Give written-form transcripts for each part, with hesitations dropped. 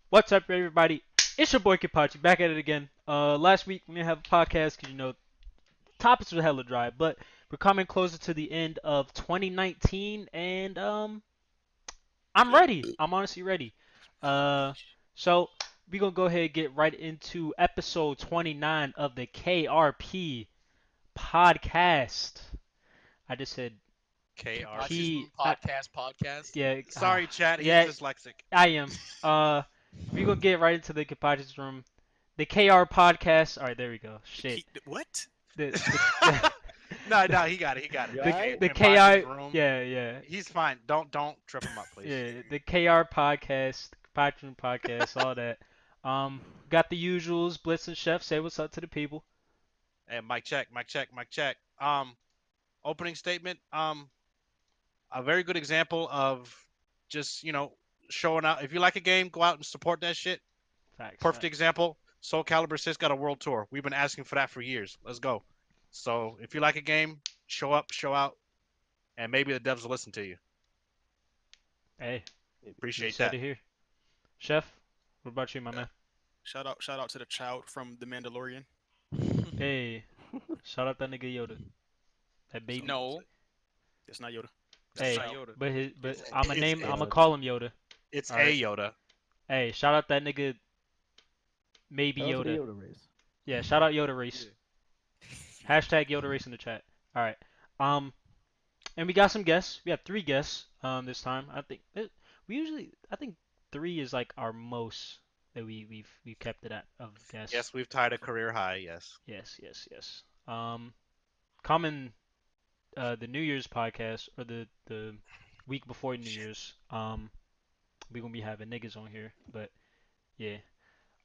What's up, everybody? It's your boy Kenpachi back at it again. Last week we didn't have a podcast because topics were hella dry, but we're coming closer to the end of 2019, and I'm ready. I'm honestly ready. Uh, so we're gonna go ahead and get right into episode 29 of the KRP podcast. I just said KRP. P. Podcast. Yeah, Sorry, chat. He's yeah, dyslexic. I am. We gonna get right into the Kenpachi's room. The KR podcast. All right, there we go. Shit. What? The No, he got it. He got it. You the, alright? the Kenpachi's KR. room. Yeah. He's fine. Don't trip him up, please. Yeah, the KR podcast, Patron podcast, all that. Got the usuals. Blitz and Chef. Say what's up to the people. And mic check. Opening statement. A very good example of just showing out. If you like a game, go out and support that shit. Facts. Perfect example. Soul Calibur 6 got a world tour. We've been asking for that for years. Let's go. So if you like a game, show up, show out, and maybe the devs will listen to you. Hey, Appreciate said that. it here. Chef, what about you, my man? Shout out to the child from The Mandalorian. Hey, shout out that nigga Yoda. That baby. No. It's not Yoda. Hey, That's not Yoda. but I'm It's gonna call him Yoda. It's Alright. a Yoda. Hey, shout out that nigga. Maybe Shout out to Yoda. the Yoda race. Yeah, shout out Yoda Race. Hashtag Yoda Race in the chat. All right. And we got some guests. We have 3 guests. This time I think I think 3 is like our most that we've kept it at of guests. Yes, we've tied a career high. Yes. Yes. Coming the New Year's podcast or the week before New Year's. We gonna be having niggas on here, but yeah.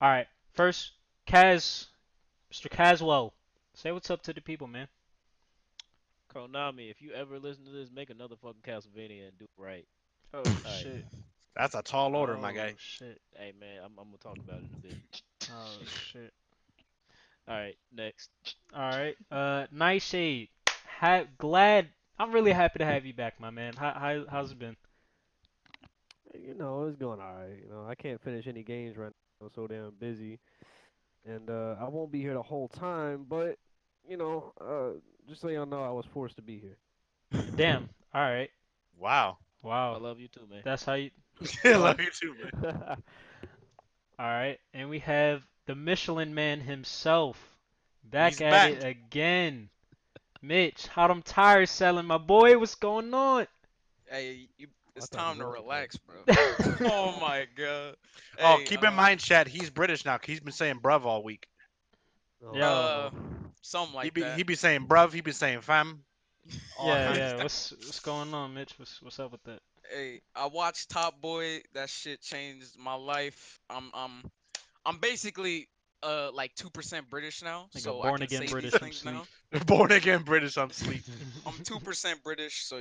All right. First, Kaz, Mr. Caswell, say what's up to the people, man. Konami, if you ever listen to this, make another fucking Castlevania and do it right. Oh Alright. shit. That's a tall order, my guy. Oh shit. Hey man, I'm gonna talk about it in a bit. Oh shit. Alright, next. All right. Nightshade. I'm really happy to have you back, my man. How's it been? It's going alright. I can't finish any games right now. I'm so damn busy. And I won't be here the whole time, but, just so y'all know, I was forced to be here. Damn. All right. Wow. I Wow. love you too, man. That's how you. Love you too, man. All right. And we have the Michelin Man himself back He's at back. it again. Mitch, how them tires selling, my boy? What's going on? Hey, it's thought time you to wanted relax, bro. Oh my god. Oh, Hey, keep in mind, Chad, he's British now. He's been saying bruv all week. Oh, Yeah. something like he that. be saying bruv. He be saying fam. all Yeah, kinds of yeah. stuff. What's going on, Mitch? What's up with that? Hey, I watched Top Boy. That shit changed my life. I'm basically like 2% British now, Like a so I born can again say British these from things sleep. now. Born again British. I'm sleep. I'm 2% British, so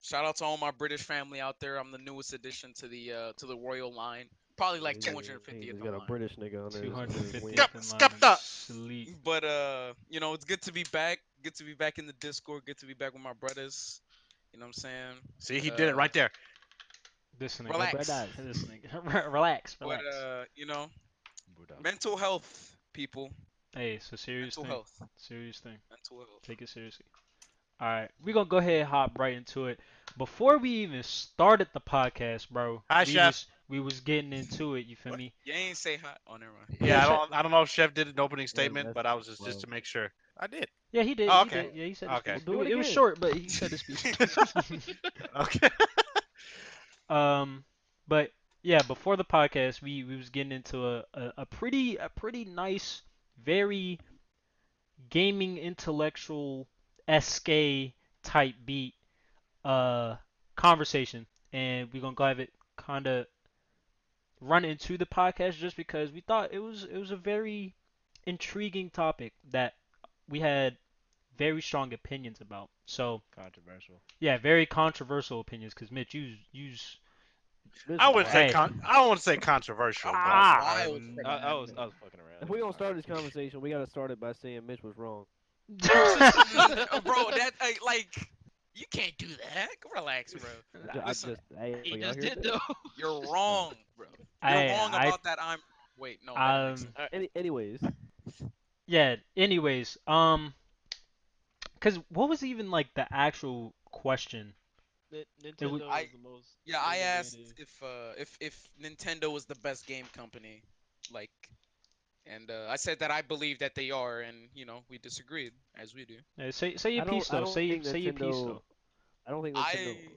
shout out to all my British family out there. I'm the newest addition to the royal line. Probably like yeah, 250th He's in got a line. British nigga on there. 250th Scup- in scupped line. up. Sleep. But it's good to be back. Good to be back in the Discord. Good to be back with my brothers. You know what I'm saying? See, he did it right there. This nigga. Relax. This nigga. Relax. But Relax. mental health, people. Hey, it's a serious Mental thing. health. Serious thing. Mental health. Take it seriously. All right, we're gonna go ahead and hop right into it. Before we even started the podcast, bro, Hi, we Chef. we was getting into it. You feel me? You ain't say hi. Oh, never mind. Yeah, I don't know if Chef did an opening statement, that's- but I was just to make sure. I did. Yeah, he did. Oh, He okay. did. Yeah, he said his Okay. piece. Well, do it It was again. short, but he said his piece. Okay. But yeah, before the podcast, we was getting into a pretty nice, very gaming intellectual SK type beat conversation, and we're gonna go have it kind of run into the podcast just because we thought it was a very intriguing topic that we had very strong opinions about. So Controversial. yeah, very controversial opinions. Cause Mitch, I wouldn't say Hey. I don't want to say controversial, but Wild I was fucking around. If we gonna start this conversation, we gotta start it by saying Mitch was wrong. Bro, that like you can't do that. Relax, bro. I Listen, just, hey, He y'all just hear did this? though. you're wrong, bro. You're I wrong I about that. I'm. Wait, no, that don't make sense. um Anyways, yeah. Anyways, cause what was even like the actual question? It was Nintendo I is the most Yeah, I asked innovative. if Nintendo was the best game company, like, and I said that I believe that they are, and we disagreed as we do. say your piece I though. don't think Say your piece Nintendo. though. I don't think Nintendo. I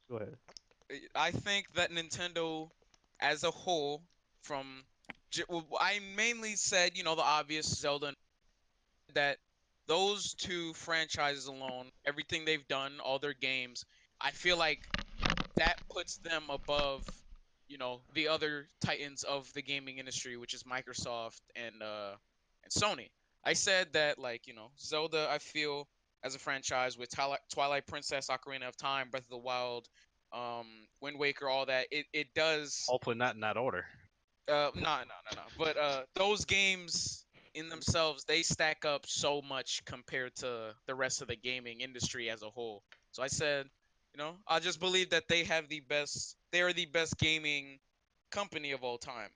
Go ahead. I think that Nintendo, as a whole, from well, I mainly said the obvious Zelda, that those two franchises alone, everything they've done, all their games, I feel like that puts them above, the other titans of the gaming industry, which is Microsoft and Sony. I said that, like, Zelda, I feel, as a franchise with Twilight Princess, Ocarina of Time, Breath of the Wild, Wind Waker, all that, it does. Hopefully not in that order. No. But those games in themselves, they stack up so much compared to the rest of the gaming industry as a whole. So I said, I just believe that they have the best. They are the best gaming company of all time.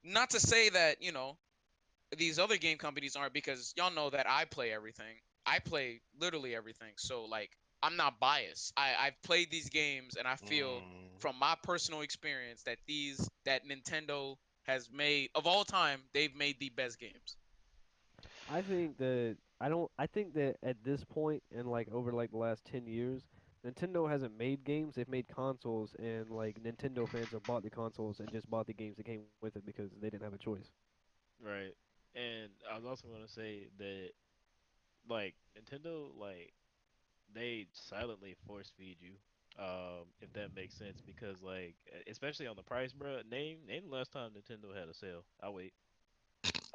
Not to say that these other game companies aren't, because y'all know that I play everything. I play literally everything. So, like, I'm not biased. I've played these games, and I feel Mm. from my personal experience that Nintendo has made, of all time, they've made the best games. I think that I don't. I think that at this point, and like over like the last 10 years, Nintendo hasn't made games. They've made consoles, and like Nintendo fans have bought the consoles and just bought the games that came with it because they didn't have a choice. Right. And I was also gonna say that like Nintendo, like they silently force feed you, if that makes sense, because like especially on the price, bro. Name the last time Nintendo had a sale. I wait.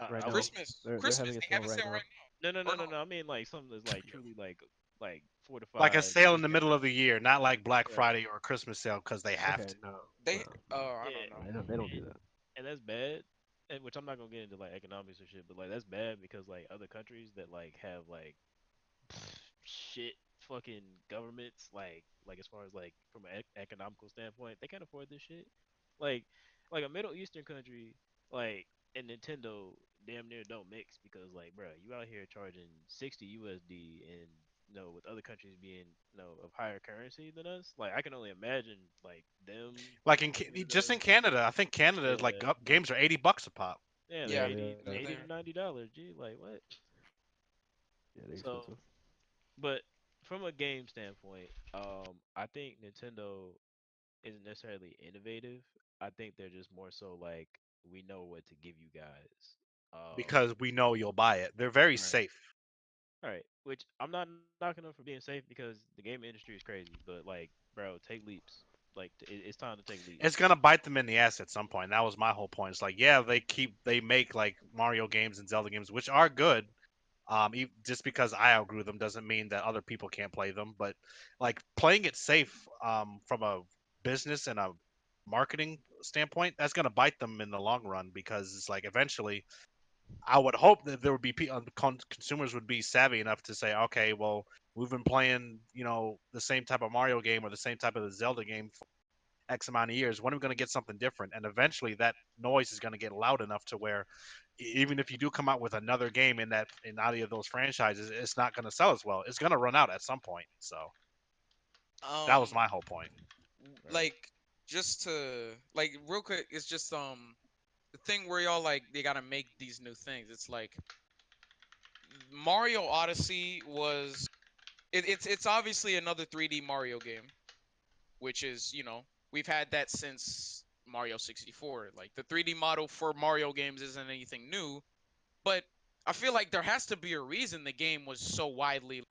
Right I now, wait. they're Christmas, having a they sale have a right sale now. right No, no, now, or no, no? no, no. I mean like something that's like truly like Like a fortified sale in the middle discount. of the year, not like Black Right. Friday or a Christmas sale because they have Okay, to. no, They, no, I Yeah. don't know. they don't do that. And that's bad. And which I'm not gonna get into like economics or shit, but like that's bad because like other countries that like have like shit fucking governments, like as far as like from an economical standpoint, they can't afford this shit. Like like a Middle Eastern country, like and Nintendo damn near don't mix because like bro, you out here charging 60 USD and with other countries being of higher currency than us. Like I can only imagine like them Like just Canada. in Canada, I think Canada is like Yeah. games are $80 a pop. Yeah, they're Yeah, Yeah, 80 they are. eighty to there. $90. Gee, like what? Yeah, they're So, expensive. but from a game standpoint, I think Nintendo isn't necessarily innovative. I think they're just more so like we know what to give you guys. Because we know you'll buy it. They're very Right. safe. All right. Which I'm not knocking them for being safe because the game industry is crazy. But like, bro, take leaps. Like, it's time to take It's leaps. gonna bite them in the ass at some point. That was my whole point. It's like, yeah, they make like Mario games and Zelda games, which are good. Just because I outgrew them doesn't mean that other people can't play them. But like playing it safe, from a business and a marketing standpoint, that's gonna bite them in the long run because it's like eventually I would hope that there would be consumers would be savvy enough to say, okay, well, we've been playing, the same type of Mario game or the same type of the Zelda game for X amount of years. When are we going to get something different? And eventually, that noise is going to get loud enough to where, even if you do come out with another game in either of those franchises, it's not going to sell as well. It's going to run out at some point. So that was Um, my whole point. Right. like, just to, like, real quick, it's just the thing where y'all, like, they gotta make these new things. It's like Mario Odyssey was it's obviously another 3D Mario game, which is, we've had that since Mario 64. Like, the 3D model for Mario games isn't anything new, but I feel like there has to be a reason the game was so widely,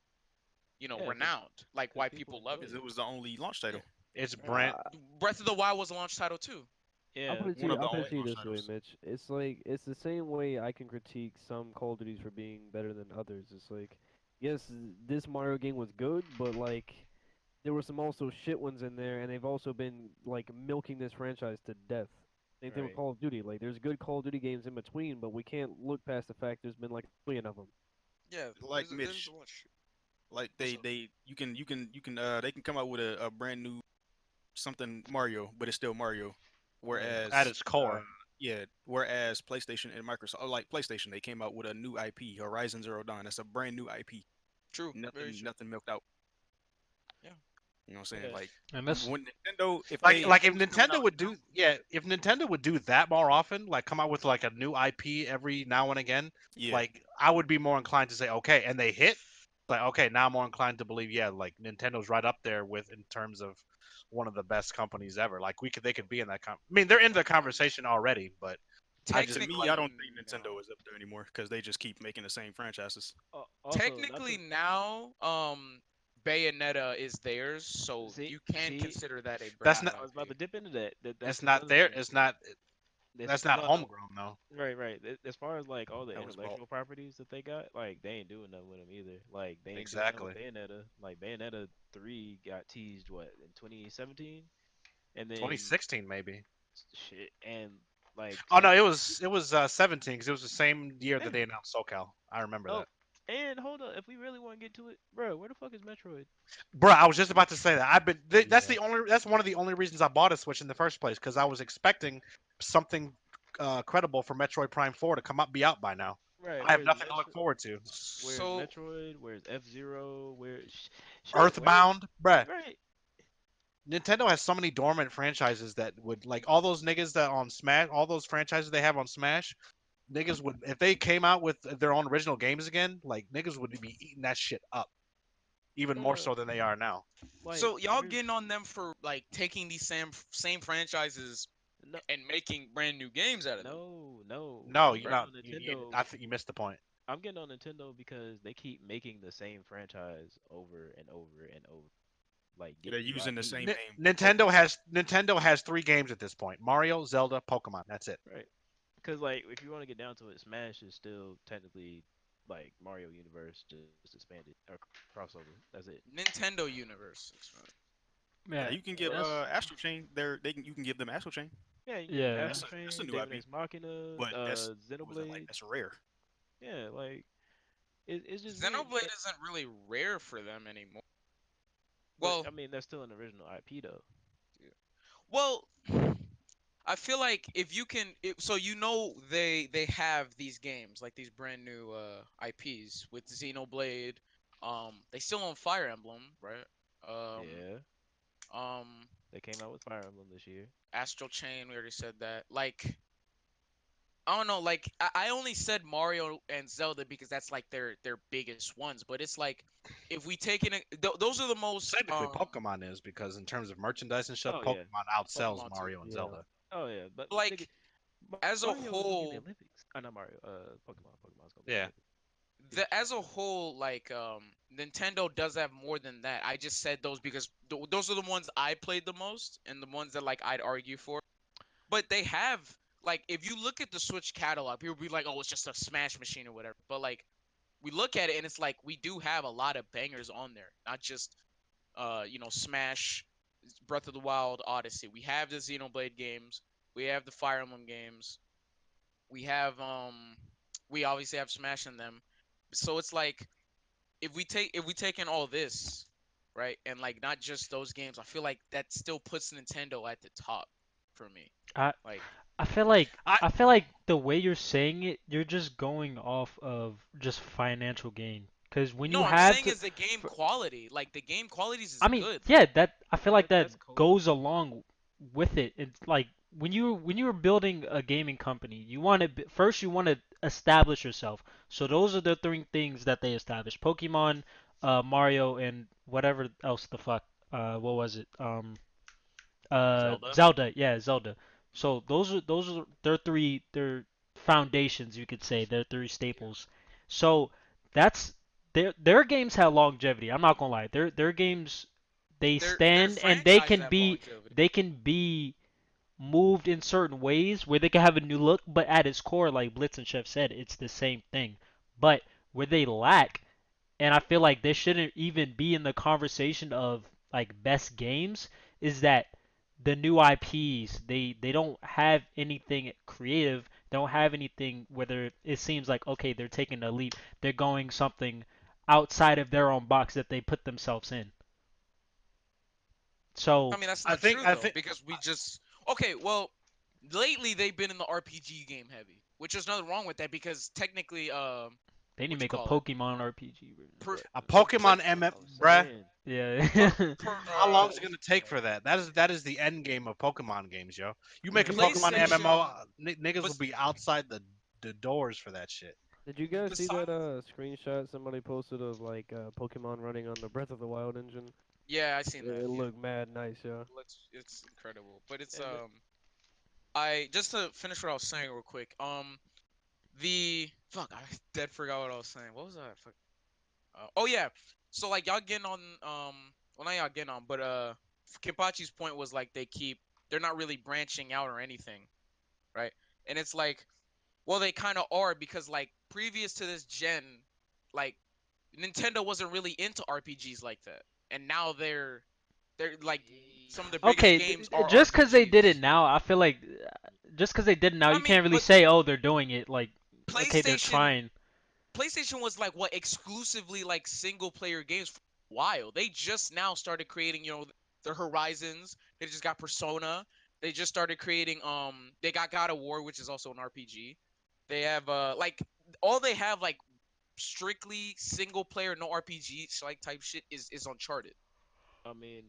Yeah, renowned, like cause why people people love enjoy it. Because it it. was the only launch Yeah. title. It's brand Uh, Breath of the Wild was a launch title too. Yeah. One of the I'll put only it to you launch this way, titles. Mitch. It's like it's the same way I can critique some Call of Duties for being better than others. It's like, yes, this Mario game was good, but like there were some also shit ones in there, and they've also been like milking this franchise to death. Same thing with Right. Call of Duty. Like there's good Call of Duty games in between, but we can't look past the fact there's been like a million of them. Yeah, Like there's Mitch, a bunch. like What's they up? they you can they can come out with a brand new something Mario, but it's still Mario. at Whereas, its core. yeah, whereas PlayStation and Microsoft, like PlayStation, they came out with a new IP, Horizon Zero Dawn. That's a brand new IP. True, very Nothing, true. nothing milked out. Yeah. You know what I'm saying? Yeah. Like And that's when Nintendo, Like if they if was coming Nintendo out, would do yeah, if Nintendo would do that more often, like come out with like a new IP every now and again, yeah, like I would be more inclined to say okay, and they hit, like okay, now I'm more inclined to believe yeah, like Nintendo's right up there with in terms of one of the best companies ever. Like they could be in that I mean, they're in the conversation already, but I like to just me, I Technically, don't think Nintendo no. is up there anymore because they just keep making the same franchises. Also, not Technically to now, Bayonetta is theirs, so see you can see. consider that a that's brand not new I was about to IP. dip into that. That's it's not another there. thing. It's not This that's not no no homegrown though. right. As far as like all the That was bought. intellectual properties that they got, like they ain't doing nothing with them either. Like they ain't doing that with Exactly. Bayonetta. Like Bayonetta 3 got teased what in 2017, and then 2016 maybe. shit and like Oh two no, it was 17 because it was the same year that yeah they announced SoCal. I remember no. that. And hold up, if we really want to get to it, bro, where the fuck is Metroid? Bro, I was just about to say that. That's yeah. the only that's one of the only reasons I bought a Switch in the first place because I was expecting something credible for Metroid Prime 4 to come up be out by now. Right, I have where's nothing to look Metro? forward to. Where's So Metroid? Where's F Zero? Where's shit? Where? Earthbound, bruh. Right. Nintendo has so many dormant franchises that would like all those niggas that on Smash, all those franchises they have on Smash. Niggas would if they came out with their own original games again, like niggas would be eating that shit up even more Uh, so than they are now. like so y'all where's getting on them for like taking these same franchises no, and making brand new games out of them. no. No, I'm you getting know, on you Nintendo. I think you missed the point. I'm getting on Nintendo because they keep making the same franchise over and over and over. Like They're get new using the same IP. name. Nintendo has 3 games at this point: Mario, Zelda, Pokemon. That's it. Right. Because like if you want to get down to it, Smash is still technically like Mario Universe just expanded or crossover. That's it. Nintendo Universe. That's right. Yeah, Yeah, you can give Like that's Astral Chain. You can give them Astral Chain. yeah, you can give them yeah. Astral That's a Chain, new David IP, X Machina, but that's what was that like? Xenoblade. That's rare. Yeah, like it's just weird Xenoblade because, isn't really rare for them anymore. but Well, I mean that's still an original IP though. well, I feel like if you can, so they have these games like these brand new IPs with Xenoblade. They still own Fire Emblem, right? Um, Yeah, um, they came out with Fire Emblem this year. Astral Chain. We already said that. Like, I don't know. Like, I only said Mario and Zelda because that's like their biggest ones. But it's like, if we take in those are the most Technically, Pokemon is because in terms of merchandise and stuff, Oh yeah, Pokemon outsells Pokemon too. Mario and Yeah. Zelda. oh yeah, but nigga, Like as a Mario is gonna be in the whole, Olympics. Oh, not Mario. Pokemon. Pokemon's gonna be in the Yeah, Olympics. Piece of shit. as a whole, like Nintendo does have more than that. I just said those because those are the ones I played the most and the ones that like I'd argue for. But they have like if you look at the Switch catalog, people be like, "Oh, it's just a Smash machine or whatever." But like we look at it and it's like we do have a lot of bangers on there, not just Smash, Breath of the Wild, Odyssey. We have the Xenoblade games, we have the Fire Emblem games, we have we obviously have Smash in them. So it's like if we take in all this, right, and like not just those games, I feel like that still puts Nintendo at the top for me. I Like I feel like I I feel like the way you're saying it, you're just going off of just financial gain. Because when you no, I'm have saying to, is the game for, quality. Like the game qualities is I mean, good. yeah, that I feel like that That's cool. goes along with it. It's like when you're building a gaming company, you want to first you want to establish yourself. So those are the 3 things that they established: Pokemon, Mario, and whatever else the fuck. What was it? Zelda. Zelda, yeah, Zelda. So those are their foundations, you could say. They're 3 staples. So that's their games have longevity. I'm not gonna lie. Their games they Their stand and they franchises can have be longevity. they can be moved in certain ways where they can have a new look, but at its core, like Blitz and Chef said, it's the same thing. But where they lack, and I feel like they shouldn't even be in the conversation of like best games, is that the new IPs they don't have anything creative, don't have anything whether it seems like okay they're taking a leap, they're going something outside of their own box that they put themselves in. I So mean, that's I not think true I though, think because we just okay. Well, lately they've been in the RPG game heavy, which there's nothing wrong with that because technically, They need to what you make a call it? Pokemon RPG version. Per, A play, Pokemon MM, I'm bruh. saying. Yeah. per, How long is it gonna take for that? That is the end game of Pokemon games, yo. You make a Pokemon PlayStation. MMO, niggas will Bes- be outside the doors for that shit. Did you guys see that besides, screenshot somebody posted of like Pokemon running on the Breath of the Wild engine? yeah, I seen that. It Yeah, looked mad nice, yeah. it's incredible. But it's And I just to finish what I was saying real quick. The fuck, I dead forgot what I was saying. What was that? Fuck. Oh yeah. So like y'all getting on well not y'all getting on, but Kenpachi's point was like they're not really branching out or anything, right? And it's like, well, they kind of are because like previous to this gen, like Nintendo wasn't really into RPGs like that, and now they're like some of the biggest Okay, games are just because they did it RPGs. now, I feel like just because they did it now, I you mean, can't really but say, oh, they're doing it. Like, okay, they're PlayStation trying. PlayStation was like what exclusively like single player games for a while. They just now started creating, the Horizons. They just got Persona. They just started creating they got God of War, which is also an RPG. They have like all they have like strictly single player no RPG like type shit is Uncharted. I mean,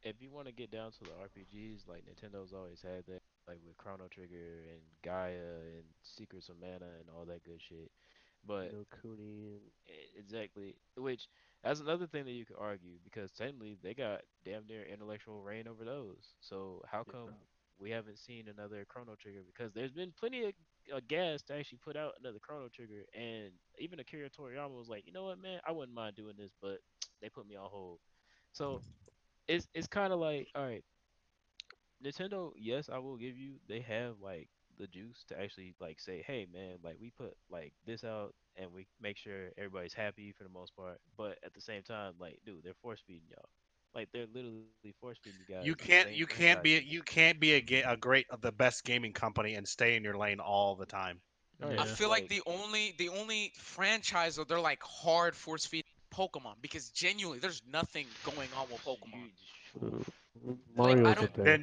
if you want to get down to the RPGs, like Nintendo's always had that, like with Chrono Trigger and Gaia and Secrets of Mana and all that good shit. But No Cooney exactly, which that's another thing that you could argue because technically they got damn near intellectual reign over those. So how come we haven't seen another Chrono Trigger? Because there's been plenty of gas to actually put out another Chrono Trigger, and even Akira Toriyama was like, you know what, man, I wouldn't mind doing this, but they put me on hold. So it's kind of like, all right, Nintendo, yes, I will give you, they have like the juice to actually like say, hey man, like we put like this out and we make sure everybody's happy for the most part. But at the same time, like, dude, they're force feeding y'all. Like they're literally force feeding you guys You the can't same you can't franchises. be you can't be a great the best gaming company and stay in your lane all the time. All I right, Yeah. feel like like the only franchise that they're like hard force feeding Pokemon because genuinely there's nothing going on with Pokemon. you, Like I Mario's don't up there.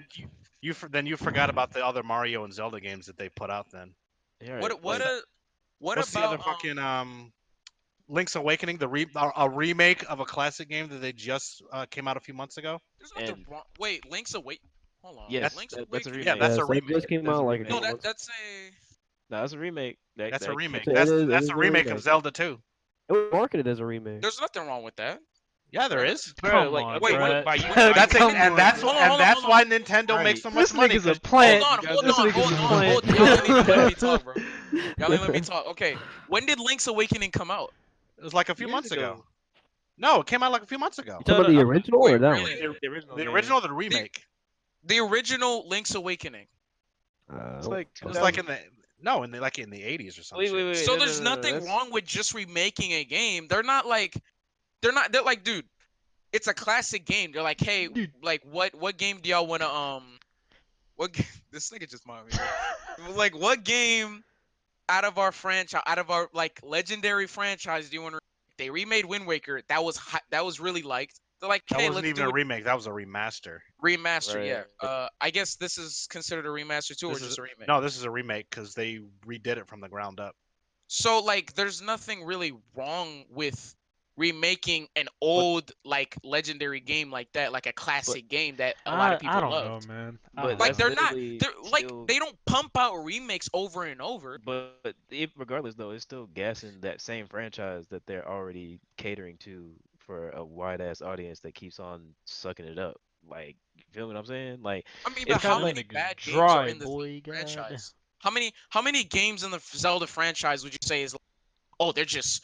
Then you forgot about the other Mario and Zelda games that they put out then. all right, what what like a what What's the other about fucking Link's Awakening, a remake of a classic game that they just came out a few months ago? there's nothing and wrong. Wait, Link's Awake. Hold on. yes, Link's that's a Yeah, Awakening. remake. that's a Yes, that remake. just came That's a out like a No, couple remake. that months. that's a No, that's a remake. That's a That remake. It came, That's is. It that's is a a remake of remake. Zelda 2. It was marketed as a remake. there's nothing wrong with that. Yeah, there Bro, is. bro. Come Like on, Wait, okay, what? bruh. by you, Wait, That's by it, Come you, and on, that's bruh. hold wh- on, and hold on, that's hold on. why Nintendo makes right. so This much money nigga's a because plant. Hold on, hold This on, nigga's hold a on, plant. hold. Y'all ain't even letting me talk, bro. Y'all ain't let me talk. Okay, when did Link's Awakening come out? it was like a few Years months ago. ago. No, it came out like a few months ago. You talking No, about no, the I'm original or Wait, that one? really? the original The game. original or the The remake? the original Link's Awakening. It's like It was 2000. like in the 80s or some shit. Wait. So No, no, there's no, no. nothing That's wrong with just remaking a game. They're like, dude, it's a classic game. They're like, hey, Dude. like what game do y'all wanna this nigga just mind me, bro. Like what game out of our franchise, out of our like legendary franchise do you want to they remade Wind Waker. That was really liked. They're like, That hey, wasn't let's even a do it remake. That was a remaster. remaster, right. yeah. I guess this is considered a remaster too, or This is just a remake. no, this is a remake because they redid it from the ground up. So like there's nothing really wrong with remaking an But old like legendary game like that, like a but classic game that a lot of I people don't know, loved. man. I but don't Like that's know. literally they're like still. they don't pump out remakes over and over. But regardless though, it's still gassing that same franchise that they're already catering to for a wide ass audience that keeps on sucking it up. Like, you feel what I'm saying? Like, I mean, but it's kind how of like many Niggas bad games are dry, in the Zelda boy. God. franchise? How many games in the Zelda franchise would you say is like, oh they're just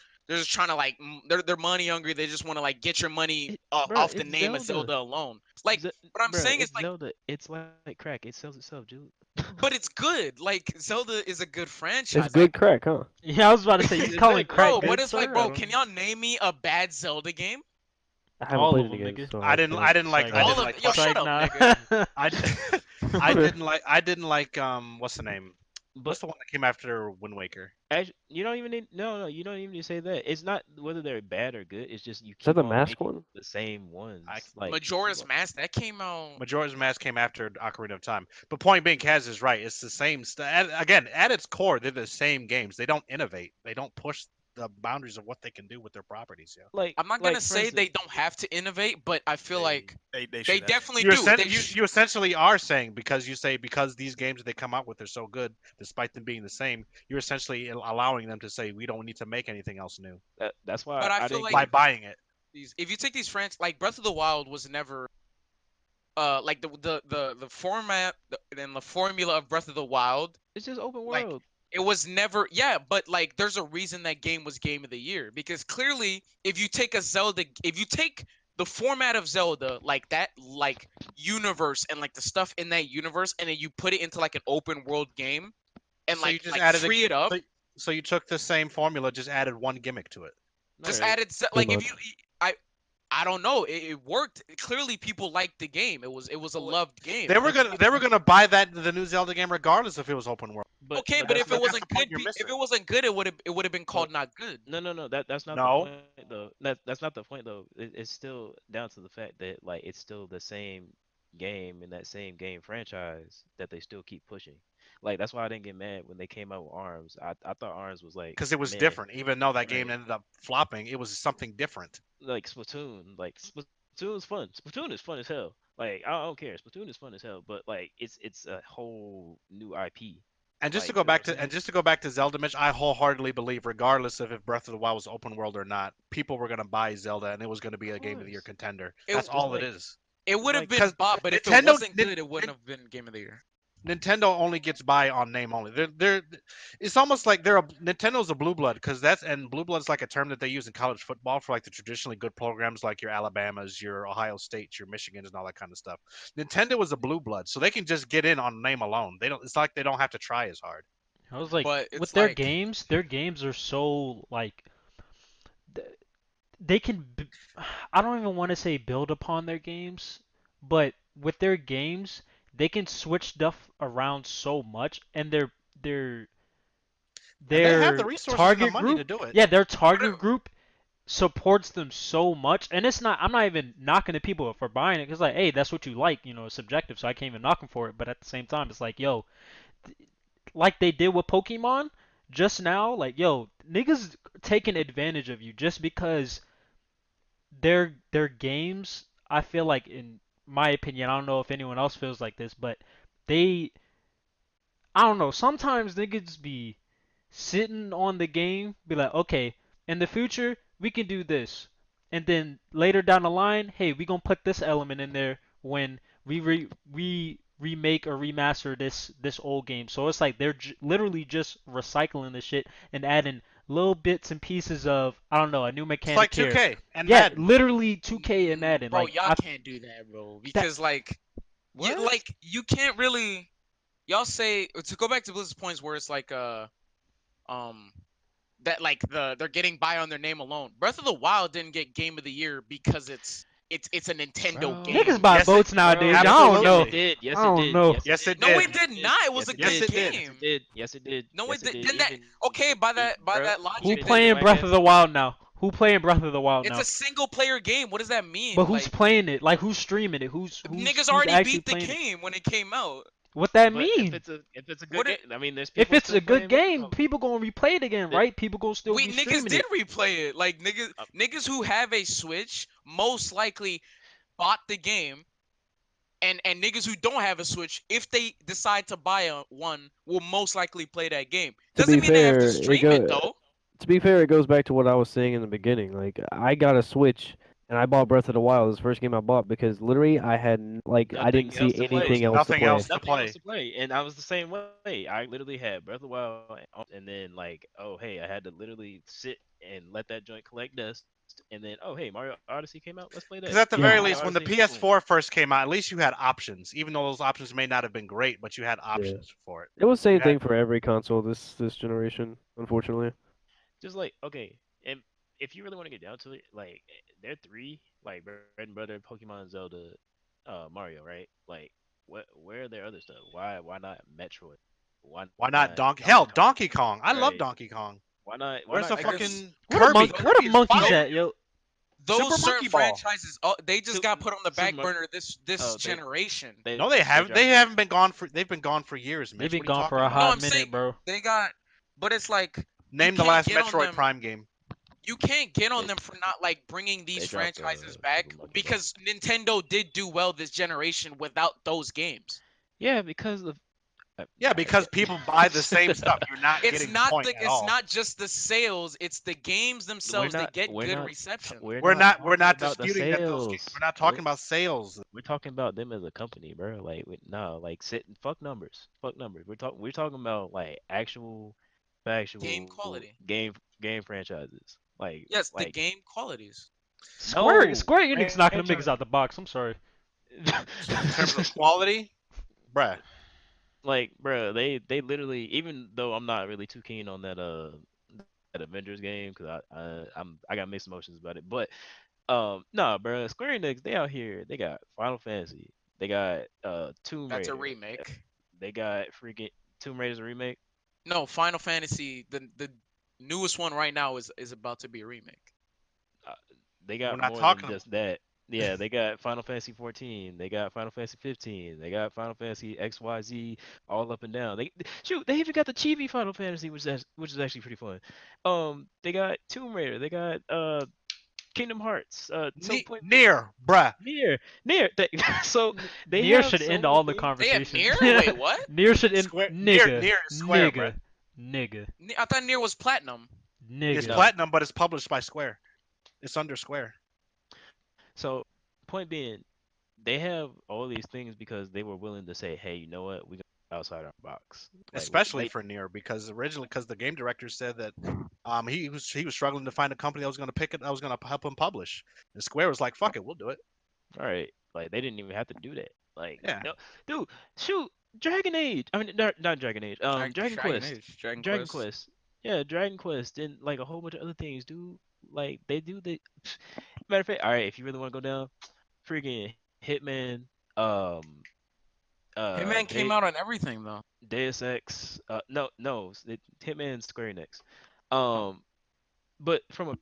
trying to like they're money hungry. They just want to like get your money bro, off the it's name of Zelda. Zelda alone. Like what I'm Bro, saying is it's like, Zelda. It's like crack. It sells itself, dude. but it's good. Like Zelda is a good It's franchise. good crack, huh? Yeah, I was about to say, you calling Exactly. crack Bro, but good, it's like, sir? I bro, don't can know. y'all name me a bad Zelda game? I haven't All played of it them, again, nigga. so I didn't. I didn't like. Psych I nah. didn't All of like. yo, Psych shut up, nah. nigga. I, I didn't like. I didn't like. What's the name? But What's the one that came after Wind Waker? actually, you don't even need no, you don't even need to say that. It's not whether they're bad or good. It's just you Is that keep the on mask making one? the same I ones. Like you keep Majora's on. Mask that came out. Majora's Mask came after Ocarina of Time. But point being, Kaz is right. It's the same. Again, at its core, they're the same games. They don't innovate. They don't push the boundaries of what they can do with their properties. Yeah. I'm not gonna Like for say they instance, don't have to innovate, but I feel They like they they should have to. definitely do. You essentially are saying because you say because these games that they come out with are so good, despite them being the same, you're essentially allowing them to say we don't need to make anything else new that's But why I I feel didn't like by give. buying it. if you take these like Breath of the Wild was never like the format and the formula of Breath of the Wild, It's just open like world. it was never, yeah, but like there's a reason that game was Game of the Year, because clearly if you take a Zelda, if you take the format of Zelda, like that, like universe and like the stuff in that universe, and then you put it into like an open world game and So you like just like added free it up, so, so you took the same formula, just added one gimmick to it. All just right. added Pretty like if much. you I don't know, it worked. Clearly people liked the game. It was a Well, loved game. They were gonna buy the new Zelda game regardless if it was open world. Okay, but but that's if it not That's the wasn't point good, you're if missing. it wasn't good, it would have been but called not good. no. That's not the No, point though. That's not the point though. It's still down to the fact that like it's still the same game in that same game franchise that they still keep pushing. Like that's why I didn't get mad when they came out with Arms. I thought Arms was like because it was meh, different. Even though that game right? ended up flopping, it was something different. Like Splatoon. Like Splatoon is fun. Splatoon is fun as hell. Like I don't care. Splatoon is fun as hell. But like it's a whole new IP. And just to Like go you know back what I'm to saying? Zelda, Mitch, I wholeheartedly believe, regardless of if Breath of the Wild was open world or not, people were gonna buy Zelda, and it was gonna be Of a Game of the Year course. contender. It That's Just all it like is. it would have like been Because bought, but if it Nintendo, wasn't good, it wouldn't have been Game of the Year. Nintendo only gets by on name only. It's almost like Nintendo's a blue blood because blue blood's like a term that they use in college football for like the traditionally good programs like your Alabamas, your Ohio States, your Michigans, and all that kind of stuff. Nintendo is a blue blood, so they can just get in on name alone. They don't. It's like they don't have to try as hard. I was like, But with it's like their games are so like th- they can. I don't even want to say build upon their games, but with their games, they can switch stuff around so much, and their And they have the their resources and the target money to group, do it. yeah, their what target group supports them so much, and it's not. I'm not even knocking the people for buying it because like, hey, that's what you like, it's subjective, so I can't even knock them for it. But at the same time, it's like, yo, like they did with Pokemon just now, like, yo, niggas taking advantage of you just because their games. I feel like, in my opinion, I don't know if anyone else feels like this, but they, I don't know. Sometimes niggas be sitting on the game, be like, okay, in the future we can do this, and then later down the line, hey, we gonna put this element in there when we remake or remaster this old game. So it's like they're literally just recycling the shit and adding little bits and pieces of, I don't know, a new It's mechanic like here. 2K and Yeah, Madden. literally 2K and Madden. bro, Like y'all I can't do that, bro, that because like what? you can't really, y'all say, to go back to Blizzard's points where it's like um that like they're getting by on their name alone. Breath of the Wild didn't get Game of the Year because it's a Nintendo niggas Bro. game. buy Yes, it. boats Bro, nowadays. I yes, don't yes know. it Absolutely. did. I Yes it don't did. know. Yes it Yes, did. it No, did. it Yes it did did. not. It was Yes a it Yes, good did. it did. Yes it game. did. Yes it did. No, Yes it it did. did. Then that, Even okay, by e- bro, that Who logic, even then in the playing whack Breath ass of the Wild now? Who playing Breath of the Wild it's a now? single player game. What does that But mean? who's Like playing it? Like who's streaming it? niggas Who's already actually beat the playing it? game when it came out. What that but mean? if it's a good What game, it, I mean there's If people it's still a good playing Breath of the game, Wild. people gonna replay it again, The- right? People gonna still we be niggas streaming did it. replay it. Like uh, niggas who have a Switch most likely bought the game, and niggas who don't have a Switch, if they decide to buy one, will most likely play that game. To Doesn't be mean they have to fair, stream it though. it goes back to what I was saying in the beginning. Like I got a Switch and I bought Breath of the Wild. It was the first game I bought because literally I didn't nothing see else to There was play. anything else to nothing play. else to Nothing else play. to play, and I was the same way. I literally had Breath of the Wild, and then like, oh hey, I had to literally sit and let that joint collect dust, and then oh hey, Mario Odyssey came out, let's play Because that. at the Oh Yeah, very Mario least, when the Odyssey, boom. PS4 first came out, at least you had options. Even though those options may not have been great, but you had yeah. options for it. It was the You same had thing for every console this generation, unfortunately. Just like okay, and if you really want to get down to it, like there are three like Bread and Butter, Pokemon, Zelda, Mario, right? Like what? Where are their other stuff? Why not Metroid? Why not not Donkey? Donkey Hell, Kong? Donkey Kong. I love Right. Donkey Kong. Why not? Why Where's not the I Kirby? guess fucking Where the Kirby? monkey? Where the Kirby's monkeys fire. at, yo? those Super certain Monkey Ball. franchises, they just got put on the Super back Mar- burner this Oh, generation. No, they they haven't. dropped. They haven't been gone for. They've been gone for years, They've Mitch. been What are you gone for talking a about? No, hot I'm minute, saying bro. they got, but it's like you Name the can't last get on Metroid them. Prime game. You can't get on They them for not like bringing these they dropped franchises Super back Monkey Ball. because Nintendo did do well this generation without those games. Yeah, because of Yeah, alright, because people buy the same stuff. You're not getting the point at It's all. not just the sales, it's the games themselves that get we're good not reception. we're not We're talking not about the disputing that those games. We're sales. not talking about sales. We're talking about them as a company, bro. Like, no, like, sit fuck numbers, fuck numbers. We're talking about like actual, Game factual quality. game franchises. Yes, the Like game qualities. no Square Enix not gonna make us franchise. out the box. I'm sorry. In terms of quality, bruh. Like, bro, they literally, even though I'm not really too keen on that Avengers game because I got mixed emotions about it, but nah, bro, Square Enix, they out here, they got Final Fantasy, they got Tomb That's a Raider, remake. they got freaking Tomb Raider's a remake. No, Final Fantasy, the newest one right now is about to be a remake. Uh, they We're got not more than talking about. just that. Yeah, they got Final Fantasy 14, they got Final Fantasy 15, they got Final Fantasy XYZ all up and down. Shoot, they even got the chibi Final Fantasy, which is actually pretty fun. They got Tomb Raider, they got Kingdom Hearts. So point being, Near, bruh. near. So they Nier have should so end many all the things. They have conversation. Nier? Wait, what? Nier should end. Square Nigga, near is Square, bruh. nigga, I thought Nier was platinum. It's nigga. No. platinum, but it's published by Square. It's under Square. So point being, they have all these things because they were willing to say, hey, you know what, we got outside our box. Like Especially they, for Nier, because originally, because the game director said that he was struggling to find a company that was going to pick it, that was going to help him publish, and Square was like, "Fuck it, we'll do it." all right, like they didn't even have to do that. Like, Yeah, no, dude, shoot, Dragon Age. I mean, not Dragon Age. Dragon Dragon Quest. Age, Dragon Dragon Quest. Quest. Yeah, Dragon Quest and like a whole bunch of other things, dude. Like they do the. Matter of fact, all right, if you really want to go down, freaking Hitman, um, Hitman came De out on everything though. Deus Ex, no, Hitman Square Enix. Oh. But from a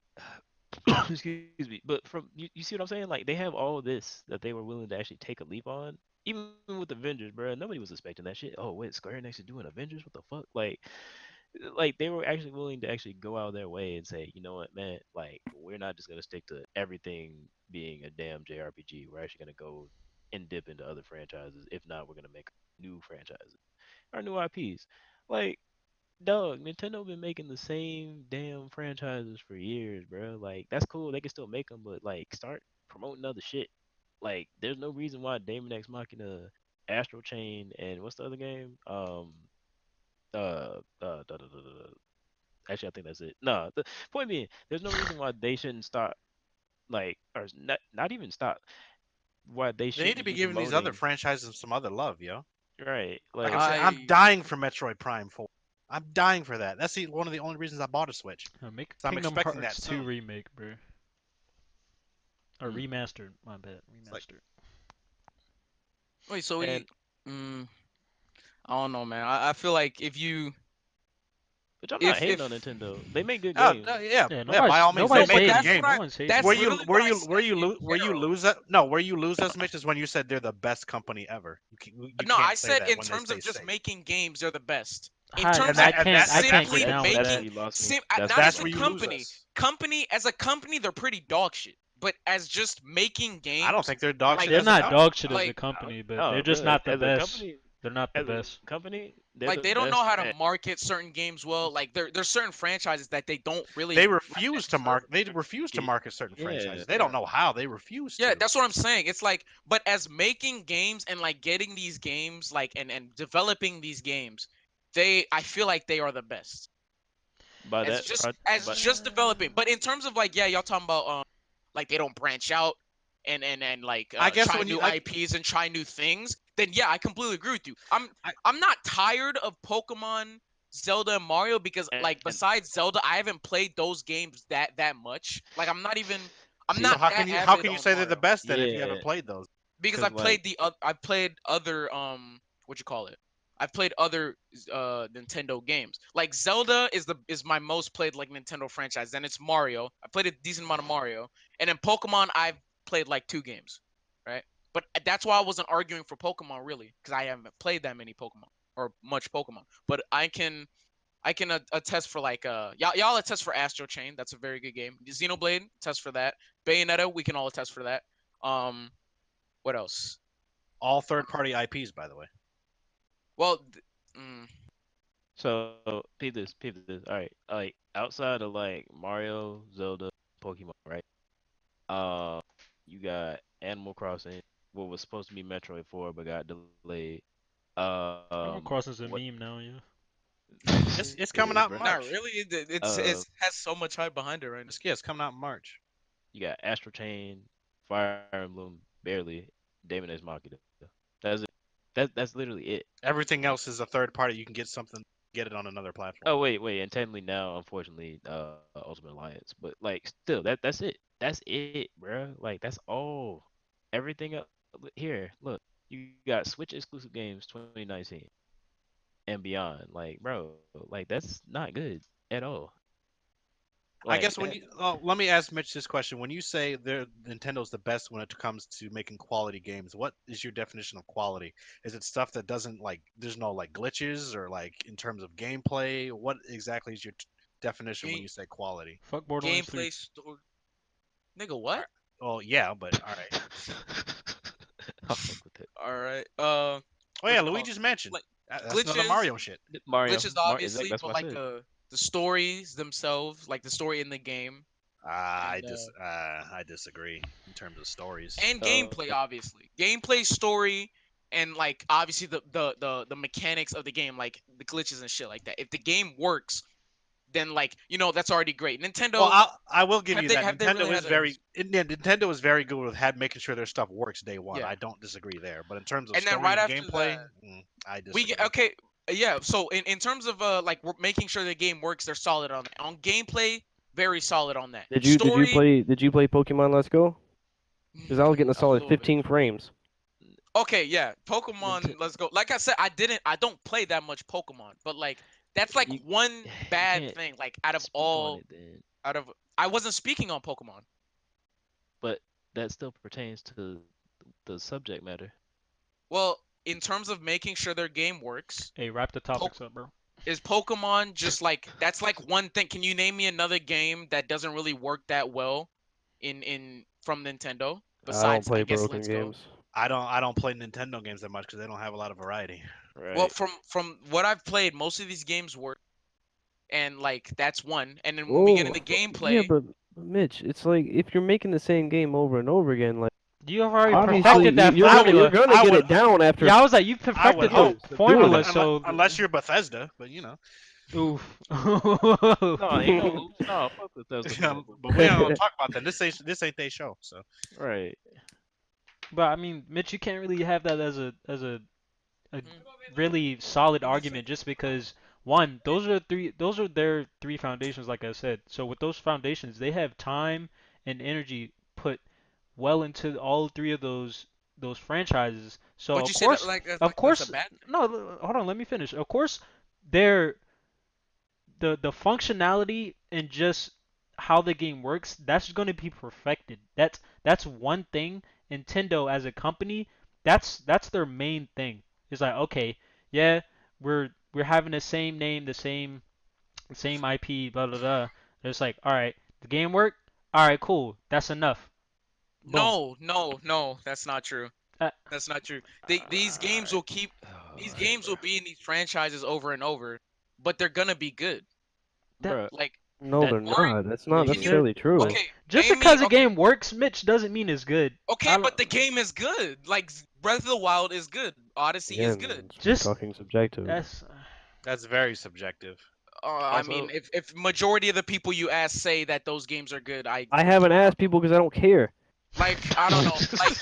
excuse me, but you see what I'm saying? Like they have all this that they were willing to actually take a leap on. Even with Avengers, bro, nobody was expecting that shit. Oh wait, Square Enix is doing Avengers? What the fuck? Like they were actually willing to actually go out of their way and say, you know what, man, like we're not just gonna stick to everything being a damn JRPG. We're actually gonna go and dip into other franchises. If not, we're gonna make new franchises or new IPs. Like, dog, Nintendo been making the same damn franchises for years, bro. Like, that's cool. They can still make them, but like, start promoting other shit. Like, there's no reason why Daemon X Machina, Astral Chain, and what's the other game? Actually, I think that's it. No, the point being, there's no reason why they shouldn't start, like, or not even stop. Why they they need to shouldn't be be giving these other promoting, franchises some other love, yo. right? Like I'm Like, saying, I'm I dying for Metroid Prime 4. I'm dying for that. That's one of the only reasons I bought a Switch. Make So I'm Kingdom expecting that Hearts 2 soon. remake, bro. Or mm, remastered. My bad. It's like, Remastered. wait. So and mm, I don't know, man. I feel like which I'm not hating on if Nintendo. They make good oh games. yeah, Yeah, yeah. By all means, they nobody's but make good hating. that's what games. I No one's hating. that's literally what I said in Where you general. lose that? No, where you lose us, Mitch, is when you said they're the best company ever. You No, I can't say said that in when they terms of stay just safe. making games, they're the best. In Hi, terms And of I that and can't. that I and can't that's where get simply you down with That's that. where making you lost me. not That's that's even where where you you lost lose me. company. us. Company as a company, they're pretty dog shit. But as just making I don't games, think they're dog like shit They're as a not company. dog shit as a like company, but they're Oh, just bro, not the best. They're not the as a best. company, they're like the they don't know best how to at. market certain games well. Like there's certain franchises that they don't They really like that refuse to deserve. market. They refuse to y- market certain Yeah, franchises. They don't know how. They refuse Yeah, to. that's what I'm saying. It's like, but as making games and like getting these games, like and developing these games, I feel like they are the best. by As that just pro, as but just developing. But in terms of like, yeah, y'all talking about like they don't branch out and like I guess try when new you, IPs and try new things, then yeah, I completely agree with you. I I'm not tired of Pokemon, Zelda, and Mario because like and besides Zelda, I haven't played those games that much. Like I'm see, so not how that can avid you on say they're the Mario best then if you haven't yeah, played those? because cause like I've played other what you call it? I've played other Nintendo games. Like Zelda is my most played like Nintendo franchise. Then it's Mario. I played a decent amount of Mario, and then Pokemon I've played like 2 games, right? But that's why I wasn't arguing for Pokemon really, because I haven't played that many Pokemon or much Pokemon. But I can attest for like y'all attest for Astro Chain. That's a very good game. Xenoblade attest for that. Bayonetta, we can all attest for that. What else? All third-party IPs, by the way. Well, So peep this. All right, like outside of like Mario, Zelda, Pokemon, right? Uh, you got Animal Crossing, what was supposed to be Metroid 4 but got delayed. Animal Crossing's a What? meme now, yeah. It's It coming is, out in bro. not March. really. Uh, It has so much hype behind it right now. Yeah, it's coming out in March. you got Astro Chain, Fire Emblem, barely, Daemon X Machina. That's it. That's literally it. Everything else is a third party. You can get something, get it on another platform. Oh wait, and technically now, unfortunately, Ultimate Alliance, but like still, that's it. That's it, bro. Like that's all. Everything up here. Look, you got Switch exclusive games 2019 and beyond. Like, bro, like that's not good at all. I Like guess when you let me ask Mitch this question: when you say Nintendo's the best when it comes to making quality games, what is your definition of quality? Is it stuff that doesn't like there's no like glitches or like in terms of gameplay? What exactly is your definition when Game, you say quality? Fuck Borderlands 3. gameplay story. Nigga, what? Well, yeah, but all right. I'll fuck with it. All right. Oh What yeah, you call it? Luigi's Mansion. Like That's another glitches, Mario shit. Mario, glitches exactly. obviously, That's but what I like said. the stories themselves, like the story in the game, and I disagree in terms of stories. Uh, gameplay obviously. Gameplay, story, and like obviously the mechanics of the game, like the glitches and shit like that. If the game works, then like that's already great. Well, Nintendo, I will give you that. have they really Nintendo is had a Nintendo is very good with making sure their stuff works day one. yeah. I don't disagree there. But in terms of And then story right and after that, gameplay, I we get disagree. okay. Yeah, so in terms of like we're making sure the game works, they're solid on that. On gameplay, very solid on that. Story, Did you play Pokemon Let's Go? Because I was getting a a solid little bit. 15 frames. Okay, yeah, Nint- Pokemon. Let's go. Like I said, I don't play that much Pokemon, but like that's like you one you bad can't thing. Like out of speak on all, it then, out of I wasn't speaking on Pokemon. but that still pertains to the subject matter. Well, in terms of making sure their game works, Hey, wrap the topics up, bro. is Pokemon just like that's like one thing? Can you name me another game that doesn't really work that well in from Nintendo I don't besides play I guess broken Let's Go? games. I don't play Nintendo games that much because they don't have a lot of variety. Well, Right. from what I've played, most of these games work, and like that's one. And then when we get Oh, into yeah, gameplay, but Mitch, it's like if you're making the same game over and over again, like You have already obviously perfected that you're formula. gonna I get would it down after. Yeah, I was like, you I would perfected the hope. Years of doing formula, it. so Unless you're Bethesda, but you know. oof. No, ain't no lose. No, fuck with those. But we don't talk about that. This ain't their show. So Right. But I mean, Mitch, you can't really have that as a Mhm. really solid argument just because one, those are their three foundations, like I said. So with those foundations, they have time and energy put well into all three of those franchises. So but of you say that course, like that's a of course, bad thing. no, hold on, let me finish. Of course, they're the functionality and just how the game works, that's going to be perfected. That's one thing. Nintendo as a company, that's their main thing. It's like, okay, yeah, we're having the same name, the same IP, blah blah blah. It's like, all right, the game work, all right, cool, that's enough. Boom. No, that's not true. Uh, That's not true. These games will keep these games will be in these franchises over and over, but they're gonna be good. that Bro, Like No, that they're Mario, not. That's not nigga, can you? necessarily true. what? Okay, just name me. because a Okay, game works, Mitch, doesn't mean it's good. okay, I but don't. the game is good. Like Breath of the Wild is good. Odyssey is Again, good. it's Just talking subjective. that's that's very subjective. I mean, Also, if majority of the people you ask say that those games are good, I haven't asked people because I don't care. like I don't know. Like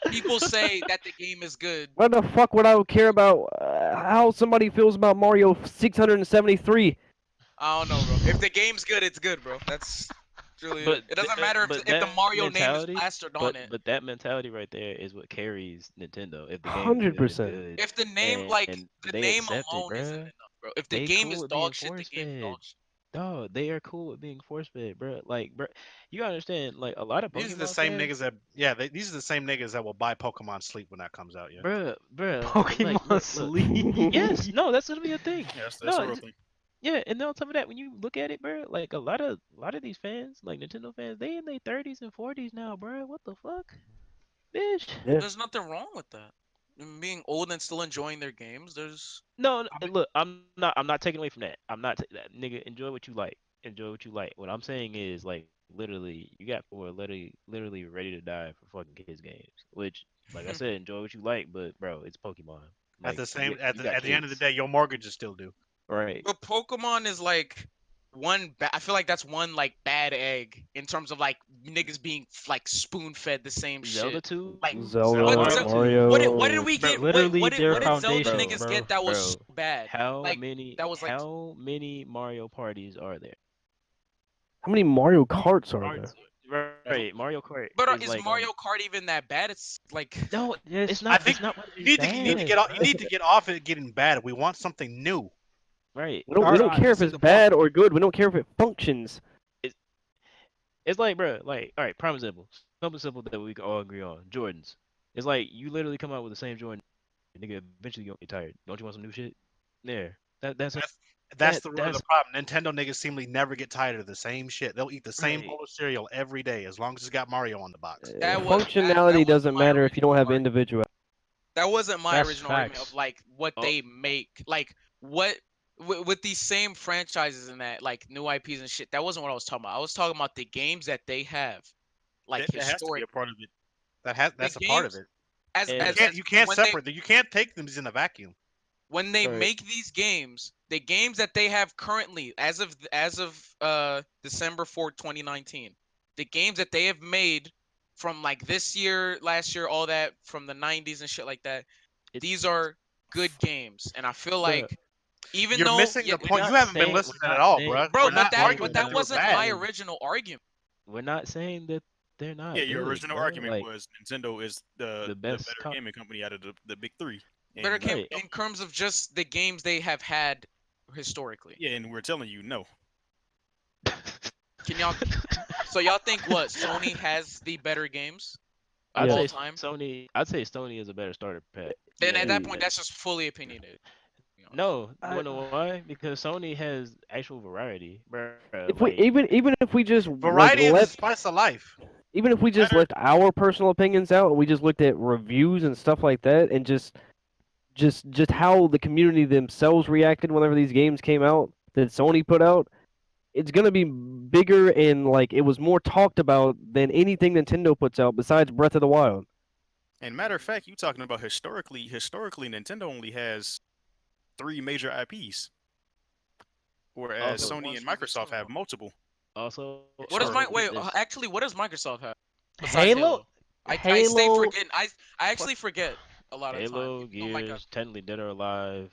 people say that the game is good. Why the fuck would I care about how somebody feels about Mario 673? I don't know, bro. If the game's good, it's good, bro. That's Really, But it doesn't that matter but if the that Mario name is mentality, plastered on it. but that mentality right there is what carries Nintendo. If the game is good, it's 100%. good, If the name, like and the they name accept it, alone, isn't bruh. enough, bro. If the They game cool is with being dog shit, the force game is fed. dog shit. Dog, they are cool with being force fed, bruh. Like, bruh, you gotta understand, like a lot of These are the Pokemon same fans, niggas that these are the same niggas that will buy Pokemon Sleep when that comes out. Yeah. bruh, like, Pokemon look. Sleep. Yes, no, that's gonna be a thing. Yeah, that's a No, real thing. yeah, and then on top of that, when you look at it, bro, like a lot of these fans, like Nintendo fans, they in their 30s and 40s now, bro. What the fuck, bitch? Yeah. There's nothing wrong with that. Being old and still enjoying their games, there's. No, I mean, look, I'm not taking away from that. I'm not that nigga. Enjoy what you like. Enjoy what you like. What I'm saying is, like, literally, you got people who are literally ready to die for fucking kids games. Which, like I said, enjoy what you like, but bro, it's Pokemon. At Like, the you same got, you got at the end of the kids, day, your mortgages still due. right? but Pokemon is like I feel like that's one like bad egg in terms of like niggas being like spoon fed the same Zelda shit. 2, Like Zelda, what? Mario Zel- 2, what did Mario. we bro. get? Literally What their did Zelda foundations, Bro, niggas bro. get that was so bro, bad? how Like many that was like, how many Mario parties are there? How many Mario Karts are there? Right, Mario Kart but is is like Mario Kart even that bad? It's like no, it's Yes. I not. think It's not what you it's need to bad. get off it getting bad. We want something new. Right. We don't All we right. don't It's care if Missing it's the point. bad or good. We don't care if it functions. it's, it's like, bro, like, all right, prime example, something simple that we can all agree on. Jordans. It's like you literally come out with the same Jordan, nigga. Eventually, you'll get tired. Don't you want some new shit? There. That's That's that's that. the root of the That's problem. Nintendo niggas seemingly never get tired of the same shit. They'll eat the same right. bowl of cereal every day as long as it's got Mario on the box. that Functionality wasn't doesn't my matter if you original don't have argument. individual. That wasn't my That's original argument of facts. like what Oh, they make, like what with these same franchises and that like new IPs and shit. That wasn't what I was talking about. I was talking about the games that they have, like That has to be historic a part of it. the That's a part of games it. as You and as can't as you can't when they separate them. You can't take them in a vacuum. when they right. make these games, the games that they have currently as of December 4th, 2019, the games that they have made from like this year, last year, all that from the 90s and shit like that, It's these are good games. And I feel bro. like even You're though missing yeah, the We're point. You not haven't been saying. listening We're at not all, saying. bruh. bro, We're We're but not not that saying but arguing they're that that they were wasn't bad. my good. original argument. We're not saying that they're not Yeah, your good, original bro. argument Like was Nintendo is the the best. better gaming company out of the big three, Better and came Right. in terms of just the games they have had historically. yeah, and we're telling you no. Can y'all so y'all think what Sony has the better games of I'd all say Yes. time? Sony is a better starter pack. Then Yeah. at that Y- point, that's just fully opinionated. To be honest. No, you I, wanna know why? Because Sony has actual variety, bro. If we Like, even if we just like Variety is the left spice of life. even if we just Matter left our personal opinions out and we just looked at reviews and stuff like that and just how the community themselves reacted whenever these games came out that Sony put out, it's gonna be bigger and like it was more talked about than anything Nintendo puts out besides Breath of the Wild. and matter of fact, you talking about historically, Nintendo only has three major IPs, whereas Yeah, also, but Sony one's and from Microsoft Nintendo. have multiple. What does my also Historically, peep wait? this. Actually, what does Microsoft have besides Halo, Halo? I stay Halo. forgetting. I actually forget a lot of time. Halo, Even though like Gears, technically Dead or Alive.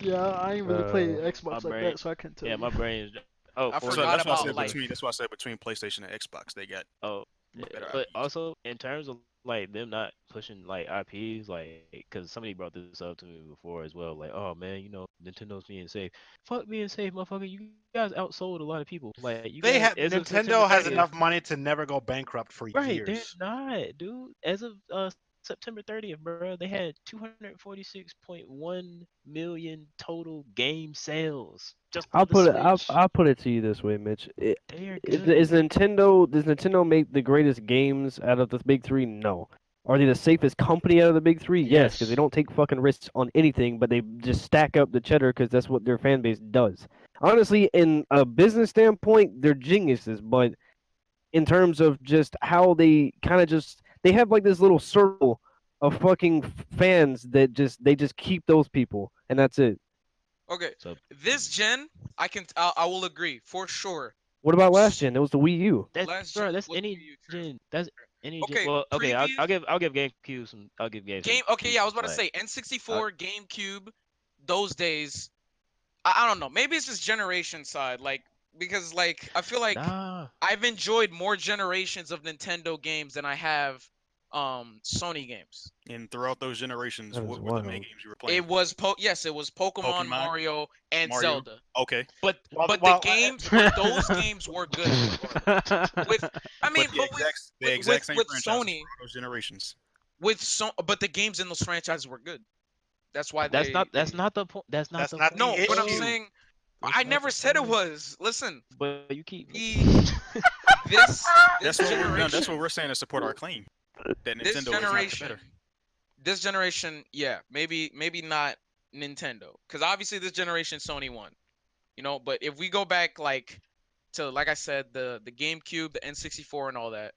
Yeah, I ain't really play Uh, My Xbox like brain, that, so I can't tell yeah, you. my brain is. Oh, I that's why forgot Forza, that's why I about said Forza. like between PlayStation and Xbox, they got Oh, yeah. better But IPs. also in terms of like them not pushing like IPs, like because somebody brought this up to me before as well. Like, oh man, Nintendo's being safe. Fuck being safe, motherfucker. You guys outsold a lot of people. Like, you They guys, have as of September Nintendo has 30th, enough money to never go bankrupt for right? They're years. not, dude. As of September 30th, bro, they had 246.1 million total game sales just I'll for the put it. I'll, Switch. I'll put it to you this way, Mitch. They are Is good. Nintendo? Does Nintendo make the greatest games out of the big three? No. Are they the safest company out of the big three? Yes, because they Yes. don't take fucking risks on anything, but they just stack up the cheddar because that's what their fan base does. Honestly, in a business standpoint, they're geniuses, but in terms of just how they kind of just they have like this little circle of fucking fans that just keep those people, and that's it. okay, So this gen I will agree for sure. What about last S- gen? It was the Wii U. that's Last gen bro. That's was any Wii U, true. gen. That's any gen. Okay, Well, okay. I'll, previous I'll give I'll give GameCube some. I'll give game. Okay, GameCube yeah, I some was about to slack. say I'll, N64, GameCube, those days. I don't know. Maybe it's just generation side. Like because like I feel like Nah, I've enjoyed more generations of Nintendo games than I have Sony games. And throughout those generations, That is what were the main wild. games you were playing? Yes, it was Pokemon, Pokemon, Mario, and Mario. Zelda. Okay, Well, But the well, games, but those games were good. With I but mean, but the exact same with franchises Sony, for those generations. but the games in those franchises were good. That's why that's not they that's not the point. That's not that's the not the point, no, but I'm issue. bro. saying That's I not never the said it point. was. Listen, But you keep the making. this That's this what we're no, that's what generation, we're saying to support our claim that this Nintendo is not the generation, better. this generation, yeah, maybe not Nintendo, because obviously this generation Sony won, But if we go back like I said, the GameCube, the N64, and all that,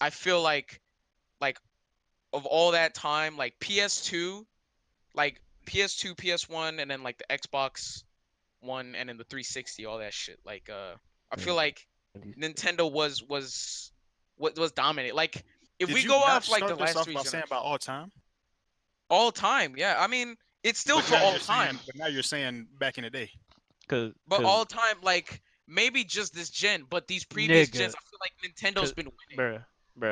I feel like of all that time, like PS2, PS1, and then like the Xbox One, and then the 360, all that shit. I feel like Nintendo was dominant. Like if Did we you go not off like the start this last off three by saying generations, about all time? all time, yeah. I mean, it's still for all time, But now you're saying back in the day. cause but cause all time, like maybe just this gen, but these previous gens, Nigga. I feel like Nintendo's cause been winning. bruh.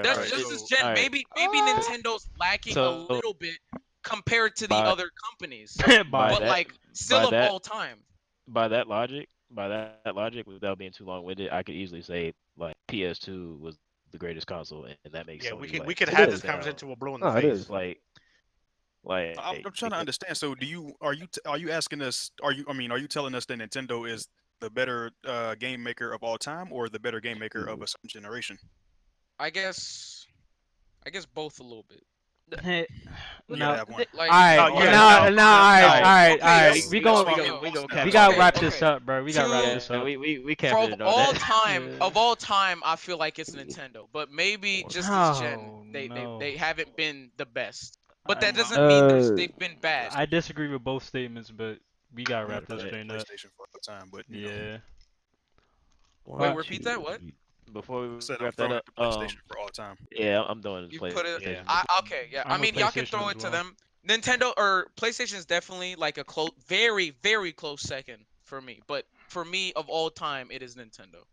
That's All Alright, right. just so this gen. All right. Maybe Nintendo's lacking a So little bit compared to the by other companies, by Bye. but that like by still of that all time. by that logic, without being too long-winded, I could easily say like PS2 was the greatest console, and that makes Yeah, we Sony could we like could It have step this is. down. conversation till we're blue in the No, it face. is. Like I'm trying to because understand. So, are you asking us? Are you telling us that Nintendo is the better game maker of all time, or the better game maker of a certain generation? I guess I guess both a little bit. Hey, You gotta no. have one. Like No, Alright, you no, gotta no, no, no, alright, no. alright, okay, alright. s- We no, gon' okay, we go we cap gotta out okay, wrap that. this okay. up, bro. We gotta wrap To this Yeah, up. we for capping it on that. of all time, I feel like it's Nintendo. But maybe just this gen, Oh they no. haven't been the best. But I that Well, doesn't mean Uh, they've been bad. I disagree with both statements, but we gotta I'm wrap gonna this put it thing in up. PlayStation for all time, but Yeah. Wait, one, Alright. repeat that. What? two. Before we I said I'm wrap that throwing it up, to PlayStation for all time. yeah, I'm doing You put it. PlayStation. yeah. Okay, yeah. I I'm a mean, y'all can PlayStation throw as it to well. them. Nintendo or PlayStation is definitely like a close, very, very close second for me. But for me, of all time, it is Nintendo.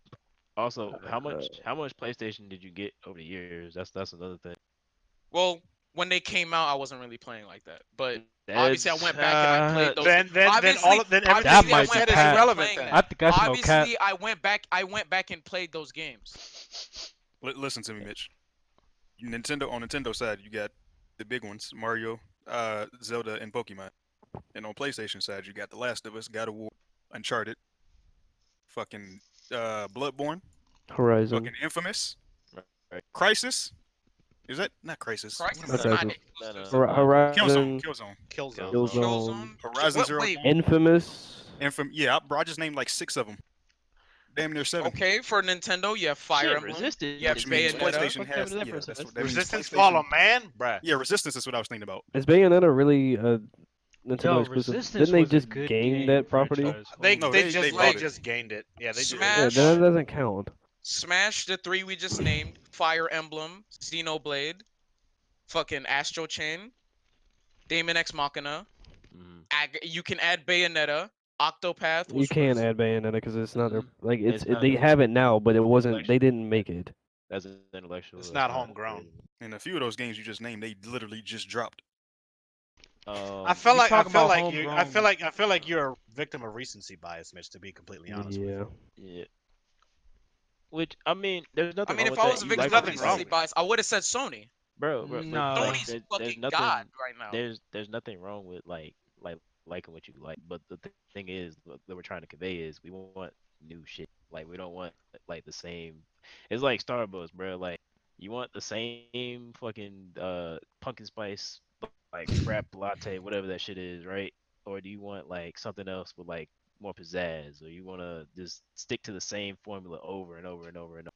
Also, how Uh, much how much PlayStation did you get over the years? That's another thing. Well, when they came out, I wasn't really playing like that. But obviously, I That's went back and I played those games. Then everything That you Obviously, I just might be went said is back cap. and irrelevant playing then. I that. think that's no cap. Obviously, I went back and played those games. Listen to me, Mitch. On Nintendo side, you got the big ones: Mario, Zelda, and Pokemon. And on PlayStation side, you got The Last of Us, God of War, Uncharted, fucking Bloodborne, Horizon. fucking Infamous, right. Crisis. Is that not Crisis? What Crisis am I Not is thinking not Crisis. No, exclusive no, to no. Horizon. Killzone, Killzone. Killzone. Horizon What? Zero Wait. Dawn, Infamous. Yeah, bro, I just named like 6 of them. Damn near 7. Okay, for Nintendo, you have Fire Shit, Emblem, you resistance. have Which means What the Bayonetta. PlayStation fuck happened has. to that Yeah, person? that means Resistance PlayStation. Fallen Man, bruh. Yeah, Resistance is what I was thinking about. Is Bayonetta really a Nintendo Yo, exclusive? Resistance Didn't they was a just good gain game that property? franchise. They Holy they shit. just bought they it. just gained it. Yeah, they just Yeah, Smash, that doesn't count. Smash, the three we just named: Fire Emblem, Xenoblade, fucking Astro Chain, Daemon X Machina. Mm, You can add Bayonetta. Octopath You can't was add Bayonetta because it's not their mm, like it's not they have it now, but it wasn't. They intellectual. didn't make it. That's intellectual. it's That's not not homegrown. original. And a few of those games you just named, they literally just dropped. We I talking feel about like you homegrown. I feel like you're a victim of recency bias, Mitch, to be completely honest with Yeah. you. Yeah. Which I mean, there's I nothing mean, wrong if with I that. was a You victim There's like of what you nothing wrong like, recency with bias, I would have said Sony. bro. Like No. Sony's there's fucking nothing. god right now. There's nothing wrong with like liking what you like. But the thing is, what we're trying to convey is we want new shit. Like we don't want like the same. It's like Starbucks, bro. Like you want the same fucking pumpkin spice like frap latte, whatever that shit is, right? Or do you want like something else with like more pizzazz, or you want to just stick to the same formula over and over and over and over?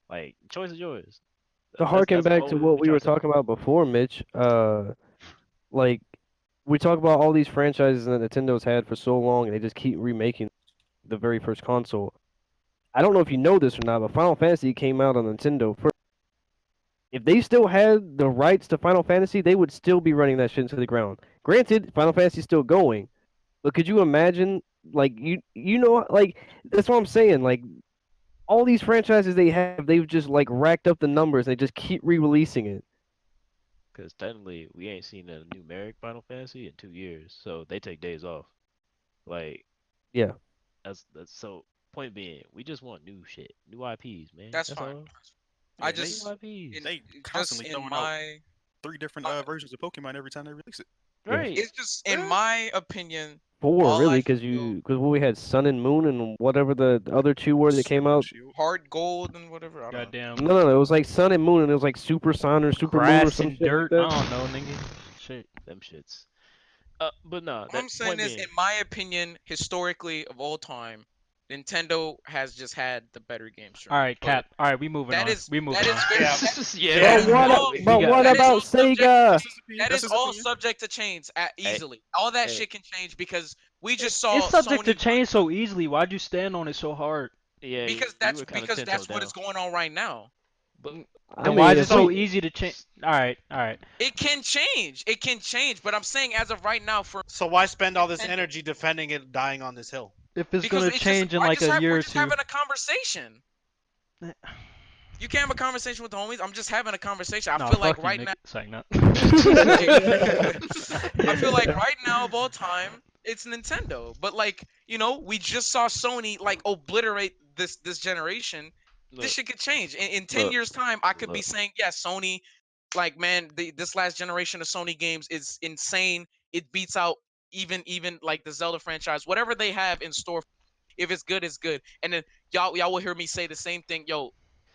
Like, choice is yours. To That's harken that's back all to we what we trying were to say. talking about before, Mitch, like we talk about all these franchises that Nintendo's had for so long, and they just keep remaking the very first console. I don't know if you know this or not, but Final Fantasy came out on Nintendo first. If they still had the rights to Final Fantasy, they would still be running that shit into the ground. Granted, Final Fantasy's still going, but could you imagine like you know like that's what I'm saying. Like all these franchises they have, they've just like racked up the numbers. They just keep re-releasing it. Because technically, we ain't seen a numeric Final Fantasy in 2 years, so they take days off. Like Yeah. that's so. Point being, we just want new shit, new IPs, man. That's That's fine. all. I Yeah, New just IPs. in they just constantly in throwing out my 3 different my versions of Pokemon every time they release it. Yes. Right. it's just in bruh. my opinion, Four all really, I because feel what we had Sun and Moon and whatever the other two were that came Sword and out. Shield. hard gold and whatever. I don't know. Goddamn No, it was like Sun and Moon, and it was like Super Sun or Super Moon or grass some and shit like dirt. that. I don't know, nigga. Shit. Them shits. But nah. All That I'm saying point is, being, in my opinion, historically of all time, Nintendo has just had the better game All stream. right, But Cap. All right, we moving that on. is We that moving is on. very Yeah. yeah, that Yeah. is all we But got what that is about all subject to Sega? That's change. his opinion. That That's is his all opinion. subject to change hey, easily. All that hey, shit can change because we just It's saw subject to Sony change so easily. Why'd you stand on it so hard? yeah, because you were kind of because 10 toe that's what down. is going on right now. But I Then mean, why is it if so we, easy to change? All right, all right. It can change. It can change. But I'm saying as of right now for So why spend all this Nintendo, energy defending it dying on this hill? If it's because gonna it's just change in like a year we're or just two. having a conversation. You can't have a conversation with the homies. I'm just having a conversation. I No, feel like fuck you, right nigga. now. It's like, no. I feel like right now of all time, it's Nintendo. But like, we just saw Sony like obliterate this generation. This look, shit could change. In 10 look, years time, I could be look. saying, yeah, Sony, like man, this last generation of Sony games is insane. It beats out even like the Zelda franchise. Whatever they have in store, if it's good, it's good. And then y'all will hear me say the same thing. Yo,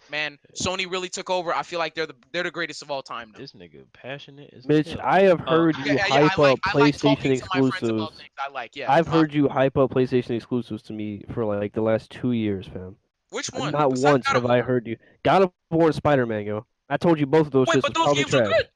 man, Sony really took over. I feel like they're the greatest of all time now. This nigga passionate as Mitch, hell. I have heard Yeah, you yeah, hype up I like talking PlayStation to my friends about exclusives. things I like. Yeah. I've heard you hype up PlayStation exclusives to me for like the last 2 years, fam. Which one? Not Besides once God of have I War. heard you. God of War and Spider-Man, yo. I told you both of those Wait, shits but was those probably games were trash. good.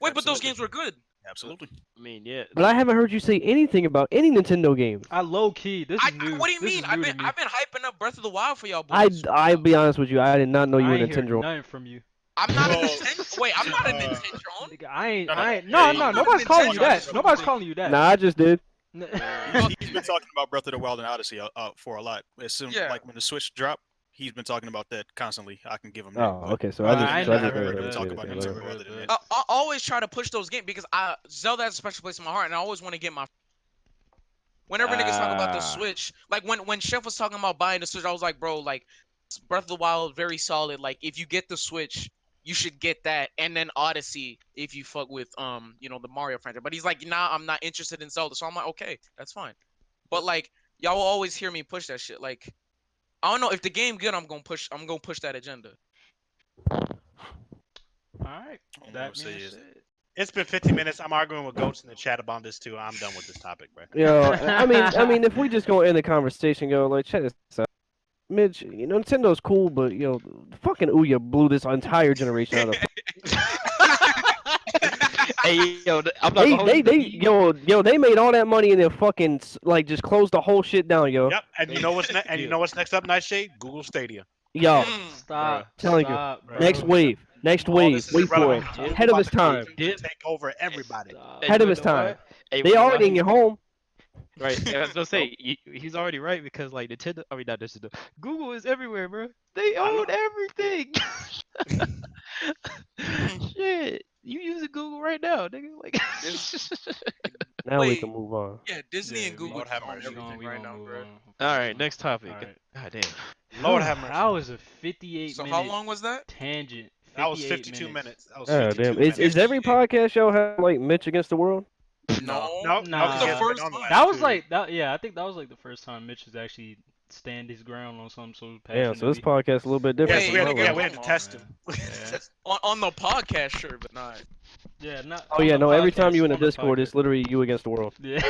Wait, but those Absolutely. games were good. Absolutely. I mean, yeah. But I haven't heard you say anything about any Nintendo games. I low key. This is new. What do you This mean? is new to me. I've been hyping up Breath of the Wild for y'all I boys. I be honest with you, I did not know you I were ain't hear Nintendo. nothing from you. I'm not a Well, Nintendo. Wait, I'm not a Nintendo. Nigga, I ain't. No, no, I ain't. yeah, No, he- no. I'm not a Nobody's calling you Nintendo. that. Nobody's calling you that. Nah, I just did. He's been talking about Breath of the Wild and Odyssey for a lot. As soon Yeah. like when the Switch dropped, he's been talking about that constantly. I can give him that. Oh, but okay. So I I just, ain't so I never just heard heard that. talk it. about Okay, Nintendo whatever. Never other heard than that. that. I always try to push those games because Zelda has a special place in my heart, and I always want to get my. Whenever niggas talk about the Switch, like when Chef was talking about buying the Switch, I was like, bro, like Breath of the Wild very solid. Like if you get the Switch, you should get that, and then Odyssey if you fuck with the Mario franchise. But he's like, nah, I'm not interested in Zelda, so I'm like, okay, that's fine. But like y'all will always hear me push that shit. Like I don't know if the game good, I'm gonna push that agenda. All right. All I'm That gonna say being is said. It's been 15 minutes. I'm arguing with Goats in the chat about this too. I'm done with this topic, bro. Yo, I mean, if we just go end the conversation, go like, check this out. Mitch, Nintendo's cool, but fucking Ouya blew this entire generation out of. Hey, yo, I'm not gonna hold you. They made all that money and then fucking like just closed the whole shit down, yo. Yep. And you know what's you know what's next up, Nightshade? Google Stadia. Yo, Stop. telling you, Stop, bro. next wave, All this is wait for it. irrelevant. Stop. Ahead of its time, To take over everybody. Stop. Hey, ahead you of wanna its know time. why? Hey, They you wanna know already why in your home. Right, yeah, I was gonna say he's already right because like Nintendo, I mean not Nintendo, Google is everywhere, bro. They I know. own everything. Shit, you using Google right now, nigga? Like, Now we Wait, can move on. yeah, Disney Yeah, and Google Lord just have own mercy. everything We right gonna now, move bro. on. all right, next topic. All right. God damn. Lord have mercy. That was a 58 So minute how long was that? tangent. That was 58 52 minutes. minutes. That was Oh 52 damn! Is minutes. every podcast show have like Mitch against the world? No. No, Nah. because The he hasn't been first on the one? last That was two. like that. Yeah, I think that was like the first time Mitch has actually stand his ground on something so Damn, so this passionately. podcast is a little bit different. Wait, we from had, my nigga, one. we had to come test on, him. Yeah. on the podcast, sure, but not. Yeah, not. Oh on yeah, the no. Every time podcast, you in a on the Discord, podcast. it's literally you against the world. Yeah.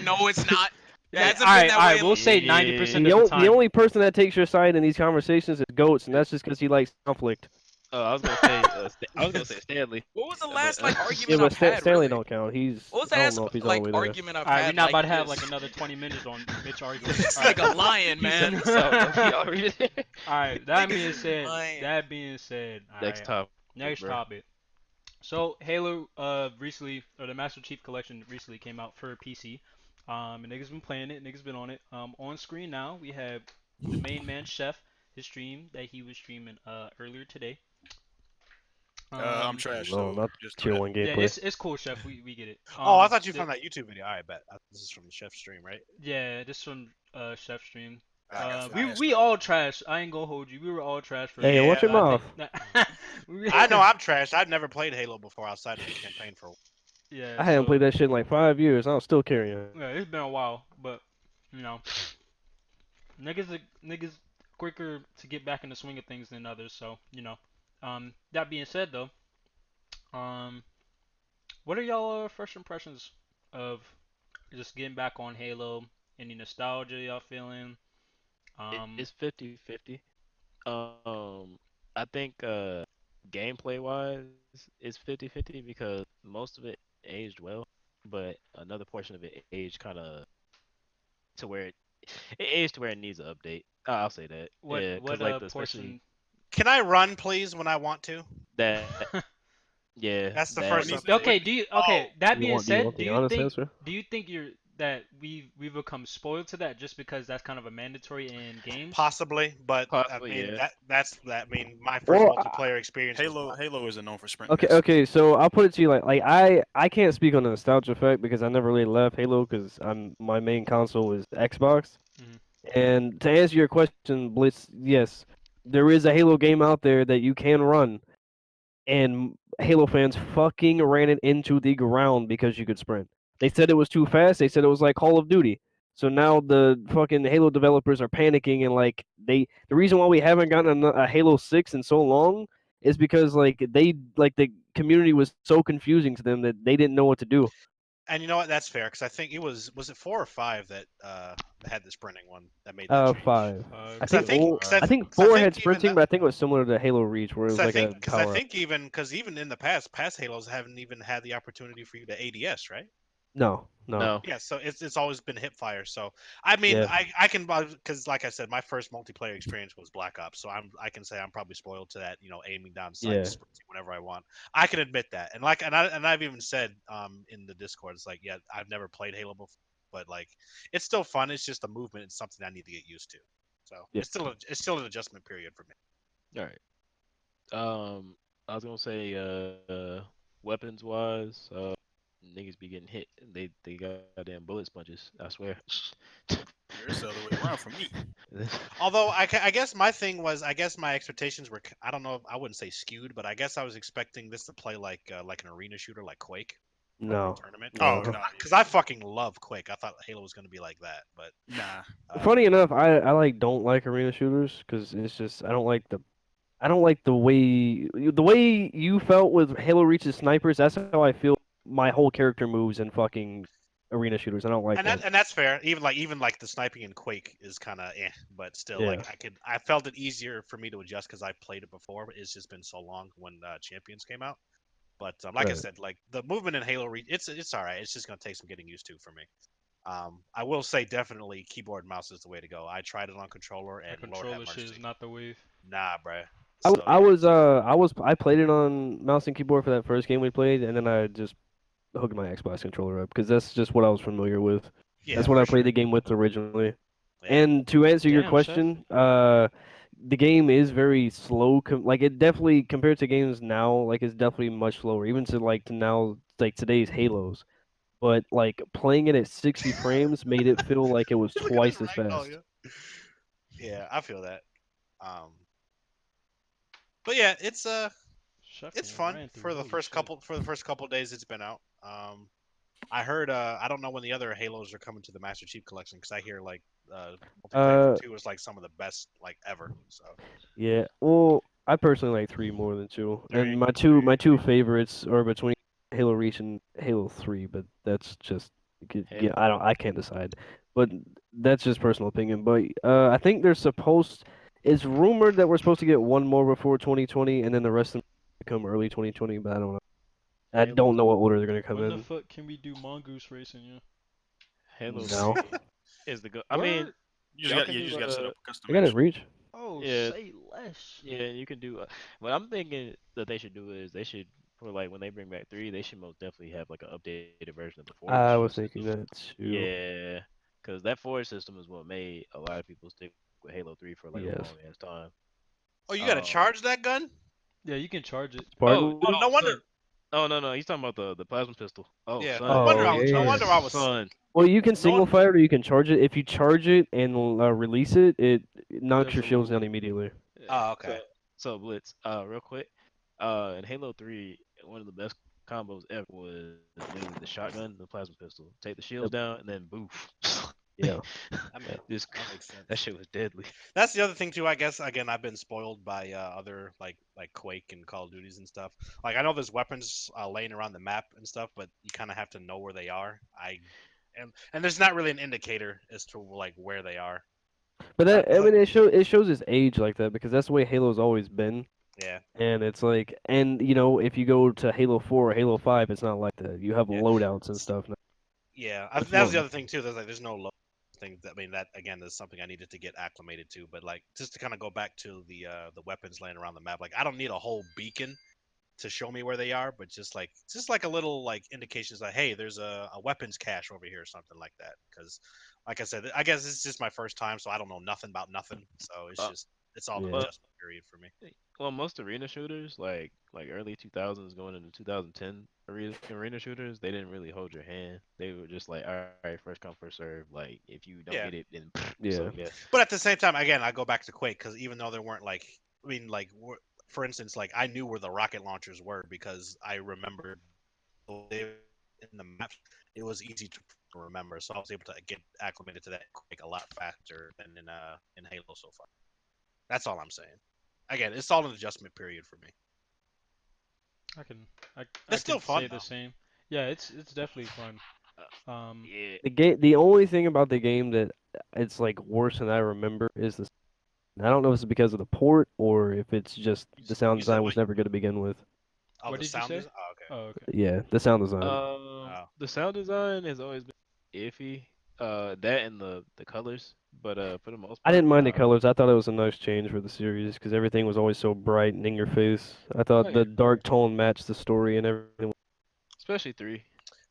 No, it's not. It Yeah, hasn't all been right, that all right. way. We'll say Yeah. 90% The, of the o- the time. only person that takes your side in these conversations is Goats, and that's just because he likes conflict. Oh, I was gonna say, I was gonna say Stanley. What was the but, last like Yeah, argument but I've had? Stanley Really? don't count. He's What was the I don't last know if he's all the like way there. argument I've All right, had? we're not about to have this? like another 20 minutes on Mitch arguing. It's All like right. a lion, man. He already there. All right. That Niggas being is said, lying. all Next right, topic. next bro. topic. So Halo recently, or the Master Chief Collection recently came out for PC. And niggas been playing it. Niggas been on it. On screen now we have the main man Chef. His stream that he was streaming earlier today. I'm Um, trash, No, so not just know tier that. one yeah, gameplay. it's cool, Chef. We get it. Oh, I thought you The, found that YouTube video. All right, bet. This is from the chef stream, right? yeah, this from Chef stream. I got We fast we track. all trash. I ain't gonna hold you. We were all trash for a Hey, minute, watch Yeah, your but I think mouth. I know I'm trash. I've never played Halo before outside of the campaign for. yeah. I hadn't played So that shit in like 5 years. I was still carrying. yeah, it's been a while, but you know, niggas quicker to get back in the swing of things than others. So you know, that being said though, um, what are y'all first impressions of just getting back on Halo? Any nostalgia y'all feeling? Um, It's 50-50. I think gameplay wise, it's 50-50 because most of it aged well, but another portion of it aged kind of to where it aged to where it needs an update. I'll say that. what Yeah, because what like the especially portion? Can I run, please, when I want to? that. Yeah, That's the that. first needs update. Okay, do you Oh, okay, that You being want? Do you said, want the honest answer? do you think you're that we've become spoiled to that just because that's kind of a mandatory in games? possibly, but I Possibly, mean yeah. that's that. I mean, my first Well, multiplayer experience was Halo isn't known for sprint okay, based. okay. So I'll put it to you like I can't speak on the nostalgia effect because I never really left Halo because my main console was Xbox. Mhm. And to answer your question, Blitz, yes, there is a Halo game out there that you can run, and Halo fans fucking ran it into the ground because you could sprint. They said it was too fast. They said it was like Call of Duty. So now the fucking Halo developers are panicking and like the reason why we haven't gotten a Halo 6 in so long is because like the community was so confusing to them that they didn't know what to do. and you know what? That's fair because I think it was it 4 or 5 that had the sprinting one that made that change. 5. I Because I think think well, because I think I 4 think had even sprinting, that but I think it was similar to Halo Reach where it because was like a I power up. think even because even in the past Halos haven't even had the opportunity for you to ADS, right? No, no. No. Yeah, so it's always been hip fire. So I mean, Yeah. I can because like I said, my first multiplayer experience was Black Ops, so I can say I'm probably spoiled to that. You know, aiming down sights, Yeah. sprinting whenever I want. I can admit that, and I've even said in the Discord, it's like, yeah, I've never played Halo before, but like it's still fun. It's just a movement. It's something I need to get used to. So Yeah. it's still an adjustment period for me. All right. I was gonna say, weapons wise, niggas be getting hit. They got goddamn bullet sponges. I swear. It's the other way around for me. Although I guess my thing was I guess my expectations were I don't know if I wouldn't say skewed, but I guess I was expecting this to play like an arena shooter like Quake or like No. tournament. Oh No. no, Because I fucking love Quake. I thought Halo was going to be like that, but nah. Funny enough, I like don't like arena shooters because it's just I don't like the way you felt with Halo Reach's snipers. That's how I feel. My whole character moves in fucking arena shooters. I don't like that. and that's fair. Even like the sniping in Quake is kind of but still Yeah. like I felt it easier for me to adjust because I played it before. It's just been so long when Champions came out. But like I Right. said, like the movement in Halo Reach, it's all right. It's just going to take some getting used to for me. I will say definitely keyboard and mouse is the way to go. I tried it on controller The and Lord have controller shit is mercy, not the wave. nah, bruh. I, w- So I yeah, was I played it on mouse and keyboard for that first game we played, and then I just hooked my Xbox controller up because that's just what I was familiar with. yeah, That's what for I played sure. the game with originally. Yeah, And to answer your Damn, chef. question, the game is very slow. Like it definitely compared to games now, like it's definitely much slower. Even to like to now, like today's Halos. But like playing it at 60 frames made it feel like it was look at this twice as ragdoll, fast. yeah. Yeah, I feel that. Um, but yeah, Chef it's can fun ran through. Holy shit. for the first couple days it's been out. I heard I don't know when the other Halos are coming to the Master Chief Collection because I hear like multiplayer for Uh, 2 is like some of the best like ever. So yeah. Well, I personally like 3 more than 2, and 3, my two favorites are between Halo Reach and Halo 3, but that's just yeah, Halo. I can't decide. But that's just personal opinion. But I think they're supposed. It's rumored that we're supposed to get one more before 2020, and then the rest of them come early 2020. But I don't know. I don't know Halo. what order they're gonna come When the in. fuck can we do mongoose racing, yeah? Halo No, 3 is the go. I mean, Word? y'all can You do just got to set up a custom I got it match. Reach. Oh, yeah, say less. yeah, you can do. What I'm thinking that they should do is they should for like when they bring back 3, they should most definitely have like an updated version of the Forge I was system. thinking that too. Yeah, because that Forge system is what made a lot of people stick with Halo 3 for like a Yes. long ass time. Oh, you got to Um. charge that gun? Yeah, you can charge it. Oh, Oh, Sparkly? no wonder. son. Oh no, he's talking about the plasma pistol. Oh Yeah, no son, wonder. Oh, I yeah, was. No yeah. wonder I was. son. Well, you can No. single fire or you can charge it. If you charge it and release it, it knocks Does your a shields little. down immediately. Yeah. Oh, So okay. so Blitz, real quick, in Halo 3, one of the best combos ever was literally the shotgun, and the plasma pistol. Take the shields Yep. down, and then boof. Yeah. That Yeah. makes Just that makes that sense. shit was deadly. That's the other thing too. I guess again, I've been spoiled by other like Quake and Call of Duties and stuff. Like I know there's weapons laying around the map and stuff, but you kind of have to know where they are. And there's not really an indicator as to like where they are. But Like, that, I 'cause, like, mean, it shows its age like that because that's the way Halo's always been. yeah, And it's like, and you know, if you go to Halo 4 or Halo 5, it's not like that. You have yeah, loadouts and stuff now. yeah. It's That's more. the other thing too. There's no low thing. I mean, that again is something I needed to get acclimated to. But like, just to kind of go back to the weapons laying around the map. Like, I don't need a whole beacon to show me where they are, but just like a little like indications like, hey, there's a weapons cache over here or something like that. Because, like I said, I guess it's just my first time, so I don't know nothing about nothing. So Uh, it's all an Yeah. well, adjustment period for me. well, most arena shooters, like early 2000s going into 2010 arena shooters, they didn't really hold your hand. They were just like, all right, first come, first serve. Like, if you don't Yeah, get it, then so Yeah. yeah. but at the same time, again, I go back to Quake because even though there weren't like, I mean, like for instance, like I knew where the rocket launchers were because I remembered they in the maps. It was easy to remember, so I was able to get acclimated to that Quake a lot faster than in Halo so far. That's all I'm saying. Again, it's all an adjustment period for me. I can. I. I It's still could say fun the though. same. Yeah, it's definitely fun. Uh, yeah. The only thing about the game that it's like worse than I remember is the. I don't know if it's because of the port or if it's just the sound You said design what? was never good to begin with. Oh, What the did you sound say? is. Oh, okay. Oh, okay. Yeah, the sound design. Oh, The sound design has always been iffy. That and the colors, but for the most I part, didn't mind the colors. I thought it was a nice change for the series because everything was always so bright and in your face. I oh thought yeah, the dark tone matched the story and everything. especially three,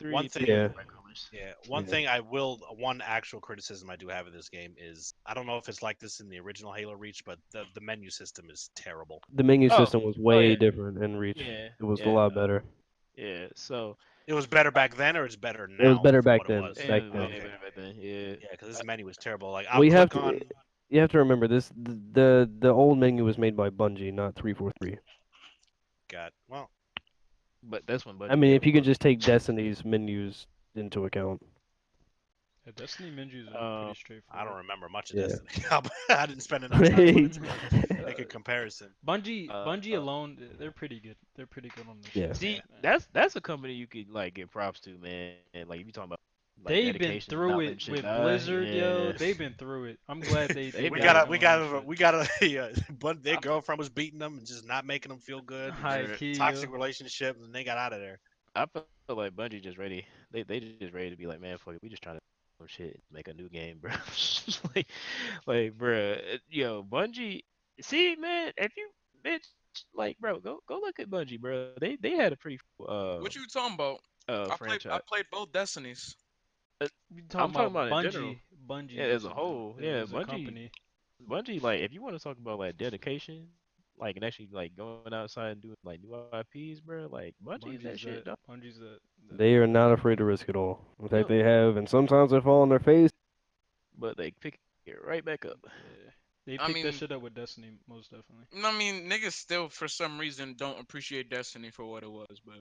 one three had thing. Yeah, the right colors. Yeah, one yeah. thing I will. One actual criticism I do have of this game is I don't know if it's like this in the original Halo Reach, but the menu system is terrible. The menu Oh, system was oh way yeah, different in Reach. yeah, It was a yeah, lot better. yeah. So It was better back then, or it's better It was now better for back what it then. was. it Back was then. way Okay, better back then. Yeah, yeah, because uh, this menu was terrible. Like I'll Well, click on. you have to remember this. The old menu was made by Bungie, not 343. God, well, but that's when I Bungie mean, gave if a you can fuck. just take Destiny's menus into account. Yeah, Destiny menus are Um, pretty I don't straightforward. remember much of Yeah. Destiny. I didn't spend enough time on it to make a uh, comparison. Bungie uh, alone, they're pretty good. They're pretty good on their Yeah. shit, see, man. that's a company you could like give props to, man. Like if you talking about like They've been dedication and through not it letting shit with die, Blizzard, yo. yeah. They've been through it. I'm glad they They've We been got it gotta, through we going on their gotta, shit. we gotta. Yeah, but their I girlfriend was beating them and just not making them feel good, and High then bruh, key, yo. toxic relationship, and they got out of there. I feel like Bungie just ready. They just ready to be like, man, fuck it, we just trying to some shit, make a new game, bro. like, bro, yo, Bungie. See, man, if you, bitch, like, bro, go look at Bungie, bro. They had a pretty What you talking about? I franchise. played both Destinies. Uh, You I'm talking talking about about in general. Bungie? Yeah, Bungie as as a a whole, yeah, as a Bungie, company. Bungie, like, if you want to talk about like dedication, like, and actually like going outside and doing like new IPs, bro, like Bungie is that Bungie's shit, that. dog. Bungie's that. They are not afraid to risk it all. In fact, Yep. they have, and sometimes they fall on their face. But they pick it right back up. Yeah. They I picked that mean, shit up with Destiny, most definitely. niggas still for some reason don't appreciate Destiny for what it was, but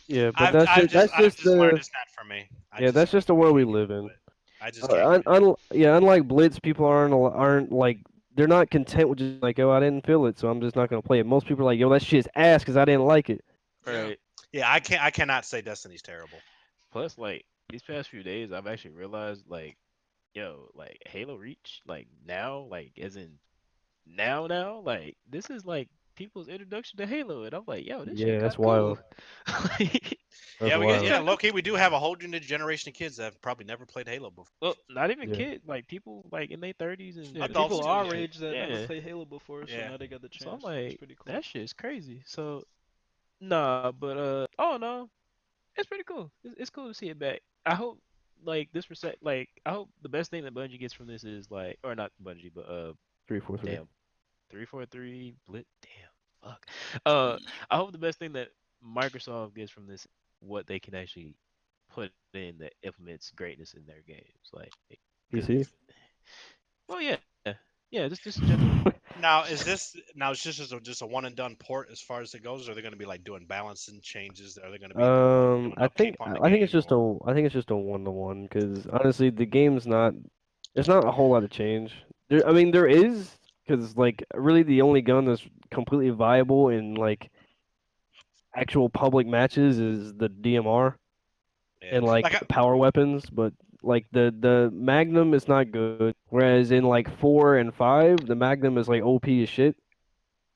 Yeah, but I've I've just that's I've just just learned the it's not for me. I yeah, just that's just the I world we can't get live into in. it. I just can't get into it. Yeah, unlike Blitz, people aren't like they're not content with just like, oh, I didn't feel it, so I'm just not gonna play it. Most people are like, yo, that shit's ass because I didn't like it. yeah. Right. Yeah, I cannot say Destiny's terrible. Plus, like these past few days, I've actually realized, like, yo, like Halo Reach, like now, like as in now, like this is like people's introduction to Halo, and I'm like, yo, this shit Yeah, kind that's of cool. wild. Like, That's Yeah, we get it's wild. yeah, kind of low cool. key, we do have a whole new generation of kids that have probably never played Halo before. Well, not even Yeah. kids, like people like in their 30s and Yeah, 50s Adults people and too, our yeah. shit. age that never Yeah. played Halo before, so Yeah. now they got the So I'm chance. That's like, pretty cool. that shit's crazy. So Nah, but oh no, it's pretty cool. It's cool to see it back. I hope like this reset like I hope the best thing that Bungie gets from this is like or not Bungie but 343. damn 343 Blit damn fuck Yeah. I hope the best thing that Microsoft gets from this what they can actually put in that implements greatness in their games like because PC. well yeah just in general. Now is this now it's just a one and done port as far as it goes, or are they going to be like doing balancing changes? Are they going to be doing I think upkeep on the I think it's game? just Or a I think it's just a 1-to-1 because honestly the game's not there's not a whole lot of change. There I mean there is because like really the only gun that's completely viable in like actual public matches is the DMR yeah, and like like power weapons, but like the Magnum is not good. Whereas in like 4 and 5, the Magnum is like OP as shit.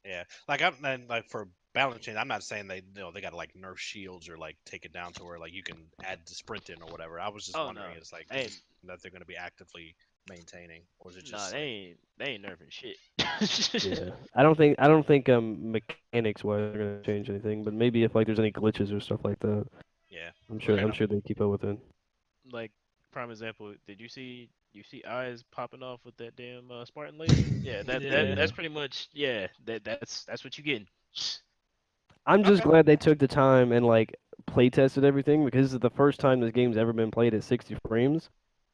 yeah, like I'm and like for balance change, I'm not saying they got to like nerf shields or like take it down to where like you can add the sprint in or whatever. I was just Oh wondering, no is like they is ain't this that they're going to be actively maintaining, or is it nah just like they ain't nerfing shit. Yeah, I don't think mechanics wise they're gonna change anything, but maybe if like there's any glitches or stuff like that, yeah, Like fair I'm enough. sure they keep up with it. like prime example, did you see eyes popping off with that damn Spartan laser? Yeah, Yeah. Yeah, that's pretty much yeah, that's what you getting. I'm just Okay. glad they took the time and like play tested everything because this is the first time this game's ever been played at 60 frames,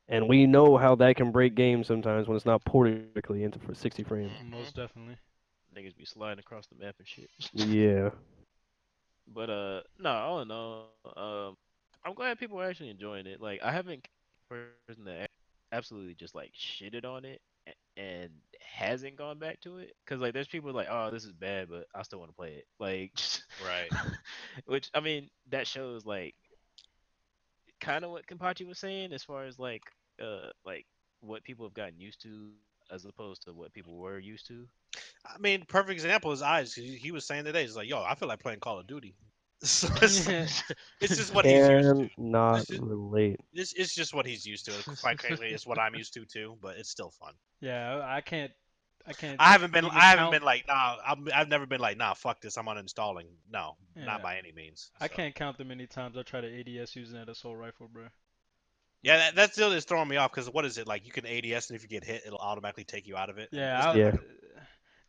and we know how that can break games sometimes when it's not ported correctly into for 60 frames. Hmm. Most definitely. Niggas be sliding across the map and shit. Yeah, But no, all in all, I'm glad people are actually enjoying it. Like I haven't person that absolutely just like shitted on it and hasn't gone back to it because like there's people like oh this is bad but I still want to play it like Right. which I mean that shows like kind of what Kenpachi was saying as far as like what people have gotten used to as opposed to what people were used to. I mean, perfect example is eyes. He was saying today, he's like, "Yo, I feel like playing Call of Duty." So it's like, Yeah. it's just what he's used to. can not It's just, relate. it's just what he's used to. Quite frankly, it's what I'm used to too. But it's still fun. Yeah, I can't even I haven't count. been like, nah. I've never been like, nah. Fuck this. I'm uninstalling. No, not Yeah, by any means. I So can't count the many times I try to ADS using that assault rifle, bro. yeah, that still is throwing me off because what is it like? You can ADS and if you get hit, it'll automatically take you out of it. And Yeah, it's not Yeah, like a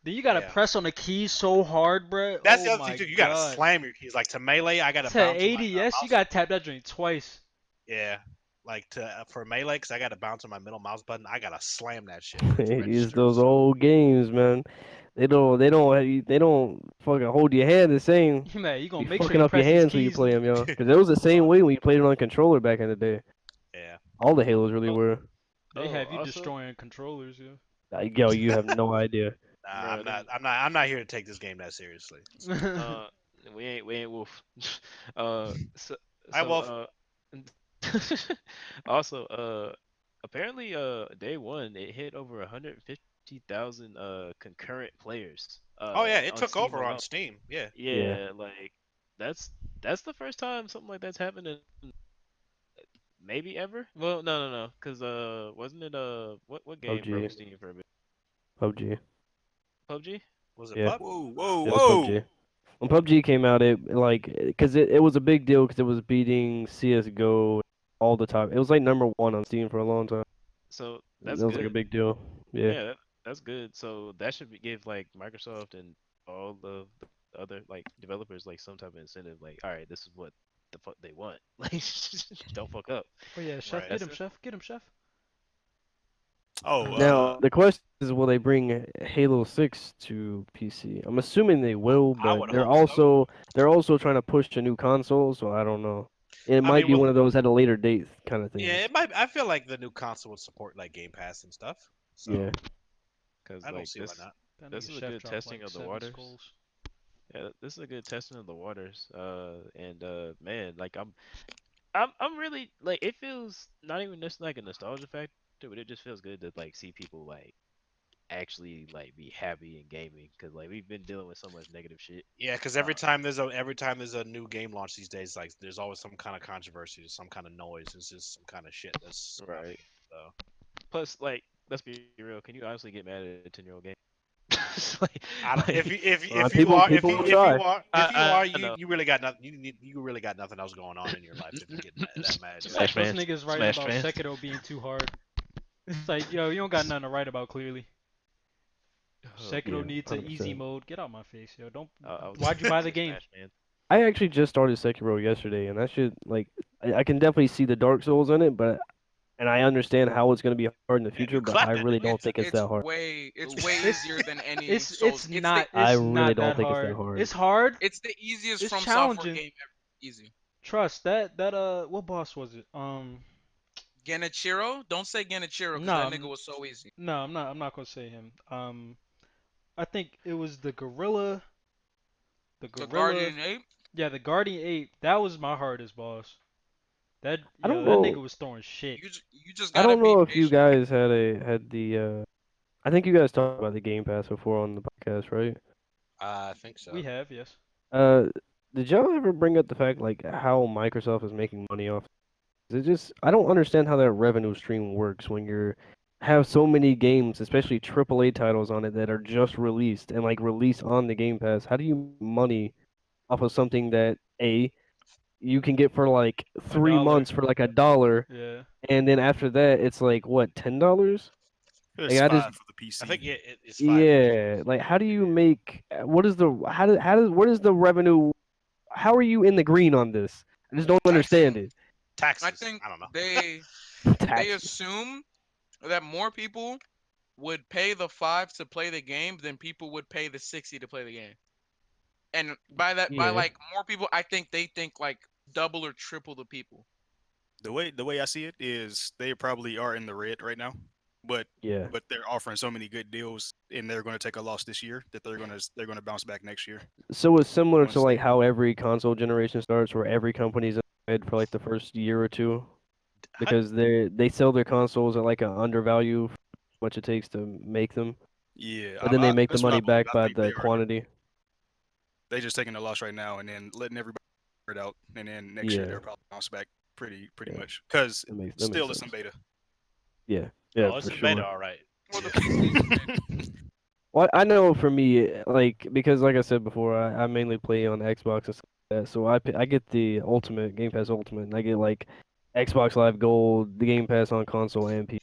then you gotta yeah. press on the keys so hard, bro. That's Oh the other thing my too. You gotta god. slam your keys. Like to melee, I gotta To bounce on my ADS, you mouse. gotta tap that joint twice. Yeah, like to for melee, cause I got to bounce on my middle mouse button. I gotta slam that shit for it to it's register. those So old games, man. They don't fucking hold your hand the same. Man, you gonna Be make sure fucking you up your press these hands when you keys. play them, yo. Because it was the same way when you played it on controller back in the day. yeah, All the Halos really Oh, were. They have you also, destroying controllers, Yo, you have no idea. nah, bro, them I'm not here to take this game that seriously. So yo. uh, we ain't wolf. So I so will. also apparently day one it hit over 150,000 concurrent players Oh yeah, it on took Steam over alone. on Steam. Yeah, Yeah. Yeah, like that's the first time something like that's happened in maybe ever. Well, no, because wasn't it what game broke PUBG. Steam for a bit? PUBG. PUBG? was it Yeah. Pub? Whoa, whoa, It was whoa! PUBG. When PUBG came out, it like because it was a big deal because it was beating CS:GO all the time. It was like number one on Steam for a long time. So It that's was like a good. big deal. Yeah. Yeah, that's good. So that should give like Microsoft and all of the other like developers like some type of incentive. Like, all right, this is what the fuck they want. Like, don't fuck up. Oh yeah, chef, Right. get That's him, chef, get him, chef. Oh, Now the question is, will they bring Halo 6 to PC? I'm assuming they will, I but would hope so. they're also trying to push a new console, so I don't know. It I might mean, be well, one of those at a later date kind of yeah, things. it might. I feel like the new console would support like Game Pass and stuff. Yeah. So because I don't like see why not. That this nigga is a chef good dropped testing like of the 7 skulls. waters. Yeah, this is a good testing of the waters. And man, like I'm really like it feels not even just like a nostalgia factor, but it just feels good to like see people like actually like be happy in gaming because like we've been dealing with so much negative shit. Yeah, because Uh, every time there's a new game launch these days, like there's always some kind of controversy, some kind of noise. It's just some kind of shit that's right. surrounding it. So Plus, like, let's be real. Can you honestly get mad at a 10-year-old game? It's like, I don't, like, if you People are people will if try. you are I know. you really got nothing you really got nothing else going on in your life if you get that mad, It's yo. like Smash those fans, niggas writing Smash about fans. Sekiro being too hard. It's like, yo, you don't got nothing to write about clearly. Oh Sekiro Yeah, god, needs an easy 100%. mode. Get out my face, yo. Don't. I was Why'd you buy the a game? Smash fan. I actually just started Sekiro yesterday, and that should like I can definitely see the Dark Souls in it, but and I understand how it's gonna be hard in the And future, you but I clapped that really nigga. don't think it's that hard. It's way It's easier than any it's Souls. not I it's really not don't that think it's that hard. hard. It's hard. it's the easiest It's From Software challenging. game ever. Easy. Trust that what boss was it? Genichiro? Don't say Genichiro because No, that nigga was so easy. no, I'm not gonna say him. I think it was the gorilla. The The gorilla. Guardian Ape. Yeah, the guardian ape. That was my hardest boss. That I don't that nigga know. was throwing shit. You just I gotta don't be know if you patient. guys had the. I think you guys talked about the Game Pass before on the podcast, right? I think so. We have, yes. Uh, did y'all ever bring up the fact like how Microsoft is making money off? It just I don't understand how that revenue stream works when you're have so many games, especially AAA titles on it that are just released and like released on the Game Pass. How do you make money off of something that A you can get for like A 3 months for like $1, Yeah. and then after that it's like what $10? It's Like I just five for the I PC. think it's 5 for PC. yeah, like how do you make what is the how does what is the revenue? How are you in the green on this? I just don't understand it. Taxes. I think I don't know. they Tax. assume that more people would pay the 5 to play the game than people would pay the 60 to play the game. And by Yeah, like more people, I think they think like double or triple the people. The way I see it is they probably are in the red right now, but yeah. but they're offering so many good deals, and they're going to take a loss this year that they're gonna bounce back next year. So it's similar to Once like they how every console generation starts, where every company's in red for like the first year or two, Hun- because they sell their consoles at like an undervalue for how much it takes to make them, yeah, but then they make the that's what I money believe. back I by think they the are. quantity. They just taking a loss right now and then letting everybody figure it out, and then next year Yeah, they'll probably bounce back pretty yeah. much because That makes still it's in sense. beta. Yeah, yeah, oh, it's for in beta, sure. all right. Well, the Yeah. PC's in beta. Well, I know for me, like because like I said before, I mainly play on Xbox and stuff like that, so I get the Ultimate Game Pass Ultimate, and I get like Xbox Live Gold, the Game Pass on console and PC.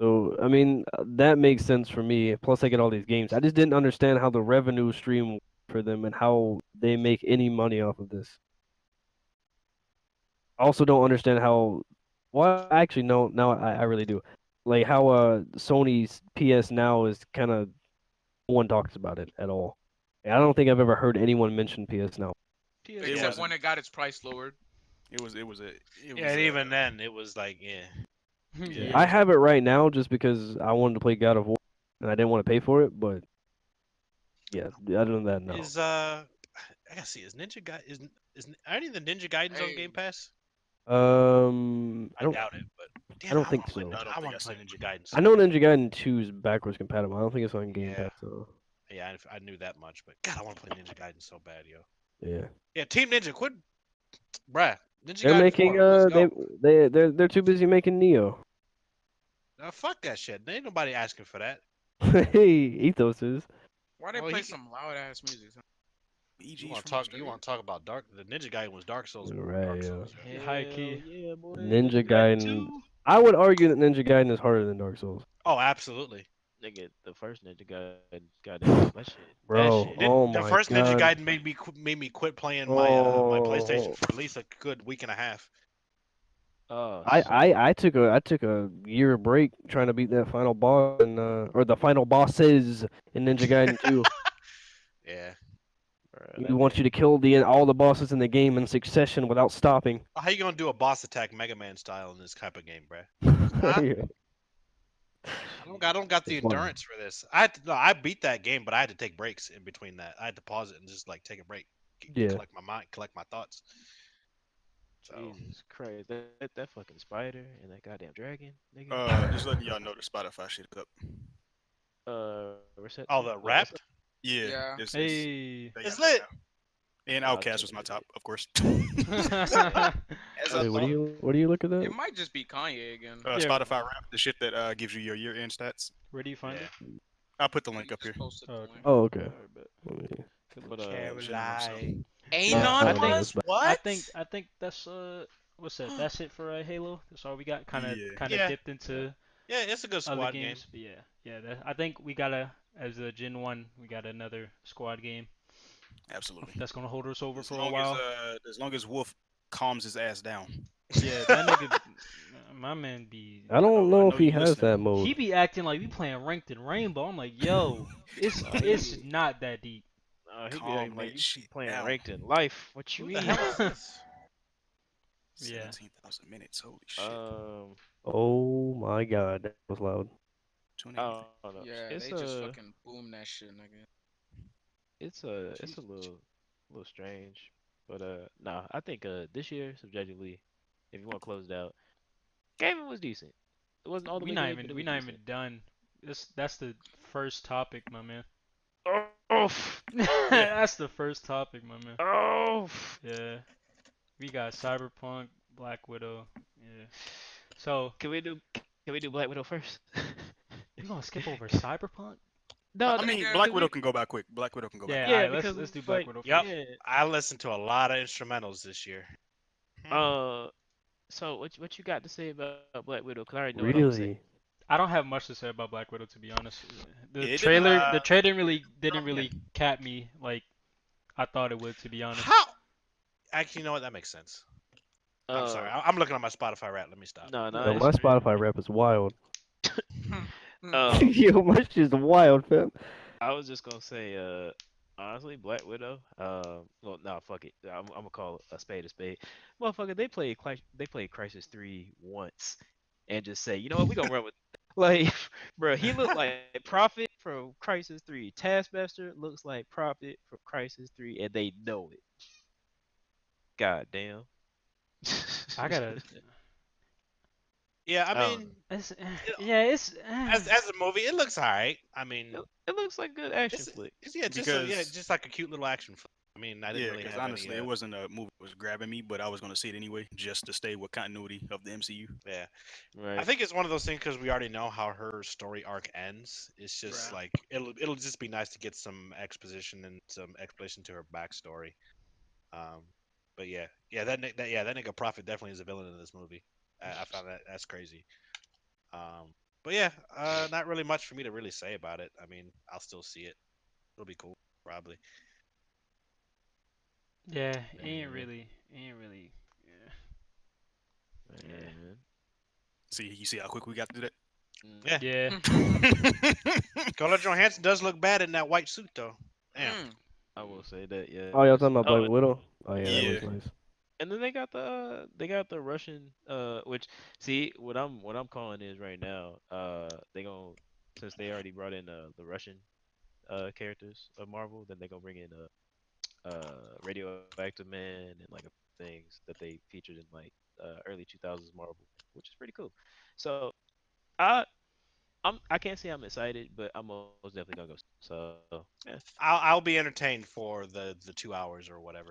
So I mean that makes sense for me. Plus, I get all these games. I just didn't understand how the revenue stream worked for them and how they make any money off of this. I also don't understand how. Well, actually, no, now I really do. Like how Sony's PS Now is kind of no one talks about it at all. And I don't think I've ever heard anyone mention PS Now. PS It Except Now. when wasn't. it got its price lowered. It Yeah, was and even then, it was like, yeah. yeah. I Yeah. have it right now just because I wanted to play God of War and I didn't want to pay for it. But yeah, other than that, no. Is I gotta see. Is Ninja Guy is are any of the Ninja Gaidens on Game Hey, Pass? I I don't. doubt it, but I damn, don't I think want to play so. Ninja. I don't I think want I to play seen Ninja it. Gaiden I so know bad. Ninja Gaiden 2 is backwards compatible. I don't think it's on Game Yeah, Pass though. yeah, I knew that much, but God, I want to play Ninja Gaiden so bad, yo. Yeah. Yeah, Team Ninja, quit, bruh. Ninja They're Gaiden making 4, let's they go. they're too busy making Neo. Fuck that shit. There ain't nobody asking for that. Hey, Ethos is. why they Well, play he, some loud ass music? you EG's want to from talk? You Australia. want to talk about Dark? The Ninja Gaiden was Dark Souls before Right, Dark yeah. Souls, yo. High Hell key. yeah, boy. Ninja Gaiden Gaiden. 2? I would argue that Ninja Gaiden is harder than Dark Souls. Oh, absolutely. Nigga, the first Ninja goddamn that shit. That Bro, shit. oh The my first Ninja god. Gaiden made me quit playing my PlayStation Oh, for at least a good week and a half. Oh, I, so I I took a year break trying to beat that final boss and or the final bosses in Ninja Gaiden 2. Yeah. bruh, We that want you to game. kill all the bosses in the game in succession without stopping. How you gonna do a boss attack Mega Man style in this type of game, bruh? Huh? Yeah, I don't got the it's fun. endurance for this. I beat that game, but I had to take breaks in between that. I had to pause it and just like take a break, Yeah. collect my mind, collect my thoughts. So Jesus Christ, that fucking spider and that goddamn dragon, nigga. Just letting y'all know the Spotify shit is up. Reset. oh, the Wrapped Yeah, Yeah. it's Hey. they it's got that lit. now. And I'll Outcast check was my it. top, of course. As I Wait, thought. what do you look at that? It might just be Kanye again. Yeah. Spotify rap, the shit that gives you your year-end stats. Where do you find Yeah. it? I'll put the You link up here. just posted Oh, the okay. link. Oh, okay. Alright, bet. Let me- But Caroline. Well, Anon I think was I what? think I think that's what's that? That's it for Halo. That's all we got. Kind of Yeah. kind of Yeah, dipped into yeah, it's a good other squad game. games, but yeah. I think we gotta as a Gen 1, we got another squad game Absolutely. that's gonna hold us over for a while. As long as Wolf calms his ass down. Yeah, that nigga, my man be I don't know I if know he you has listening. that mode. he be acting like we playing ranked in Rainbow. I'm like, yo, it's Nah, he it's be not that deep. he be Calm acting like that you shit playing down. ranked in life. What you Who the mean? hell is this? Yeah. 17,000 minutes. Holy shit. Oh my god, that was loud. 280. I don't know. Yeah, It's they just a fucking boom that shit, nigga. it's a little strange, but nah. I think this year subjectively, if you want to close it out, gaming was decent. It wasn't all the We way not good, but even it we was not even decent. done. That's the first topic, my man. Oh, Yeah. That's the first topic, my man. oh. Yeah. We got Cyberpunk, Black Widow. Yeah. So Can we do Black Widow first? we gonna skip over Cyberpunk? No, I mean, Nigga, Black can Widow we? can go back quick. Black Widow can go back Yeah. quick. All Yeah, right. because Let's do it's Black like Widow Yep. first. yeah. I listened to a lot of instrumentals this year. Uh, so what you got to say about Black Widow? Cause I already know what I'm gonna say. Really? I don't have much to say about Black Widow, to be honest. The Yeah, it didn't. trailer, the trailer didn't Yeah. really cap me like I thought it would, to be honest. How? Actually, you know what? That makes sense. I'm sorry. Uh, I'm looking at my Spotify rap. Let me stop. no, Yo, it's my straight. Spotify rap is wild. Um, Yo, my shit's wild, fam. I was just gonna say, honestly, Black Widow. Well, no, fuck it. I'm gonna call a spade a spade. Motherfucker, they played Crisis 3 once, and just say, you know what, we gonna run with like, bro. He looked like Prophet from Crisis 3. Taskmaster looks like Prophet from Crisis 3, and they know it. God damn. I gotta. Yeah, I Um, mean, It's, you know, yeah, it's. as a movie, it looks alright. I mean, it looks like a good action flick. yeah, Because just like a cute little action film. I mean, I didn't yeah, really because have any. honestly, it wasn't a movie that was grabbing me, but I was gonna see it anyway, just to stay with continuity of the MCU. Yeah, I Right. think it's one of those things because we already know how her story arc ends. It's just Bruh. like it'll just be nice to get some exposition and some explanation to her backstory. Um, but that nigga Prophet definitely is a villain in this movie. I found that's crazy. But yeah, not really much for me to really say about it. I mean, I'll still see it. It'll be cool, probably. Yeah, Man, ain't really. Yeah, yeah, man. See, you see how quick we got through that. Yeah, yeah. Scarlett Johansson does look bad in that white suit, though. Damn. I will say that, yeah. Oh, y'all 'cause- talking about oh, Black Widow? Oh yeah, that Yeah. looks nice. and then they got the Russian which see what I'm calling is right now they going since they already brought in the Russian characters of Marvel, then they gonna bring in Radioactive Man and like a things that they featured in like early 2000s Marvel, which is pretty cool. So I I can't say I'm excited, but I'm most definitely gonna go. So yeah, I'll be entertained for the 2 hours or whatever.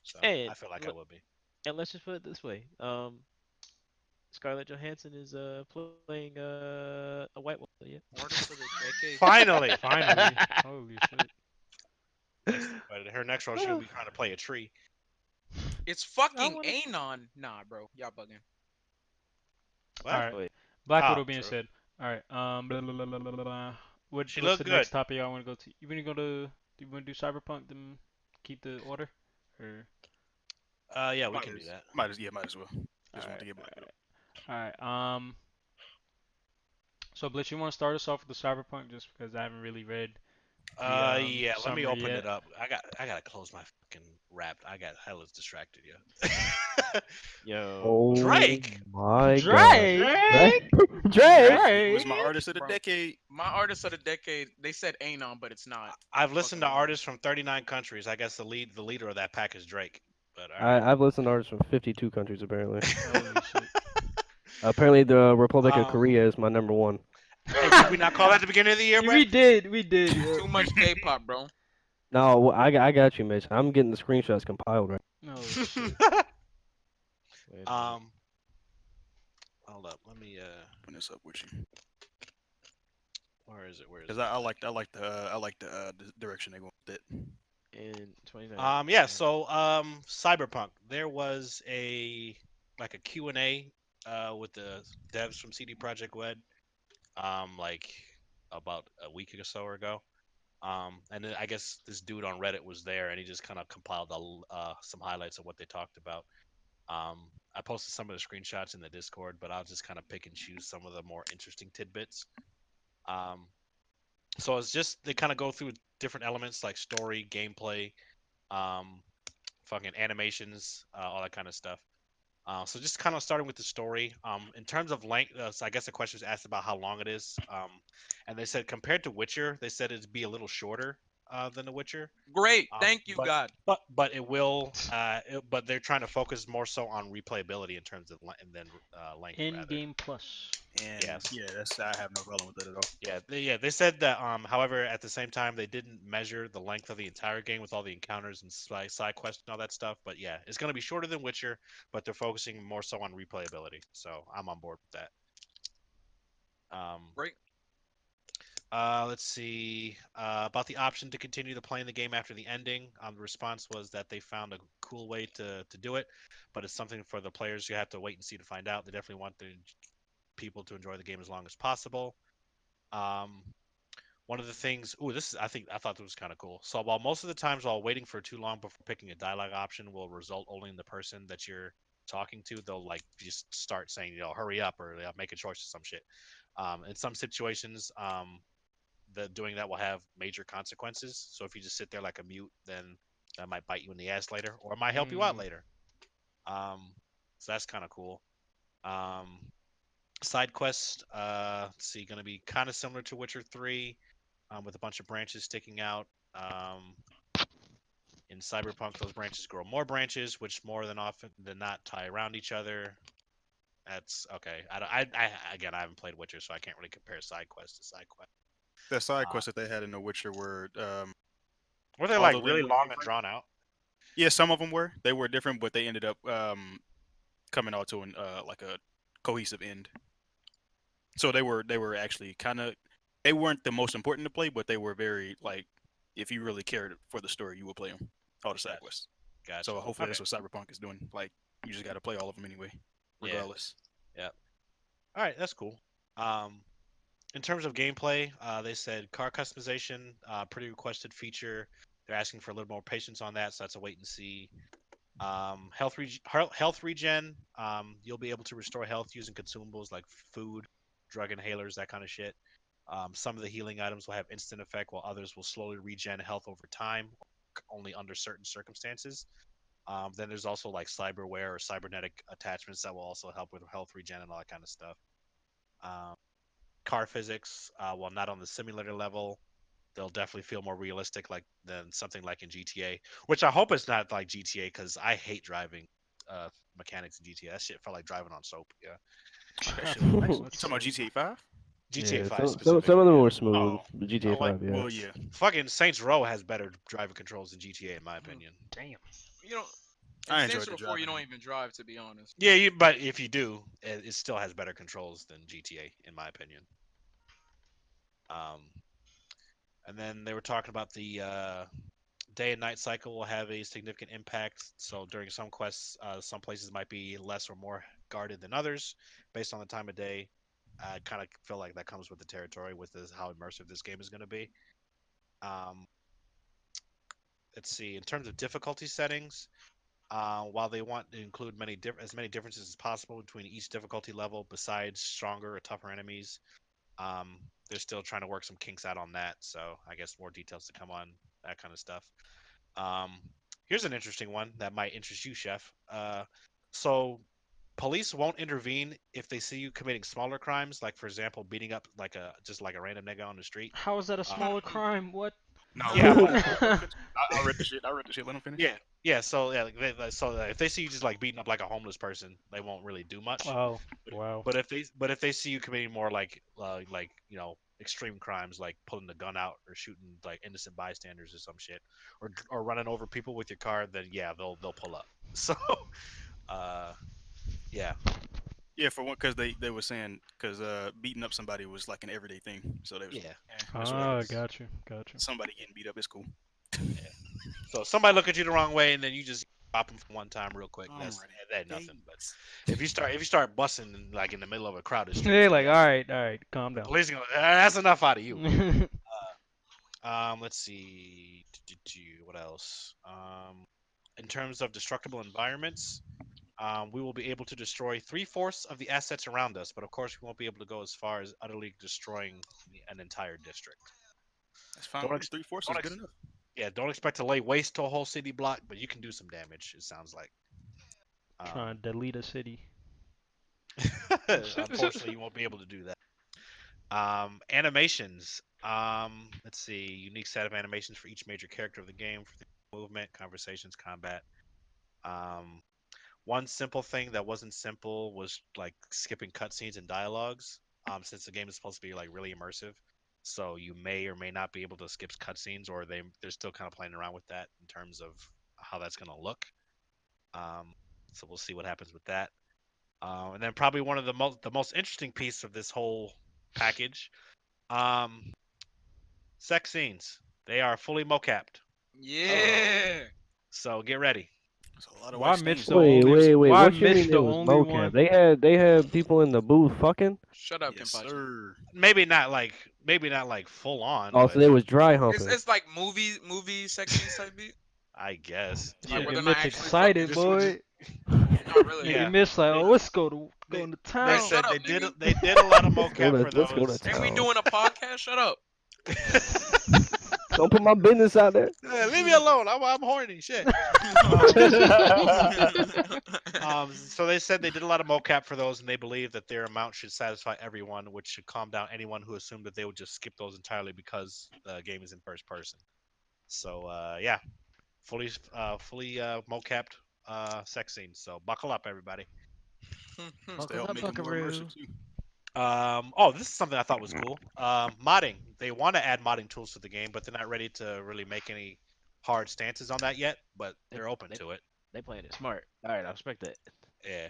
So and I feel like I will be. and let's just put it this way. Scarlett Johansson is playing a white woman. So yeah. Artist of the decade. Finally, Finally. Holy shit. but her next role she's gonna be trying to play a tree. It's I fucking wanna- Anon. Nah, bro. Y'all bugging. What? All right. Wait, Black Oh, Widow being true. said. All right. Blah, blah, blah, blah, blah, blah. She What's looked the good. next topic y'all want to go to? You want to go to? Do you want to do Cyberpunk? Then keep the order. Or Yeah, we Might can do as- that. Might as well. Just want alright, to get Black Widow. alright. So Blitz, you want to start us off with the Cyberpunk just because I haven't really read the Yeah. Let me summary open yet. it up. I gotta close my fucking rap. I was distracted, yeah. yo, Oh Drake. my god. Drake. Drake. Drake was my Drake. artist of the Bro. decade. My artist of the decade. They said Anon, but it's not. I've listened to Fucking artists from 39 countries. I guess the leader of that pack is Drake. But all right. I've listened to artists from 52 countries apparently. Holy shit. Apparently, the Republic of Um, Korea is my number one. Hey, did we not call that at the beginning of the year, Yeah, bro? we did. Yeah. Too much K-pop, bro. No, I got you, Mitch. I'm getting the screenshots compiled right. Holy shit. wait a minute. Hold up. Let me Open this up with you. Where is it? Where is Because it? I like the direction they go with it. In 29. Yeah, so Cyberpunk, there was a like a Q&A with the devs from CD Projekt Red like about a week or so ago. And then I guess this dude on Reddit was there and he just kind of compiled some highlights of what they talked about. I posted some of the screenshots in the Discord, but I'll just kind of pick and choose some of the more interesting tidbits. Um, so it's just they kind of go through different elements like story, gameplay, um, fucking animations, all that kind of stuff. So just kind of starting with the story. In terms of length, so I guess the question was asked about how long it is. And they said compared to Witcher, they said it'd be a little shorter than The Witcher. Great. Um, Thank you, but God. but it will. But they're trying to focus more so on replayability in terms of than length In rather. game plus. And Yes. yeah, that's I have no problem with that at all. They said that. However, at the same time, they didn't measure the length of the entire game with all the encounters and side quests and all that stuff. But yeah, it's gonna be shorter than Witcher, but they're focusing more so on replayability. So I'm on board with that. Um, Great. let's see about the option to continue to playing the game after the ending. The response was that they found a cool way to do it, but it's something for the players you have to wait and see to find out. They definitely want the people to enjoy the game as long as possible. Um, One of the things, I thought this was kind of cool. So while most of the times while waiting for too long before picking a dialogue option will result only in the person that you're talking to, they'll like just start saying, hurry up or make a choice or some shit. In some situations, doing that will have major consequences. So if you just sit there like a mute, then that might bite you in the ass later, or it might help you out Mm. later. So that's kind of cool. Um, Side quests, let's see, going to be kind of similar to Witcher 3, with a bunch of branches sticking out. Um, in Cyberpunk, those branches grow more branches, which more than often than not tie around each other. That's okay. Again, I haven't played Witcher, so I can't really compare side quest to side quest. The side Uh, quests that they had in The Witcher were, were they like although they really were long and different. drawn out? Yeah, some of them were. They were different, but they ended up coming out to an like a cohesive end. So they were actually kind of they weren't the most important to play, but they were very like if you really cared for the story, you would play them all the side Gotcha. quests. Gotcha. So hopefully Okay. that's what Cyberpunk is doing. Like you just got to play all of them anyway, Yeah. regardless. Yeah. All right. That's cool. Um, in terms of gameplay, they said car customization, pretty requested feature. They're asking for a little more patience on that, so that's a wait and see. Health regen. You'll be able to restore health using consumables like food, drug inhalers, that kind of shit. Some of the healing items will have instant effect, while others will slowly regen health over time, only under certain circumstances. Then there's also like cyberware or cybernetic attachments that will also help with health regen and all that kind of stuff. Um, Car physics, while not on the simulator level, they'll definitely feel more realistic like than something like in GTA, which I hope it's not like GTA because I hate driving mechanics in GTA. That shit felt like driving on soap. Yeah, That shit was nice. You What's talking about so? GTA 5? GTA Yeah, 5 some of specifically. them Yeah, were Oh, smooth. But I GTA like 5, yeah. well, yeah. fucking Saints Row has better driving controls than GTA in my Mhm. opinion. Damn. You know, in I Saints enjoyed the Row 4, you driving. don't even drive, to be honest. Yeah, but if you do, it still has better controls than GTA in my opinion. Um, and then they were talking about the day and night cycle will have a significant impact. So during some quests, some places might be less or more guarded than others based on the time of day. I kind of feel like that comes with the territory with how immersive this game is going to be. Um, let's see. In terms of difficulty settings, while they want to include as many differences as possible between each difficulty level, besides stronger or tougher enemies, they're still trying to work some kinks out on that. So I guess more details to come on that kind of stuff. Um, Here's an interesting one that might interest you, Chef. So police won't intervene if they see you committing smaller crimes, like for example, beating up like a random nigga on the street. How is that a Uh, smaller crime? What? No, yeah, no. but Let him finish. I read the shit. I read the shit. Let him finish. yeah. So yeah, if they see you just like beating up like a homeless person, they won't really do much. Oh, But wow. but if they see you committing more like extreme crimes like pulling the gun out or shooting like innocent bystanders or some shit or running over people with your car, then yeah, they'll pull up. So uh yeah. Yeah, for one, because they were saying because beating up somebody was like an everyday thing, so they was Yeah. it's whatever. Ah, got you, got you. Somebody getting beat up is cool. So somebody look at you the wrong way, and then you just pop them from one time real quick. I'm That's ready. that ain't nothing. But if you start busting like in the middle of a crowded street, They then like, yeah, all right, calm the down. police are gonna, that's enough out of you. Let's see. What else? In terms of destructible environments, we will be able to destroy three-fourths of the assets around us, but of course, we won't be able to go as far as utterly destroying an entire district. That's fine Don't with me. ex- 3/4 don't is good ex- enough. yeah, don't expect to lay waste to a whole city block, but you can do some damage. It sounds like. Trying Um, to delete a city. unfortunately, you won't be able to do that. Animations. Let's see. Unique set of animations for each major character of the game for the movement, conversations, combat. Um, One simple thing that wasn't simple was like skipping cutscenes and dialogues. Since the game is supposed to be like really immersive, so you may or may not be able to skip cutscenes, or they're still kind of playing around with that in terms of how that's going to look. Um, so we'll see what happens with that. And then probably one of the most interesting piece of this whole package, um, sex scenes. They are fully mocapped. So Yeah. so get ready. There's a lot of Why white Mitch stains the in these Wait, only? clips. wait, wait. Why What you Mitch mean the it was only mocap? one? They had people in the booth fucking. Shut up, Yes, Kenpachi. sir. Maybe not like full on, Oh, so but they was dry It's humping. it's like movie sex scenes type beat. I guess. Like Yeah. where Nigga they're not Mitch actually excited, fucking. Just boy. Not really. Nigga yeah. Mitch like, They oh, let's go to they Bro, they town. shut said up, they did nigga. they did a lot of Let's go mocap to for let's go to those. Ain't we town. doing a podcast? Shut up. Don't put my business out there. Leave me alone. I'm horny. Shit. So they said they did a lot of mocap for those, and they believe that their amount should satisfy everyone, which should calm down anyone who assumed that they would just skip those entirely because the game is in first person. So yeah, fully mocapped sex scenes. So buckle up, everybody. They Buckle help up, make it more immersive Buckaroo. too. Oh, this is something I thought was cool. Modding. They want to add modding tools to the game, but they're not ready to really make any hard stances on that yet. But They they're open they to it. they playing it smart. All right, I respect that. Yeah.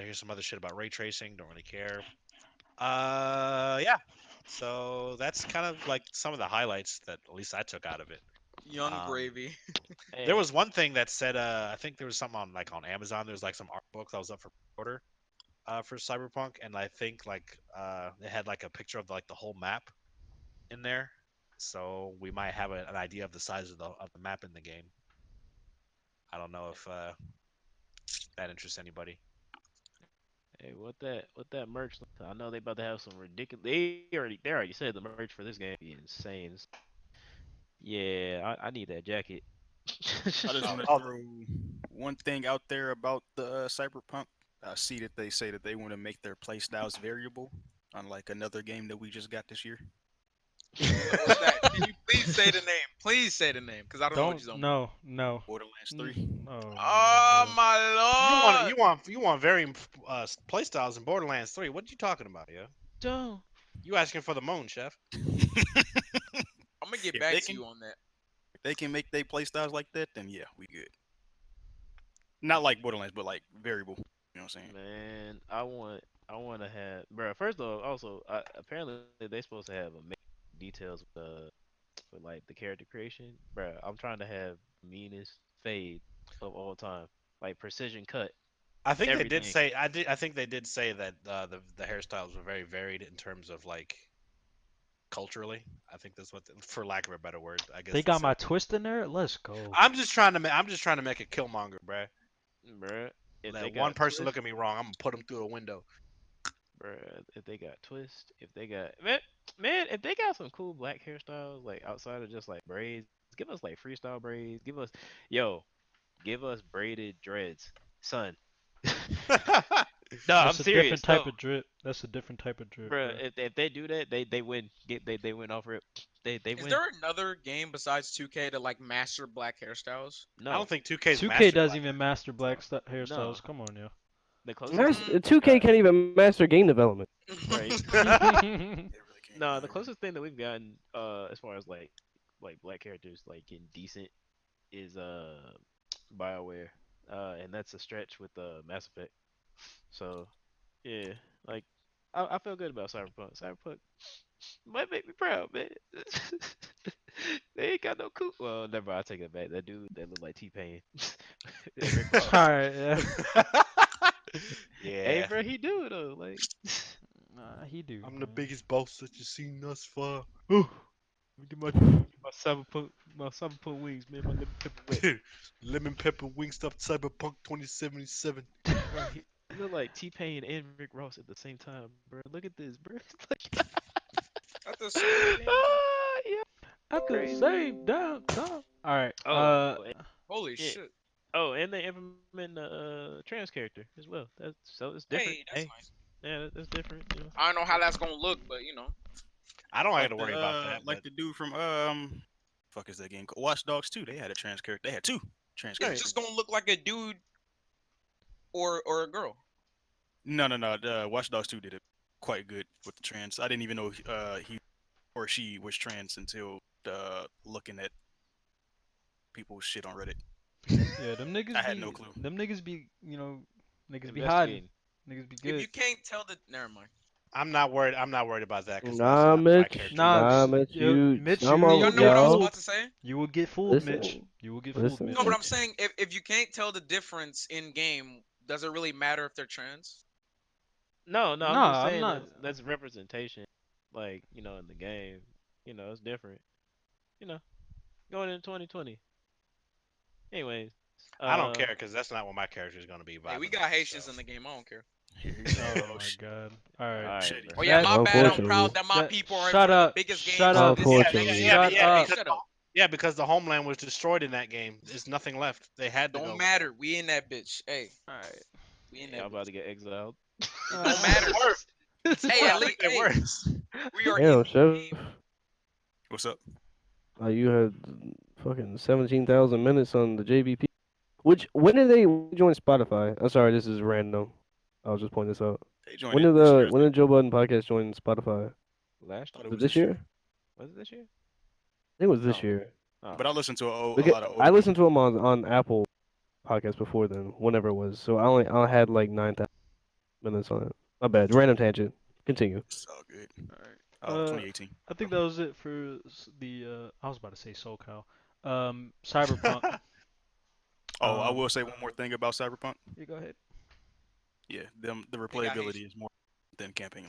Here's some other shit about ray tracing. Don't really care. Yeah. So that's kind of like some of the highlights that at least I took out of it. Young Um, gravy. there Hey, was one thing that said, I think there was something on Amazon. There was like some art book that was up for order for Cyberpunk, and I think like it had like a picture of like the whole map in there, so we might have an idea of the size of the map in the game. I don't know if that interests anybody. hey, what that merch? I know they about to have some ridiculous. They already said the merch for this game be insane. Yeah, I need that jacket. I just Oh, want to oh, throw one thing out there about the Cyberpunk. I see that they say that they want to make their playstyles variable, unlike another game that we just got this year. What's that? Can you please say the name? Please say the name, because I don't know what Don't you're talking about. no. Borderlands 3. Oh Oh my my you want lord! you want you want varying play styles in Borderlands 3. What are you talking about, yeah? Don't. You asking for the moon, chef? I'm gonna get If back they to can, you on that. if they can make their playstyles like that, then yeah, we good. Not like Borderlands, but like variable. You know what I'm saying? Man, I want to have, bro. First of all, also, apparently they supposed to have amazing details with like the character creation, bro. I'm trying to have meanest fade of all time, like precision cut, I think they did everything. say I think they did say that the hairstyles were very varied in terms of like culturally. I think that's for lack of a better word, I guess They they got said. my twist in there. Let's go. I'm just trying to make a Killmonger, bruh. Bruh. If they Let one got person twist, look at me wrong, I'm gonna put him through a window. bruh. If they got twist, if they got man, if they got some cool black hairstyles like outside of just like braids, give us like freestyle braids. Yo, give us braided dreads, son. No, I'm That's a different serious. type No, of drip. That's a different type of drip, bruh. bro. If they do that, they win. They win off rip. They Is win. there another game besides 2K to like master black hairstyles? I No, don't think 2K's 2K mastered doesn't black even hair. master black So no. hairstyles. Come on, yo. The closest thing That's, Mm. that we've 2K got, can't even master game development. right? They really can't. No, Not the even. closest thing that we've gotten, as far as like black characters like getting decent is BioWare, and that's a stretch with Mass Effect. So yeah, like I feel good about Cyberpunk. Cyberpunk might make me proud, man. They ain't got no cool. Well, never. I take it back. That dude that look like T Pain, Rick Ross. Alright, yeah. Hey, Yeah. bro, he do though. Like, Nah, he do, I'm the man. biggest boss that you've seen thus far. Ooh, let me get my 7 point wings, man. My lip pepper wet. Lemon pepper wingstop cyberpunk 2077. bro, he look like T Pain and Rick Ross at the same time, bro. Look at this, bro. Like, At the same damn time. yeah, At the crazy. same damn time. All right. Oh, and, Holy yeah. shit. Oh, and they implement the trans character as well. That's so it's different. Hey, that's Hey, nice. yeah, that's different. You know. I don't know how that's gonna look, but I don't have Like to the worry about that, like but the dude from fuck is that game called? Watch Dogs 2. They had a trans character. They had two trans it's characters. just gonna look like a dude or a girl. No. Watch Dogs 2 did it quite good with the trans. I didn't even know he or she was trans until looking at people's shit on Reddit. Yeah, them I niggas had no be, clue. them niggas be, niggas be hiding. Investigating. Niggas be If good. you can't tell the, never mind. I'm not worried. I'm not worried about that because Nah, my Mitch. character Nah, looks. Nah, Mitch. Mitch, Some you Do of will y'all them, know get what I was y'all. about fooled. to say? You will get fooled, Mitch. Listen, You will get fooled, listen, No, but Mitch. I'm Mitch. saying if you can't tell the difference in game, does it really matter if they're trans? No, I'm just Nah, I'm saying not. that's representation. Like, in the game, it's different. You know, going into 2020. Anyways, I don't care because that's not what my character is going to be Hey, we vibing got on. So Haitians in the game. I don't care. Here you go. Oh Oh my shit. god. All all right. right, Shitty. bro. Oh yeah, That my bad. I'm Unfortunately. proud that my that people are in shut one of the up. biggest Shut games up. of this yeah, Unfortunately. century. Shut up. Shut up. because the homeland was destroyed in that game. There's nothing left. They had to Don't go. matter. We in that bitch. Hey, All right. we in Y'all that about bitch. to get exiled. It Uh, don't It's matter. worse. It's Hey, worse. at I least think they're hey, worse. we are in Damn, the Chef. game. What's up? You had fucking 17,000 minutes on the JVP. Which when did they join Spotify? I'm sorry, this is random. I'll just point this out. They joined it this year, I When think. did Joe Budden podcast join Spotify? Last Thought year? it Was it was this this year? year. Was it this year? I think it was this Oh, year. oh. But I listened to a Because lot of I older listened people. to him on Apple podcast before then, whenever it was. So I had like 9,000 minutes on it. My bad. Random tangent. Continue. It's all good. all right. Oh, 2018. I think that was it for the. I was about to say SoCal. Cyberpunk. Oh, I Um, will say one more thing about Cyberpunk. you go ahead. Yeah, the They got replayability Haitians. is more than campaign.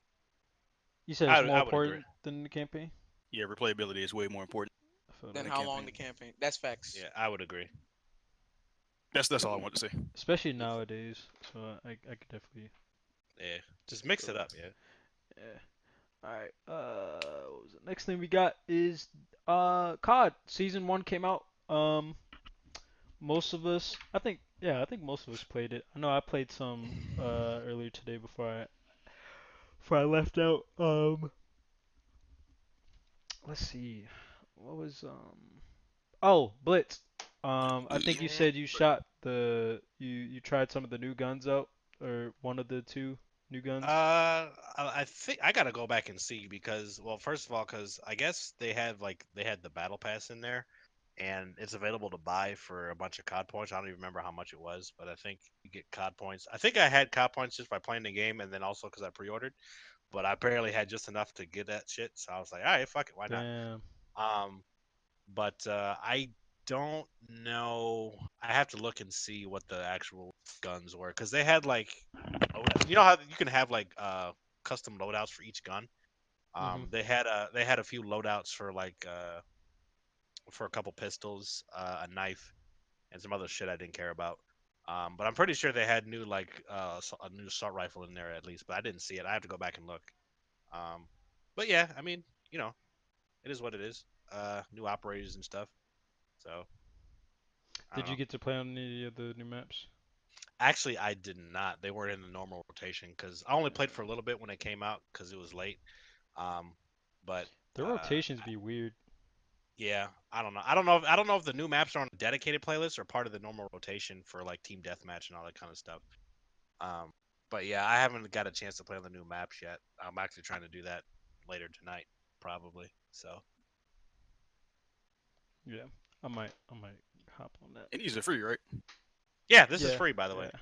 You said it's I more I would agree. important than the campaign. Yeah, replayability is way more important I feel Then that. than how long campaign. the campaign? That's facts. Yeah, I would agree. That's all I want to say. Especially nowadays. So I could definitely. Yeah, just mix Feel it that. up. Yeah. Yeah. All right. What was the next thing we got is COD season 1 came out. Most of us, I think most of us played it. I know I played some earlier today before I left out. Let's see. What was Oh, Blitz. I think you said you shot you tried some of the new guns out or one of the two new guns. I think I gotta go back and see because, well, first of all, because I guess they had the battle pass in there, and it's available to buy for a bunch of COD points. I don't even remember how much it was, but I think you get COD points. I think I had COD points just by playing the game, and then also because I pre-ordered, but I barely had just enough to get that shit. So I was like, all right, fuck it, why not? Damn. Um, but I don't know. I have to look and see what the actual guns were because they had like, you know how you can have like custom loadouts for each gun. Mhm. They had a few loadouts for like for a couple pistols, a knife, and some other shit I didn't care about. But I'm pretty sure they had new like a new assault rifle in there at least, but I didn't see it. I have to go back and look. Um, but yeah, I mean, you know, it is what it is. New operators and stuff. So I don't Did you know. get to play on any of the new maps? Actually, I did not. They weren't in the normal rotation because I only played for a little bit when they came out because it was late. Um, but The rotations be weird. yeah, I don't know. I don't know if the new maps are on a dedicated playlist or part of the normal rotation for like team deathmatch and all that kind of stuff. Um, but yeah, I haven't got a chance to play on the new maps yet. I'm actually trying to do that later tonight, probably. So Yeah. I might hop on that. And these are free, right? yeah, this is Yeah. free by the way. Yeah.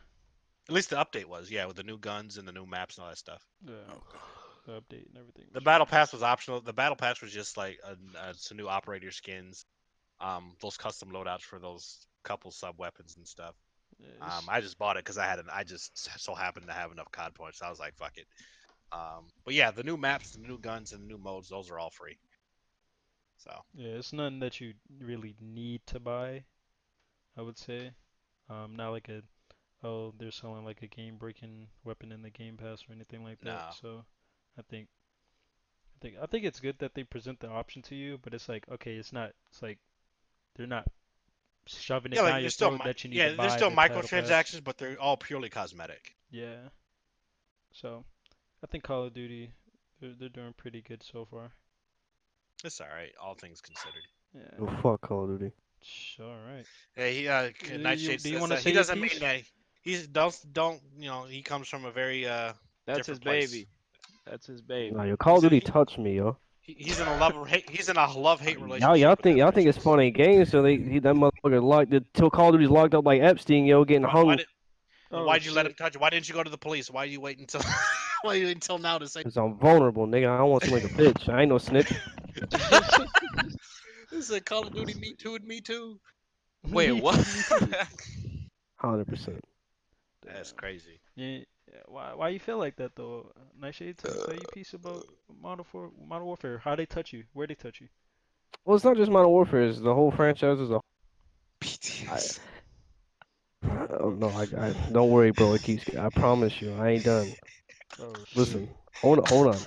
At least the update was, yeah, with the new guns and the new maps and all that stuff. Yeah, Okay. the update and everything. The Was battle nice. pass was optional. The battle pass was just like some new operator skins, those custom loadouts for those couple sub weapons and stuff. Yeah, it's- I just bought it because I just so happened to have enough COD points. So I was like, fuck it. But yeah, the new maps, the new guns, and the new modes, those are all free. So yeah, it's nothing that you really need to buy. I would say. Not like a oh they're selling like a game breaking weapon in the Game Pass or anything like that. no, So I think I think it's good that they present the option to you, but it's like okay, it's not. It's like they're not shoving yeah, it like down your there's still throat that you need to yeah, there's buy still the battle pass. microtransactions, but they're all purely cosmetic. Yeah. So I think Call of Duty they're doing pretty good so far. It's all right, all things considered. Yeah. Oh, fuck Call of Duty. All right. Hey, Nightshade Do you says want to that he say your doesn't mean piece? that he's don't He comes from a very That's his different place. baby. That's his Nah, baby. yo, Call of He's in, Duty touched me, yo. he's in a love hate Y'all, relationship y'all with think that y'all think it's franchise. fun ain't games, so that motherfucker locked till Call of Duty's locked up like Epstein, yo, getting Why hung. did Oh why'd you let him shit. touch you? Why didn't you go to the police? Why you wait until why you wait until now to say? Cause I'm vulnerable, nigga. I don't want to seem like a bitch. I ain't no snitch. This is a Call of Duty Me Too and Me Too. Wait, Me what? too. Me too. 100%. That's Damn. crazy. Yeah. Why you feel like that though? Nightshade, say your piece about Modern Warfare. How they touch you? Where they touch you? Well, it's not just Modern Warfare. It's the whole franchise as a. I, PTS. oh, no, I don't worry, bro. It keeps. I promise you, I ain't done. Oh shit. Listen, hold on.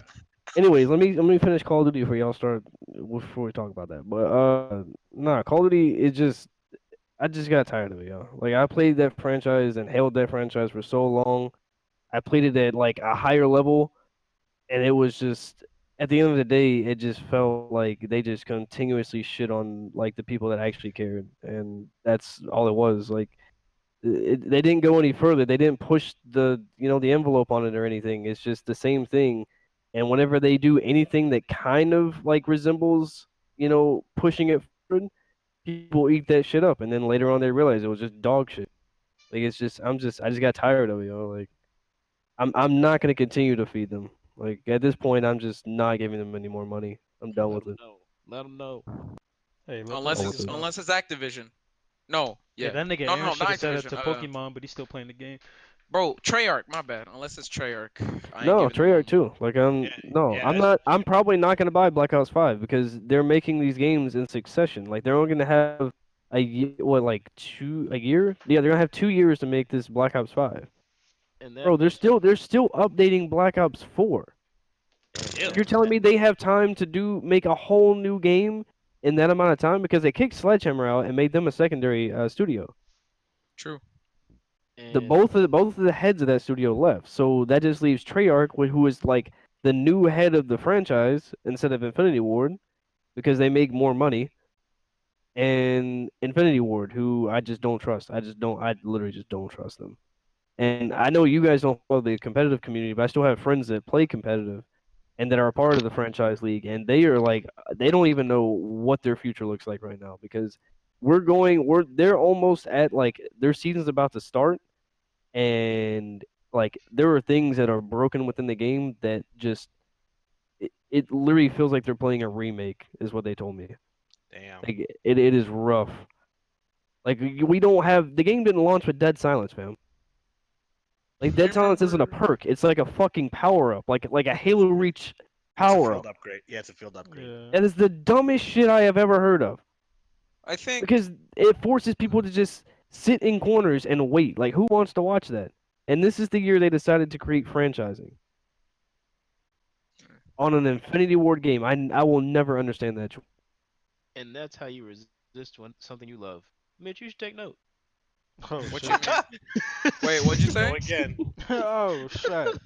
Anyways, let me finish Call of Duty before y'all start before we talk about that. But nah, Call of Duty is just I just got tired of it, yo. Like I played that franchise and held that franchise for so long. I played it at like a higher level, and it was just at the end of the day, it just felt like they just continuously shit on like the people that actually cared, and that's all it was. Like they didn't go any further. They didn't push the envelope on it or anything. It's just the same thing. And whenever they do anything that kind of like resembles pushing it forward, people eat that shit up, and then later on they realize it was just dog shit. Like it's just I just got tired of it. Like I'm not gonna continue to feed them. Like at this point, I'm just not giving them any more money. I'm done Let with him it. know. Let him know. Hey, let them Unless Done with it's niggas it. know. unless it's Activision. No, Yeah, yeah. that nigga No, Aaron no, should not have said it Activision. to Pokemon, but he's still playing the game. Bro, Treyarch, my bad. Unless it's Treyarch, I ain't No, giving them no Treyarch money. too. Like Yeah, no, yeah. I'm not. I'm probably not gonna buy Black Ops 5 because they're making these games in succession. Like they're only gonna have like a year? Yeah, they're gonna have 2 years to make this Black Ops 5. And that Bro, they're bitch. still updating Black Ops 4. And Ew. You're telling me they have time to make a whole new game in that amount of time because they kicked Sledgehammer out and made them a secondary studio. True. The and both of the heads of that studio left, so that just leaves Treyarch, who is like the new head of the franchise instead of Infinity Ward because they make more money, and Infinity Ward, who I just don't trust. I literally just don't trust them. And I know you guys don't follow the competitive community, but I still have friends that play competitive and that are a part of the franchise league, and they are like they don't even know what their future looks like right now because they're almost at like their season's about to start, and like there are things that are broken within the game that just it literally feels like they're playing a remake is what they told me. Damn. Like it is rough. Like we don't have the game didn't launch with Dead Silence, fam. Like I Dead Silence isn't a remember. perk. It's like a fucking power up, like a Halo Reach It's a power field up. upgrade. Yeah, it's a field upgrade. Yeah. That is the dumbest shit I have ever heard of. I think Because it forces people to just sit in corners and wait. Like who wants to watch that? And this is the year they decided to create franchising on an Infinity Ward game. I will never understand that. and that's how you resist something you love. Mitch, you should take note. Oh what shit. you mean. Wait, what'd you Go say? again. Oh shit.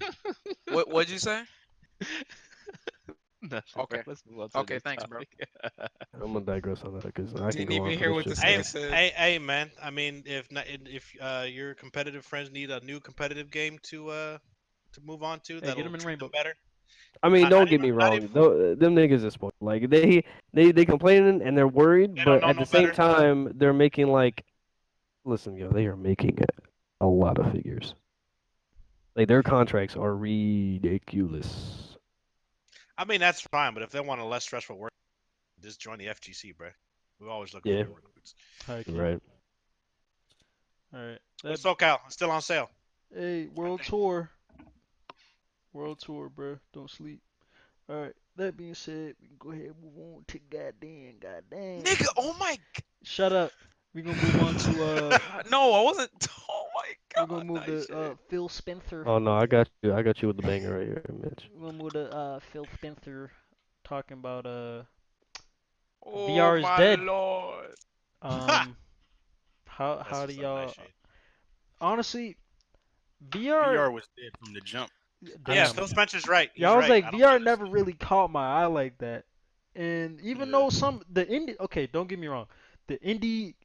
What'd you say? Nothing, bro. Okay. Let's move on to the Okay, next thanks, bro. topic. I'm gonna digress on that because I can Didn't go on even for hear this what shit this Hey, nigga forever. said. hey, man. I mean, if your competitive friends need a new competitive game to move on to Hey, get that'll him in treat them Rainbow. better. I mean, Not don't get even me not even wrong. Them niggas is spoiled. Like they complaining and they're worried, they don't but know at no the same better. time, they're making like, listen, yo, they are making a lot of figures. Like their contracts are ridiculous. I mean, that's fine, but if they want a less stressful work, just join the FGC, bro. We're always looking for Yeah, new recruits. High key. right. All right. That What's SoCal? It's still on sale. hey, I world think. tour, world tour, bro. Don't sleep. All right. That being said, we can go ahead and move on to goddamn. Nigga, oh my Shut up. We gonna move on to god. No, I wasn't. Oh my we're gonna god, move nice to shit. Phil Spencer. Oh no, I got you. I got you with the banger right here, Mitch. We're gonna move to Phil Spencer talking about Oh VR is my dead. lord. Um, That's how do what's up. Nice y'all shade. honestly VR? VR was dead from the jump. Yeah, Damn. Phil Spencer's right. Yeah, He's I was right. like I don't VR think it's. never really caught my eye like that. And even Yeah. though some the indie okay, don't get me wrong, the indie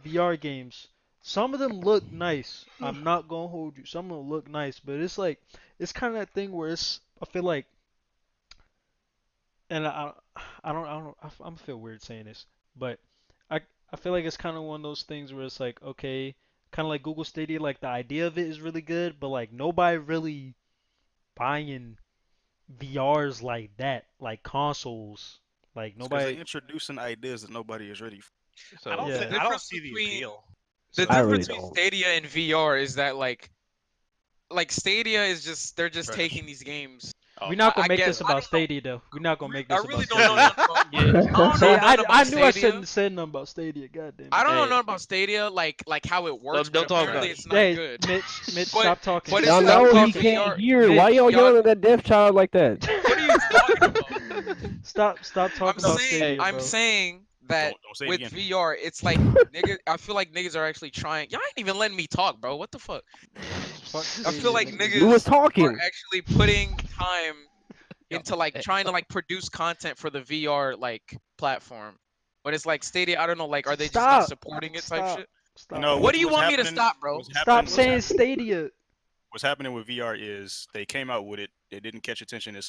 VR games, some of them look nice. I'm not gonna hold you. Some of them look nice, but it's like it's kind of that thing where it's I feel like and I'm feel weird saying this, but I I feel like it's kind of one of those things where it's like okay, kind of like Google Stadia, like the idea of it is really good, but like nobody really buying VRs like that, like consoles, like It's because they're nobody. introducing ideas that nobody is ready for. I So don't The think. Yeah, I don't difference see the between appeal. the So I difference really between don't. Stadia and VR is that like Stadia is just they're just Trash. taking these games. we're oh, not gonna I make guess this I about don't know. Stadia though. We're not gonna make I this about really don't know Stadia. nothing about. yeah, I don't Say know I nothing I about knew I Stadia. shouldn't said nothing about Stadia. God damn it. I don't know hey, nothing about Stadia, like how it works, but don't talk about apparently it. it's not Hey, good. Mitch, But stop talking. but Y'all it's Stop know he with talking. can't VR. hear. Why Mitch, y'all Y'all, yelling at that deaf child like that? what are you talking about? stop talking about Hey, Stadia, I'm bro. saying that Don't say it with again. VR, it's like niggas. I feel like niggas are actually trying. Y'all ain't even letting me talk, bro. What the fuck? Fuck I feel Stadia, like nigga. We was niggas are talking. actually putting time yo, into like hey, trying to like produce content for the VR like platform. When it's like Stadia, I don't know, like are they just not Stop, supporting it type stop, shit? stop. No, What do you what's want me to happening? stop, bro? What's Stop happening? saying Stadia. What's happening with VR is they came out with it. They didn't catch attention. It's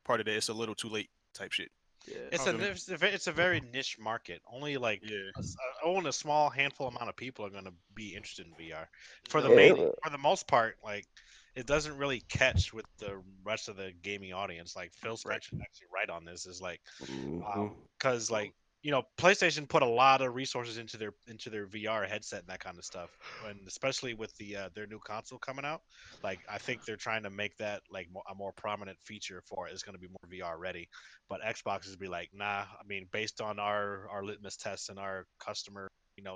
part of the it's a little too late type shit. Yeah. it's You feel me? it's a very niche market. Only like Yeah. only a small handful amount of people are going to be interested in VR. For the no, Yeah, main, for the most part, like it doesn't really catch with the rest of the gaming audience. Like Phil Right. Spencer's actually right on this. Is like mhm. because like PlayStation put a lot of resources into their VR headset and that kind of stuff, and especially with their new console coming out, like I think they're trying to make that like a more prominent feature for it is going to be more VR ready. But Xbox is be like, nah. I mean, based on our litmus tests and our customer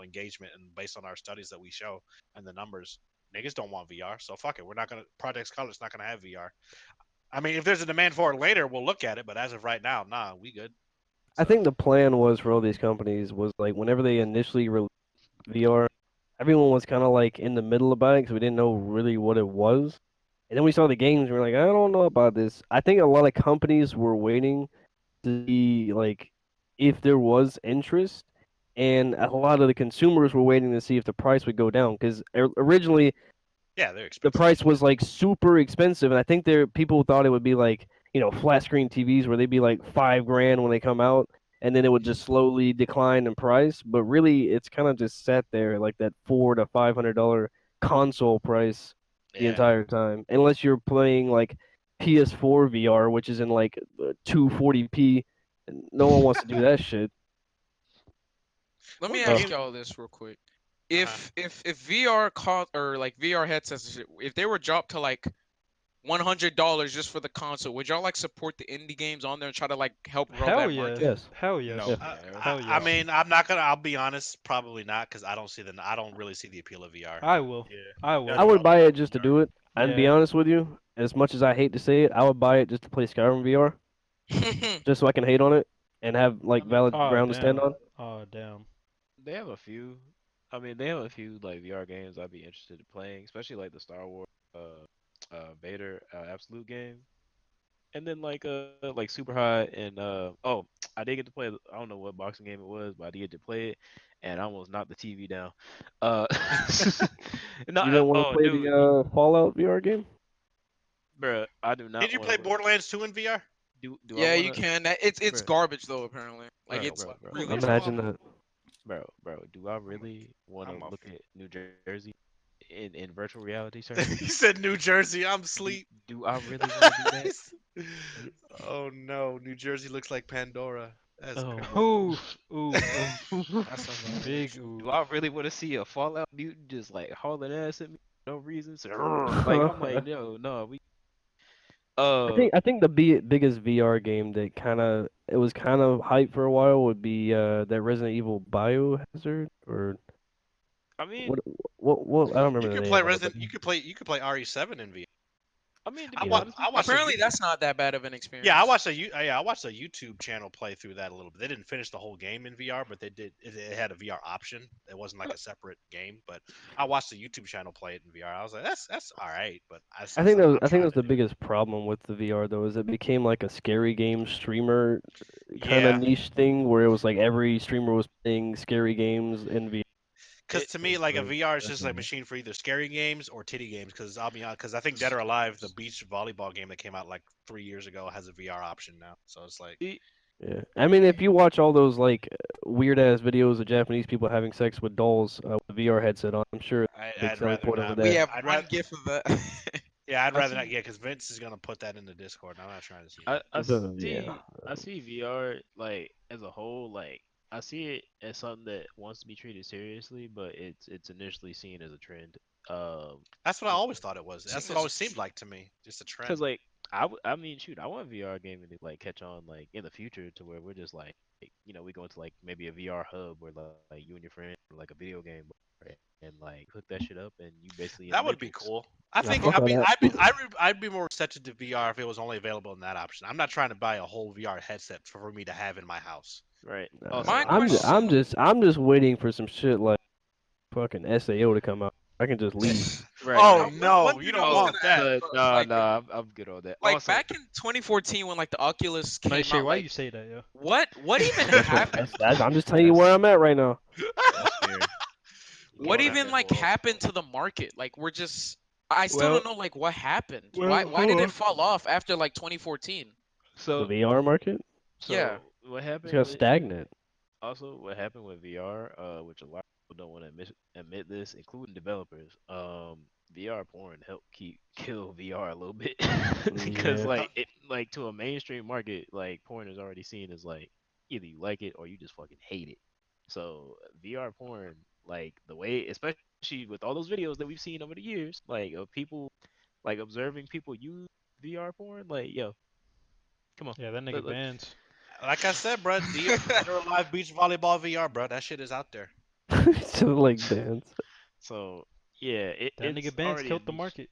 engagement, and based on our studies that we show and the numbers, niggas don't want VR, so fuck it. We're not gonna Project Scarlet's not gonna have VR. I mean, if there's a demand for it later, we'll look at it. But as of right now, nah, we good. I So think the plan was for all these companies was like whenever they initially released VR, everyone was kind of like in the middle about it because we didn't know really what it was. And then we saw the games, and we are like, I don't know about this. I think a lot of companies were waiting to see like if there was interest, and a lot of the consumers were waiting to see if the price would go down because originally yeah, they're the expensive as price shit. was like super expensive, and I think there people thought it would be like flat screen TVs where they'd be like 5 grand when they come out, and then it would just slowly decline in price. But really, it's kind of just sat there like that $400 to $500 console price the Yeah, entire time, unless you're playing like PS4 VR, which is in like 240p. No one wants to do that shit. Let me what Uh, ask game? y'all this real quick. Uh-huh. If VR or like VR headsets, and shit, if they were dropped to like $100 just for the console, would y'all like support the indie games on there and try to like help grow Hell that yeah. market? yes, Hell No. yes. yeah. Hell I yes. mean, I'm not gonna. I'll be honest, probably not, because I don't really see the appeal of VR. I will. Yeah. I You gotta I will. would develop buy it your just to VR. do it. And be Yeah. honest with you, as much as I hate to say it, I would buy it just to play Skyrim VR, just so I can hate on it and have I like mean, valid Oh ground to stand damn. on. Oh damn. they have a few. I mean, they have a few like VR games I'd be interested in playing, especially like the Star Wars Vader Absolute game, and then like Super High and oh, I did get to play. I don't know what boxing game it was, but I did get to play it, and I almost knocked the TV down. Uh, no, You didn't want to oh play dude, the Fallout VR game? bruh, I do Did not you want play to. Borderlands 2 in VR? Do I Yeah, want you to, can. It's bruh, garbage though. Apparently, like bro, it's bro, bro, really bro, trash. Imagine that. bro, bro? Do I really want to I'm off look it. at New Jersey in virtual reality, sir? He said New Jersey. I'm Do asleep. do I really want to do that? Oh no, New Jersey looks like Pandora. That's Oh crazy. my. Ooh, ooh, That's a big violation. ooh. Do I really want to see a Fallout mutant just like hauling ass at me for no reason? So, like I'm like, no, no, we. I Uh, think I think the biggest VR game that it was kind of hype for a while would be that Resident Evil Biohazard or I mean, what I don't You remember the could play name of it, but Resident. You could play RE7 in VR. I mean to I be wa- honest with I you, watched a Apparently, YouTube. that's not that bad of an Yeah, experience. I watched a YouTube channel play through that a little bit. They didn't finish the whole game in VR, but they did. It had a VR option. It wasn't like a separate game, but I watched the YouTube channel play it in VR. I was like, that's all right, but that's not something I'm I think that trying was to the do. biggest problem with the VR though is it became like a scary game streamer kind of Yeah, niche thing where it was like every streamer was playing scary games in VR. because It, to me, It's like a like VR is that's just like a machine for either scary games or titty games. Because I'll be honest, because I think Dead or Alive, the beach volleyball game that came out like 3 years ago, has a VR option now. So it's like, it, yeah. I mean, if you watch all those like weird ass videos of Japanese people having sex with dolls with a VR headset on, I'm sure it's a big I'd selling rather point over not. we there. have I'd one rather. gif of that. Yeah, I'd I rather not. see. Yeah, because Vince is gonna put that in the Discord. And I'm not trying to see I, that. I Yeah. see I see VR like as a whole like I see it as something that wants to be treated seriously, but it's initially seen as a trend. Um, That's what I always thought it was. Seen That's what it as always seemed like to me. Just a cause trend. like I mean shoot I want VR gaming to like catch on like in the future to where we're just like we go into like maybe a VR hub where like you and your friend or like a video game and like hook that shit up and you basically in the That would be Matrix. cool. I I think fuck all that. I'd be more receptive to VR if it was only available in that option. I'm not trying to buy a whole VR headset for me to have in my house. Right. Nah, Also, my I'm question. I'm just waiting for some shit like fucking SAO to come out. I can just leave. right, Oh No, right. one no, you thing I don't was Oh want gonna ask, that. no, bro, no, like, no, I'm good on that. like Also, back in 2014 when like the Oculus Nice came shade. out, Why you like say that, yo? what even That's happened? I'm just telling you where that's I'm at right now. that's fair. You What came Well, out even that like hole. happened to the market? Like we're just I still Well, don't know like what happened. well, Why did hold it on. fall off after like 2014? The So, VR market Yeah. what it's happened got with stagnant. also what happened with VR, which a lot of people don't want to admit this, including developers. VR porn helped keep kill VR a little bit because Yeah. like it like to a mainstream market, like porn is already seen as like either you like it or you just fucking hate it. So VR porn, like the way, especially with all those videos that we've seen over the years, like of people like observing people use VR porn, like yo, come on, Yeah, that nigga look. bans. like I said, bro, Dead or Alive Beach Volleyball VR, bro. That shit is out there. So like bands. So yeah, That it's nigga bans already a killed the niche. market.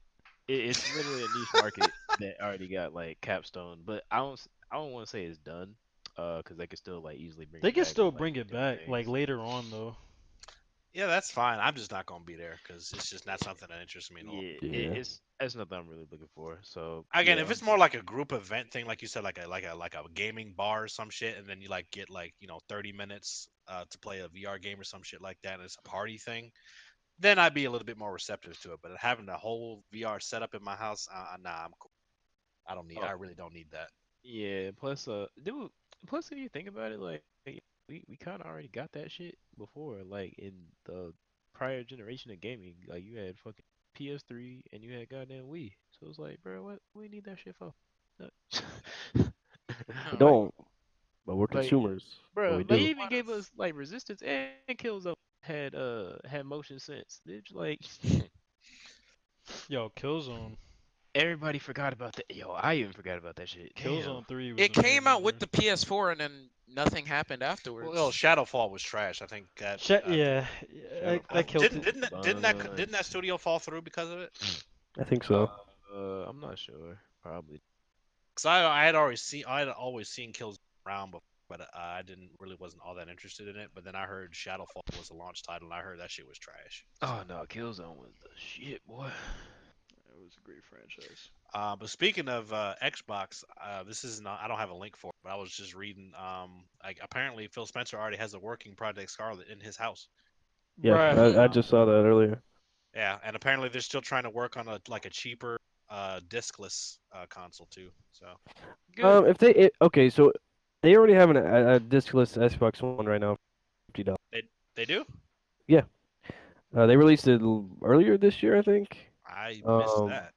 It's literally a niche market that already got like capstone, but I don't want to say it's done, because they could still like easily bring They it can back still with like bring it different back, like things. later on though. Yeah, that's fine. I'm just not gonna be there because it's just not something that interests me in the long. Yeah, Yeah. it's nothing I'm really looking for. So Again, yeah, if it's more like a group event thing, like you said, like a gaming bar or some shit, and then you like get like 30 minutes to play a VR game or some shit like that, and it's a party thing, then I'd be a little bit more receptive to it. But having the whole VR setup in my house, nah, I'm cool. I don't need. oh I really don't need that. yeah. Plus, dude. Plus, if you think about it, like we kind of already got that shit before, like in the prior generation of gaming. Like you had fucking PS3 and you had goddamn Wii. So it's like, bro, what we need that shit for? Uh, We No, like, don't, but we're like, consumers. But bro, we they do. even gave us like Resistance and Killzone had motion sense. Bitch, like Yo, Killzone. everybody forgot about that. Yo, I even forgot about that shit. Damn. Killzone 3 was it came amazing, out bro. with the PS4 and then nothing happened Well, afterwards. Shadowfall was trash. I think that. Yeah, that Shadowfall killed was it. Didn't that buns. studio fall through because of it? I think Uh, so. I'm not sure. Probably. Because I had always seen Kills around before, but I didn't really wasn't all that interested in it. But then I heard Shadowfall was a launch title, and I heard that shit was trash. So, Oh no, Killzone was the shit, boy. It was a great franchise. but speaking of Xbox, this is not. I don't have a link for it, but I was just reading. Like apparently Phil Spencer already has a working Project Scarlet in his house. Yeah, Bruh. I just saw that earlier. Yeah, and apparently they're still trying to work on a cheaper discless console too. So Good. If okay, so they already have a discless Xbox One right now, $50. they do. Yeah. They released it earlier this year, I think. I missed Um, that.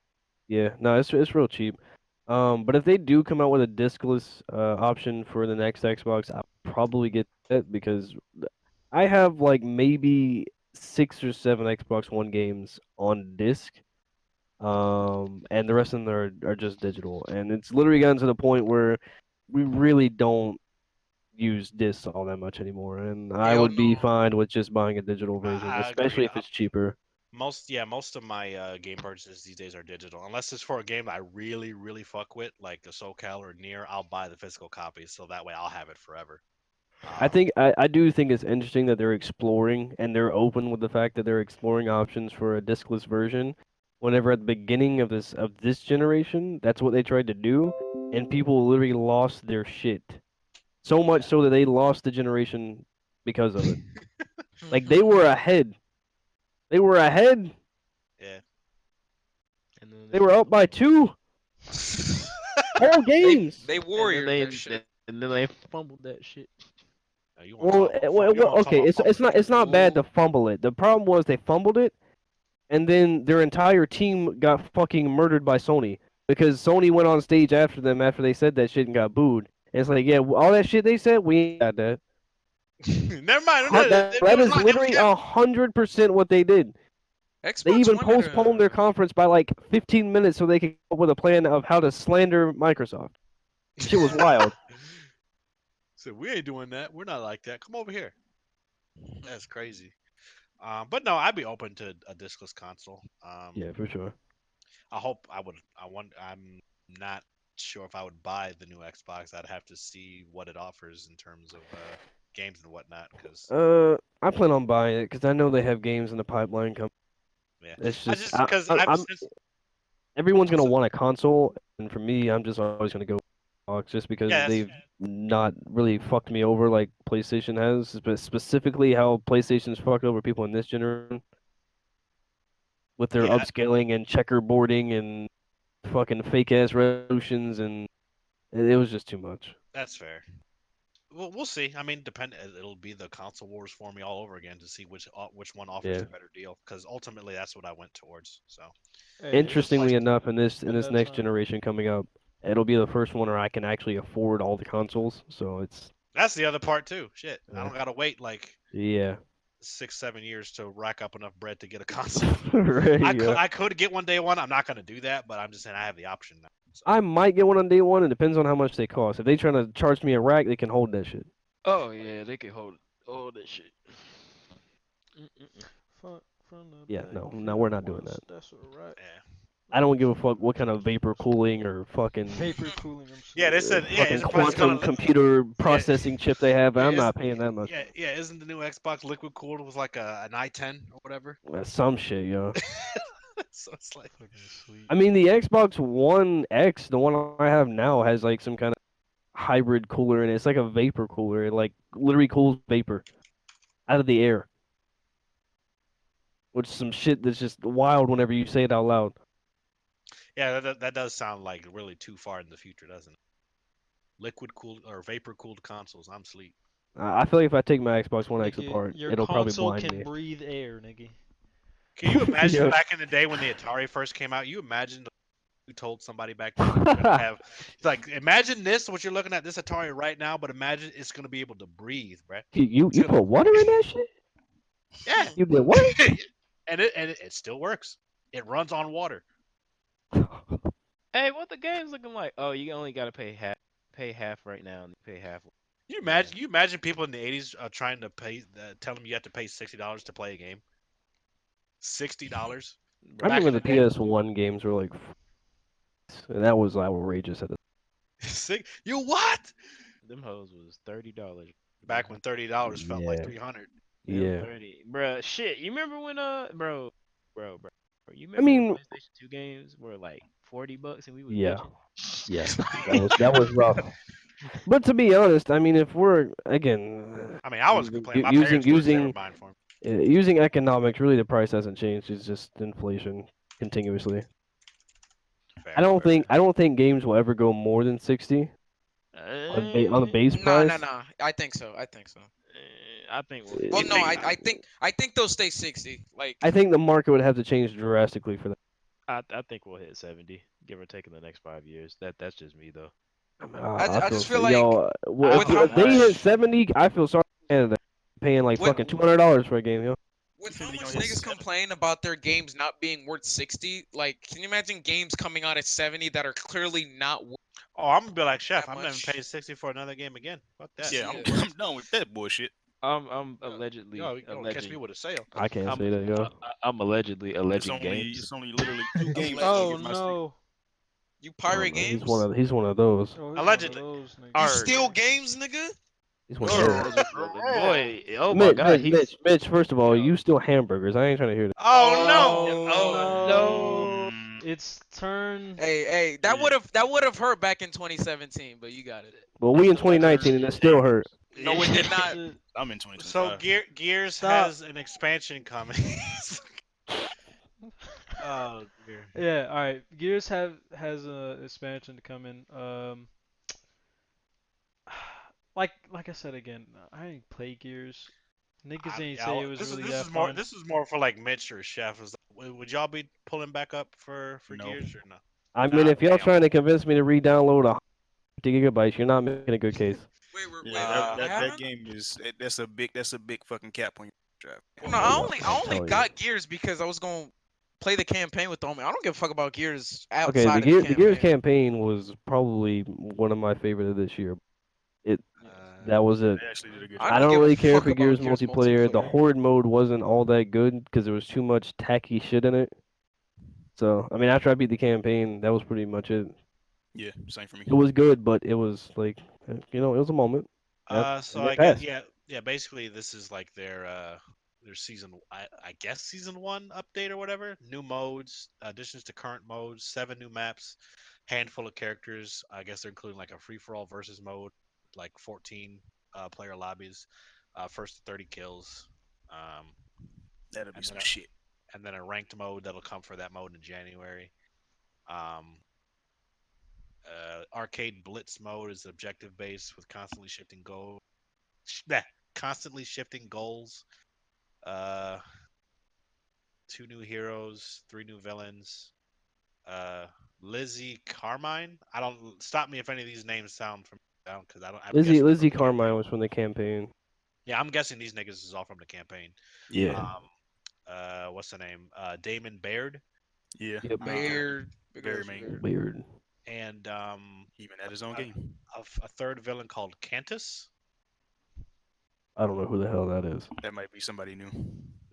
yeah, no, it's real cheap. But if they do come out with a discless option for the next Xbox, I'll probably get that because I have like maybe 6 or 7 Xbox One games on disc. And the rest of them are just digital, and it's literally gotten to the point where we really don't use discs all that much anymore, and I Hell would be no. fine with just buying a digital version, I agree. especially if it's cheaper. Most of my game purchases these days are digital. Unless it's for a game that I really, really fuck with, like a SoCal or Near, I'll buy the physical copy so that way I'll have it forever. Um, I do think it's interesting that they're exploring and they're open with the fact that they're exploring options for a discless version. Whenever at the beginning of this generation, that's what they tried to do, and people literally lost their shit. So much yeah, so that they lost the generation because of it. Like they were ahead. They were ahead. yeah. And then They were up by 2 whole they games. they and then warriored they that shit. and then they fumbled that shit. Now, you want to Well, talk about fumble? You want to talk okay, about it's fumbling not it's trip? not bad Ooh. to fumble it. The problem was they fumbled it, and then their entire team got fucking murdered by Sony because Sony went on stage after them after they said that shit and got booed. And it's like, yeah, all that shit they said, we ain't got that. Never mind. No, That it was is not. It was literally cap. 100% what they did. They Xbox even wanted postponed their to. conference by like 15 minutes so they could come up with a plan of how to slander Microsoft. Shit was wild. So we ain't doing that. We're not like that. Come over here. That's crazy. But no, I'd be open to a discless console. Yeah, for sure. I hope I would. I want. I'm not sure if I would buy the new Xbox. I'd have to see what it offers in terms of games and whatnot. Because I plan on buying it because I know they have games in the pipeline coming. yeah, It's I just just because I've I'm since everyone's I'm gonna so, want a console, and for me, I'm just always gonna go Xbox just because yeah, that's they've not really fucked me over like PlayStation has, but specifically how PlayStation's fucked over people in this generation with their yeah, upscaling and checkerboarding and fucking fake ass resolutions, and it was just too much. that's fair. Well, we'll see. I mean, It'll be the console wars for me all over again to see which one offers Yeah. the better deal. Because ultimately, that's what I went towards. So Hey, just it's like Interestingly enough, in at this that next time. generation coming up, it'll be the first one where I can actually afford all the consoles. So it's that's the other part too. Shit, I uh, don't gotta wait like yeah, 6, 7 years to rack up enough bread to get a console. right, I could yeah. I could get one day one. I'm not gonna do that, but I'm just saying I have the option now. So I might get one on day one. It depends on how much they cost. If they trying to charge me a rack, they can hold that shit. Oh yeah, they can hold all that shit. Mm-mm-mm. From the Yeah, back, no, no, hit we're 'em not doing once. that. That's alright. yeah, I don't give a Just fuck what kind of touch vapor myself. cooling or fucking Vapor cooling. I'm yeah. They sorry. said yeah. fucking It's quantum gonna computer yeah processing chip they have. yeah I'm not paying that much. yeah. Isn't the new Xbox liquid cooled with like an i10 or whatever? Some shit, yo. So it's like Fucking sleep. I mean, the Xbox One X, the one I have now, has like some kind of hybrid cooler in it. It's like a vapor cooler. It like literally cools vapor out of the air, which is some shit that's just wild whenever you say it out loud. yeah. That does sound like really too far in the future, doesn't it? Liquid cooled or vapor cooled consoles. I'm sleep. I feel like if I take my Xbox One X Nigga, apart, your it'll probably console blind can me. breathe air, nigga. Can you imagine Yeah. back in the day when the Atari first came out? You imagine you told somebody back then you were gonna have it's like imagine this what you're looking at this Atari right now, but imagine it's gonna be able to breathe, bruh. It's You gonna put water in that shit? yeah, You did what? it still works. It runs on water. Hey, what the game's looking like? Oh, you only gotta pay half right now, and you pay half. Yeah, You imagine people in the '80s trying to pay tell them you have to pay $60 to play a game. $60 I bro. back remember in the the day. PS1 games were like, and that was outrageous at the. You what? Them hoes was $30. Back when $30 felt like Yeah, 300. Them yeah. 30, bro. Shit, you remember when bro, you I remember when mean, PlayStation 2 games were like $40 and we was yeah, bitching? yeah. That was rough. But to be honest, I mean, if we're again I mean, I was using complaining. u- My using parents were. They were using buying for them. using economics, really the price hasn't changed. It's just inflation continuously. Fair. I don't think games will ever go more than 60 on the Uh, base Nah, nah, price. nah. I think so. I think so. I think we'll hit Well, It- no, 70. I think they'll stay 60. Like, I think the market would have to change drastically for that. I think we'll hit 70, give or take in the next 5 years. That's just me though. I, I I feel just feel like yo, with how if they hit much 70, I feel sorry for Canada paying like with fucking $200 for a game, yo. You with think how they much gonna hit niggas 70? complain about their games not being worth 60. Like, can you imagine games coming out at 70 that are clearly not worth Oh, I'm gonna be like Chef. that I'm never much? paying 60 for another game again. Fuck that. Yeah, I'm, Yeah. I'm done with that bullshit. I'm Yo, allegedly you gonna catch me alleging. with a sale. I can't I'm say that, yo. I'm allegedly It's alleging only games. it's only literally 2 games that's gonna Oh get my stick. no. You I don't pirate know. games? He's one of those. Oh, he's one of Allegedly. those niggas. You Alright. steal games, nigga? He's one of Yeah, those. allegedly. Boy, oh my Mitch, God, Mitch, he's Mitch, Mitch, first of all, yo. you steal hamburgers. I ain't trying to hear that. Oh no! Oh no. No. Mm, It's turn. Hey, that Yeah. would have hurt back in 2017, but you got it. But I we in still got 2019 and it still hurt. No, it did not. Shit. I'm in So 2025. Gears Stop. has an expansion coming. Oh dear. Yeah, all right. Gears has a expansion coming. Like I said again, I ain't play Gears. Niggas ain't say it was This is really this that is more fun. this is more for like Mitch or Chef. Would y'all be pulling back up for No. Gears or no? I mean, Nah, if y'all damn. trying to convince me to re-download 50 gigabytes, you're not making a good case. Wait, wait, Yeah, wait. Uh, What that happened? game is that's a big fucking cap on your drive. Well, no, Oh, I yeah, only I'm I only telling you. got Gears because I was gonna play the campaign with the homie. I don't give a fuck about Gears Okay, outside of the the Gears campaign. campaign was probably one of my favorite of this year. It Yeah. That was Yeah, it. they actually did a good I job. I don't don't give a really care fuck for about Gears Gears multiplayer. The multiplayer. Horde mode wasn't all that good because there was too much tacky shit in it. So, I mean, after I beat the campaign, that was pretty much it. Yeah, same for me. It was good, but it was like, it was a moment. so And it I guess passed. yeah. Basically, this is like their season. I guess season one update or whatever. New modes, additions to current modes, 7 new maps, handful of characters. I guess they're including like a free for all versus mode, like 14 player lobbies, first to 30 kills. Um, That'll be and some then shit. a ranked mode that'll come for that mode in January. Um, arcade blitz mode is objective based with constantly shifting goals. Uh, 2 new heroes, 3 new villains. Uh, Lizzie Carmine. I don't stop me if any of these names sound from down because I don't. I'm guessing Lizzie from the campaign. Carmine was from the campaign. Yeah, I'm guessing these niggas is all from the campaign. Yeah. What's the name? Damon Baird Yeah. Yep. Baird, big Very ass main. Baird. Weird. and He even had his own a, game. a third villain called Cantus. I don't know who the hell that is. That might be somebody new.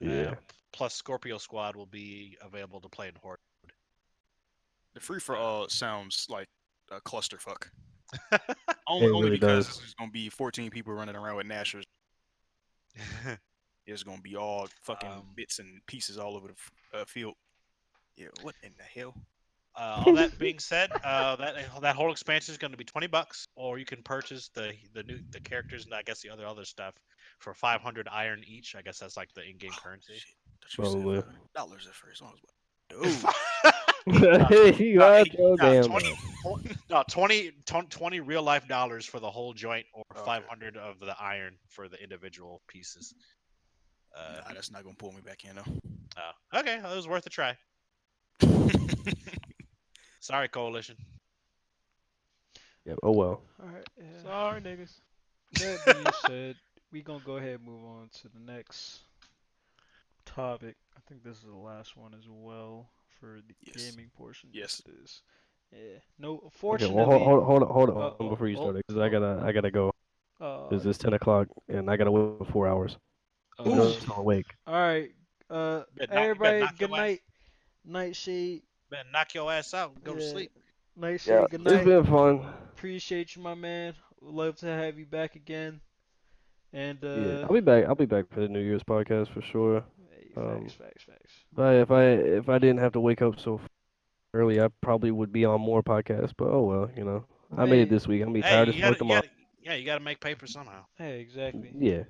Yeah. Plus, Scorpio Squad will be available to play in Horde. The free for all sounds like a clusterfuck. It Only really because does. this is gonna be 14 people running around with Nashers. It's gonna be all fucking bits and pieces all over the field. Yeah, what in the hell? All that being said, that whole expansion is going to be $20, or you can purchase the characters and I guess the other stuff for 500 iron each. I guess that's like the in-game currency. Shit, thought you said Probably. $500 at first. I was like, You No, got your damn 20, no, 20 real life dollars for the whole joint, or Okay. 500 of the iron for the individual pieces. nah, that's not gonna pull me back in though. Okay, well, it was worth a try. Sorry, Coalition. Yeah, oh well. Alright, yeah. Sorry, niggas. That being said, we gonna go ahead and move on to the next topic. I think this is the last one as well for the Yes. gaming portion. Yes. It is. Yeah. No, Okay, well, fortunately. hold on Oh, before you oh, start it, because oh, I gotta go. oh, Because it's 10 o'clock and I gotta wait for 4 hours. Oh, No, shit. it's all awake. all right. You better Everybody, knock good your ass. night. Nightshade. Better knock your ass out and go to Yeah. sleep. Nightshade. Good It's night. been fun. Appreciate you, my man. Would love to have you back again. And Yeah, I'll be back. I'll be back for the New Year's podcast for sure. hey, Um, facts. if I didn't have to wake up so early, I probably would be on more podcasts. But oh well, I made it Hey, this week. I'm gonna be Hey, tired as fuck tomorrow. you gotta make paper somehow. hey, exactly. Yeah.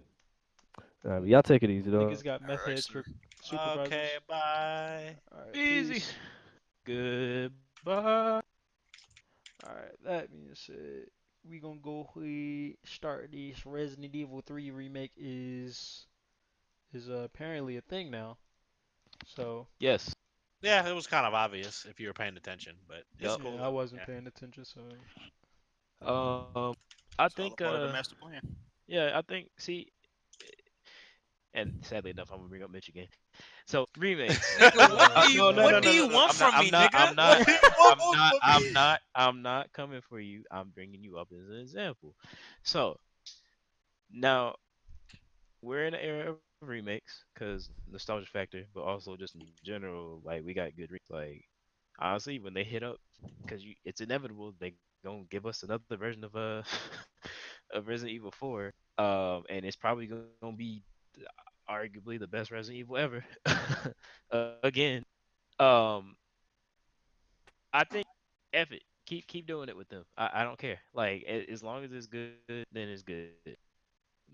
Y'all take it easy though. Niggas got meth Alright, heads sir. for supervisors. Okay, bye. Alright, Easy. peace. Goodbye. Alright, that being said. we gonna go start this Resident Evil 3 remake is apparently a thing now. So Yes. Yeah, it was kind of obvious if you were paying attention, but it's Yep. cool yeah, I though. wasn't Yeah, paying attention. So I It's all think a part of the master plan. yeah, I think see, and sadly enough, I'm gonna bring up Mitch again. So remakes. Nigga, what oh do you No, no, what no, do god. no, you no, no. want I'm not. from I'm me, not. nigga? I'm not. what do you want I'm not. from I'm me? not. I'm not coming for you. I'm bringing you up as an example. So now we're in an era of remakes because nostalgia factor, but also just in general, like we got good like honestly when they hit up, because you it's inevitable they gonna give us another version of Resident Evil 4, and it's probably gonna be arguably the best Resident Evil ever. Again, um, I think F it. Keep doing it with them. I don't care. Like as long as it's good, then it's good.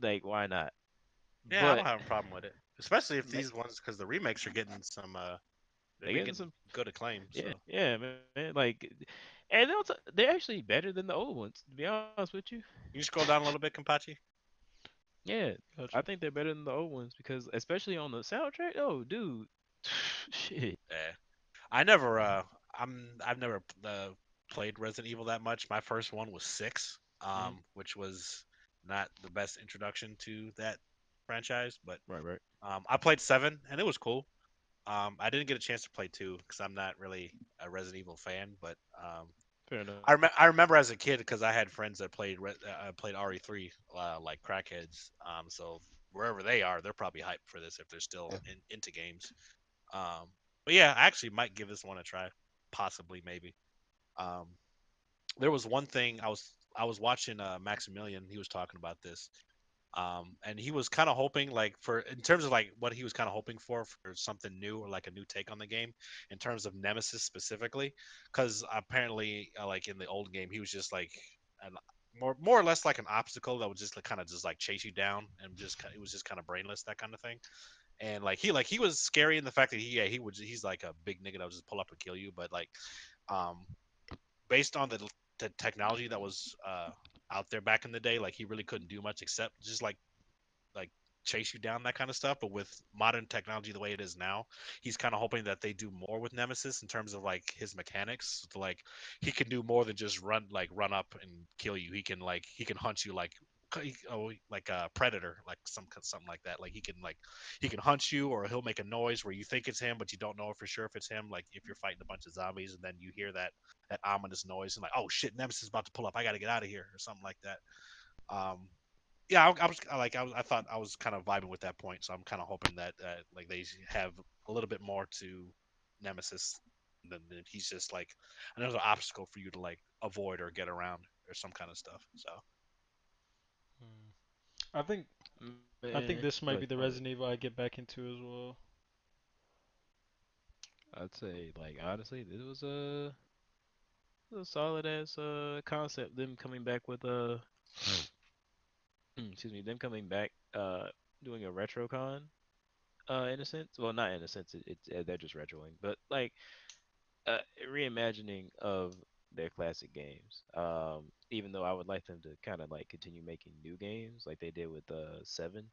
Like why not? But Yeah, I don't have a problem with it, especially if ma- these ones because the remakes are getting some they've they been getting getting some good acclaim. yeah So yeah man like, and they're actually better than the old ones to be honest with you. you scroll down a little bit, Kenpachi. Yeah, I Gotcha. think they're better than the old ones because especially on the soundtrack. Oh dude, shit. Yeah, I never I've never played Resident Evil that much. My first one was six, Hmm. which was not the best introduction to that franchise, but Right, right. I played seven and it was cool. I didn't get a chance to play two because I'm not really a Resident Evil fan, but Fair enough. I remember as a kid because I had friends that played RE3 like crackheads. So wherever they are, they're probably hyped for this if they're still into games. Um, but yeah, I actually might give this one a try, possibly maybe. Um, there was one thing I was watching Maximilian. He was talking about this, and he was kind of hoping like for in terms of like what he was kind of hoping for something new or like a new take on the game in terms of Nemesis specifically, because apparently like in the old game he was just like an more or less like an obstacle that would just like, kind of just like chase you down and it was just kind of brainless, that kind of thing. And like he was scary in the fact that he's like a big nigga that would just pull up and kill you, but like um based on the technology that was out there back in the day, like he really couldn't do much except just like chase you down, that kind of stuff. But with modern technology the way it is now, he's kind of hoping that they do more with Nemesis in terms of like his mechanics. So, like he can do more than just run up and kill you. He can hunt you like a predator, like something like that. Like he can hunt you, or he'll make a noise where you think it's him but you don't know for sure if it's him. Like if you're fighting a bunch of zombies and then you hear that ominous noise and like, oh shit, Nemesis is about to pull up, I gotta get out of here, or something like that. um yeah, I thought I was kind of vibing with that point, so I'm kind of hoping that like they have a little bit more to Nemesis than he's just like another obstacle for you to like avoid or get around or some kind of stuff. So Hmm. I think I Man, think this go might ahead. be the Go ahead. Resident Evil I get back into as well. I'd say like honestly, this was a solid ass concept. Them coming back with excuse me, them coming back doing a retrocon in a sense. Well, not in a sense. They're just retroing, but like reimagining of their classic games. Even though I would like them to kind of like continue making new games like they did with Seven.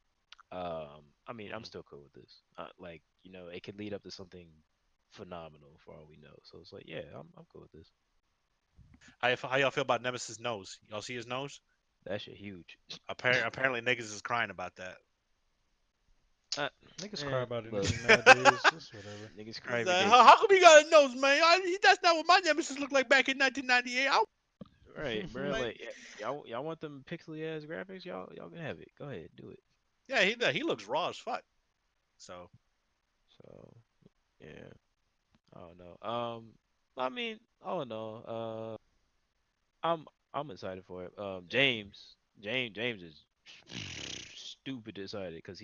I mean, I'm mhm. still cool with this. Like it could lead up to something phenomenal for all we know. So it's like, yeah, I'm cool with this. How y'all feel about Nemesis' nose? Y'all see his nose? That shit huge. Apparently niggas is crying about that. Uh, Niggas cry about Look, anything nowadays. It's whatever. niggas cry He's every like, day. how come he got a nose, man? That's not what my Nemesis looked like back in 1998. Right, bro. Like, Like, y'all want them pixely ass graphics? Y'all can have it. Go ahead, do it. yeah, he looks raw as fuck. So So yeah, I don't know. I mean, all in all, I'm excited for it. James is stupid excited because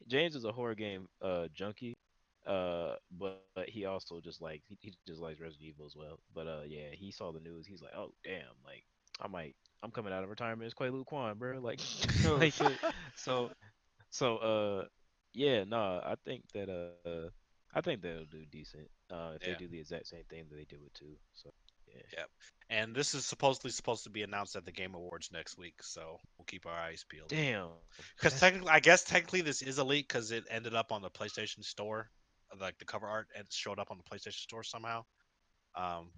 James is a horror game junkie. But he also just he just likes Resident Evil as well. But yeah, he saw the news. He's like, oh damn, like I might I'm coming out of retirement as Quaalude Quan, bro. Like, Oh like shit. so so yeah, no, I think they'll do decent. If they yeah. do the exact same thing that they did with two. So Yeah. Yep. And this is supposedly supposed to be announced at the Game Awards next week, so we'll keep our eyes peeled. Damn. Because That's technically, I guess technically this is a leak because it ended up on the PlayStation Store, like the cover art, and it showed up on the PlayStation Store somehow. Um,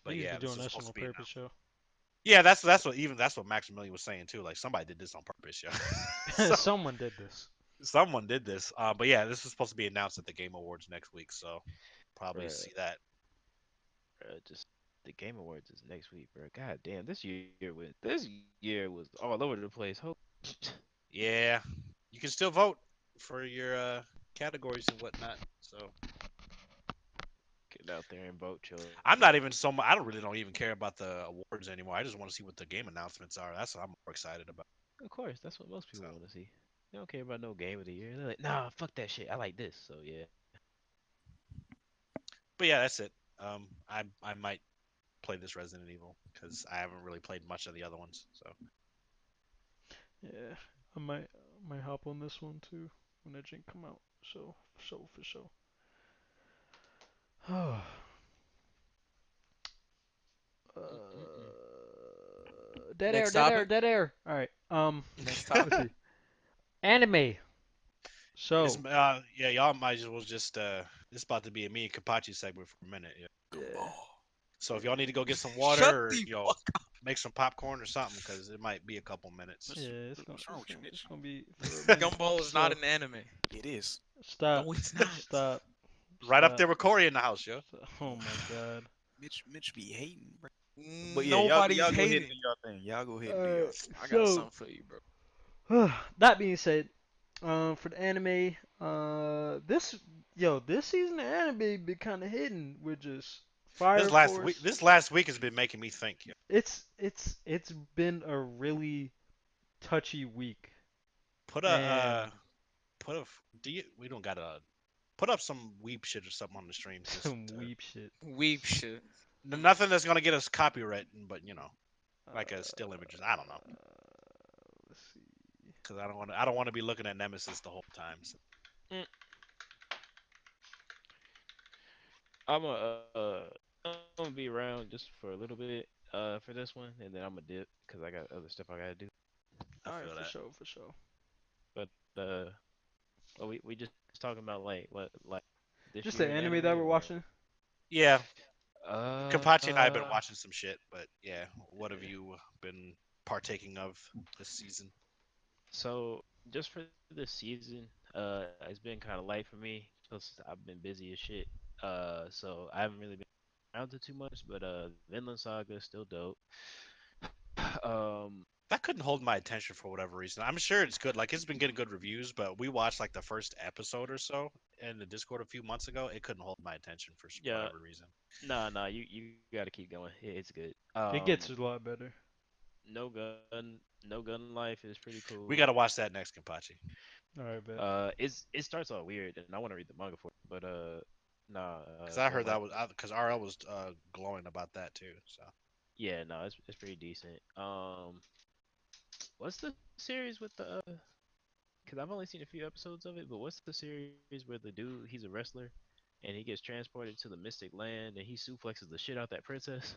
They but usually yeah, this doing was that shit supposed on to be purpose, announced. yo. Yeah, that's what Maximilian was saying too. Like somebody did this on purpose, yeah. So Someone did this. someone did this. But yeah, this is supposed to be announced at the Game Awards next week, so probably bruh, see that. just the Game Awards is next week, bro. God damn, this year was all over the place. Hope Yeah, you can still vote for your categories and whatnot. So get out there and vote, children. I'm not even so much. I don't even care about the awards anymore. I just want to see what the game announcements are. That's what I'm more excited about. Of course, that's what most So, people want to see. They don't care about no game of the year. They're like, nah, fuck that shit. I like this. So yeah. but yeah, that's it. I might play this Resident Evil because I haven't really played much of the other ones. So Yeah, I might hop on this one too when that drink come out. So for sure. uh, Mm-mm-mm. dead air, Next dead air, topic. dead air. All right. Next Let's topic. see. Anime. it's So yeah, y'all might as well just it's about to be a me and Kenpachi segment for a minute. Yeah. yeah, So if y'all need to go get some Shut water or the you fuck. make some popcorn or something, because it might be a couple minutes. What's, yeah, it's gonna what's wrong it's with you, gonna it's Mitch? gonna be for a minute. Gumball is not So an anime. It is. stop, No, it's not. stop, Right up stop. there with Corey in the house, yo. Oh my god. Mitch be hating, bro. But yeah, Nobody's y'all go ahead and hating. do your thing. Y'all go ahead and do Uh, your I got so something for you, bro. that being said, for the anime, this season of anime been kind of hidden with just Fire Force. This last week has been making me think. Yo. It's been a really touchy week, Put a and put a do you we don't gotta put up some weep shit or something on the stream. Just some weep shit. Weep shit. nothing that's gonna get us copyright, but like a Uh, still images. I don't know, let's see. because I don't want to be looking at Nemesis the whole time. So. Mm. I'm I'm gonna be around just for a little bit for this one, and then I'm gonna dip because I got other stuff I gotta do. I All right, feel for that. sure, for sure. But we just talking about like this year Just in the anime anime that we're or watching. Yeah, Kapachi and I have been uh watching some shit, but yeah, what have you been partaking of this season? so just for this season, it's been kind of light for me. Plus I've been busy as shit. So I haven't really been around it too much, but Vinland Saga is still dope. um That couldn't hold my attention for whatever reason. I'm sure it's good. Like it's been getting good reviews, but we watched like the first episode or so in the Discord a few months ago. It couldn't hold my attention for yeah, whatever reason. nah, you gotta keep going. It's good. It gets a lot better. No gun life is pretty cool. We got to watch that next, Kenpachi. All right, bet. It starts all weird, and I want to read the manga for it, but nah, Because I gun heard life. that was because RL was glowing about that too. So Yeah, no, it's pretty decent. What's the series with the? Cause I've only seen a few episodes of it, but what's the series where the dude he's a wrestler, and he gets transported to the Mystic Land, and he suplexes the shit out that princess?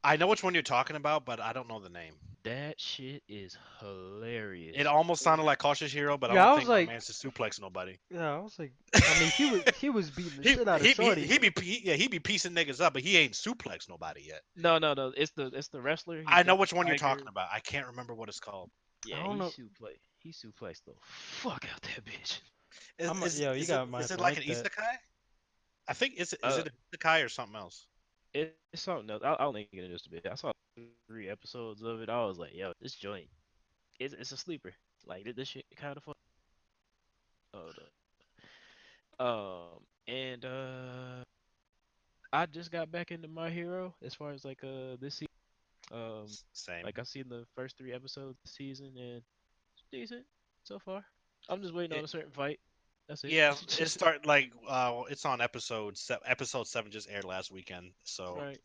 I know which one you're talking about, but I don't know the name. That shit is It hilarious. almost sounded like Cautious Hero, but I Yeah, don't I was think my like, man's to suplex nobody. yeah, I was like, I mean, he was beating the shit out of Shorty. He be piecing niggas up, but he ain't suplex nobody yet. No. It's the wrestler. He's I know got the which one you're tiger. talking about. I can't remember what it's called. I Yeah, don't know. he suplexed the fuck out that bitch. Yo, you got might have Is it to like link an that. isekai? I think is Uh, it an isekai or something else? it's something else. I'll link it in just a bit. I saw 3 episodes of it. I was like, yo, this joint, it's a sleeper. Like this shit kind of fun. Hold up. And I just got back into My Hero as far as like this season. Same. Like I seen the first 3 episodes this season, and it's decent so far. I'm just waiting on It, a certain fight. That's it. yeah, it start like it's on episode 7 just aired last weekend, so Right.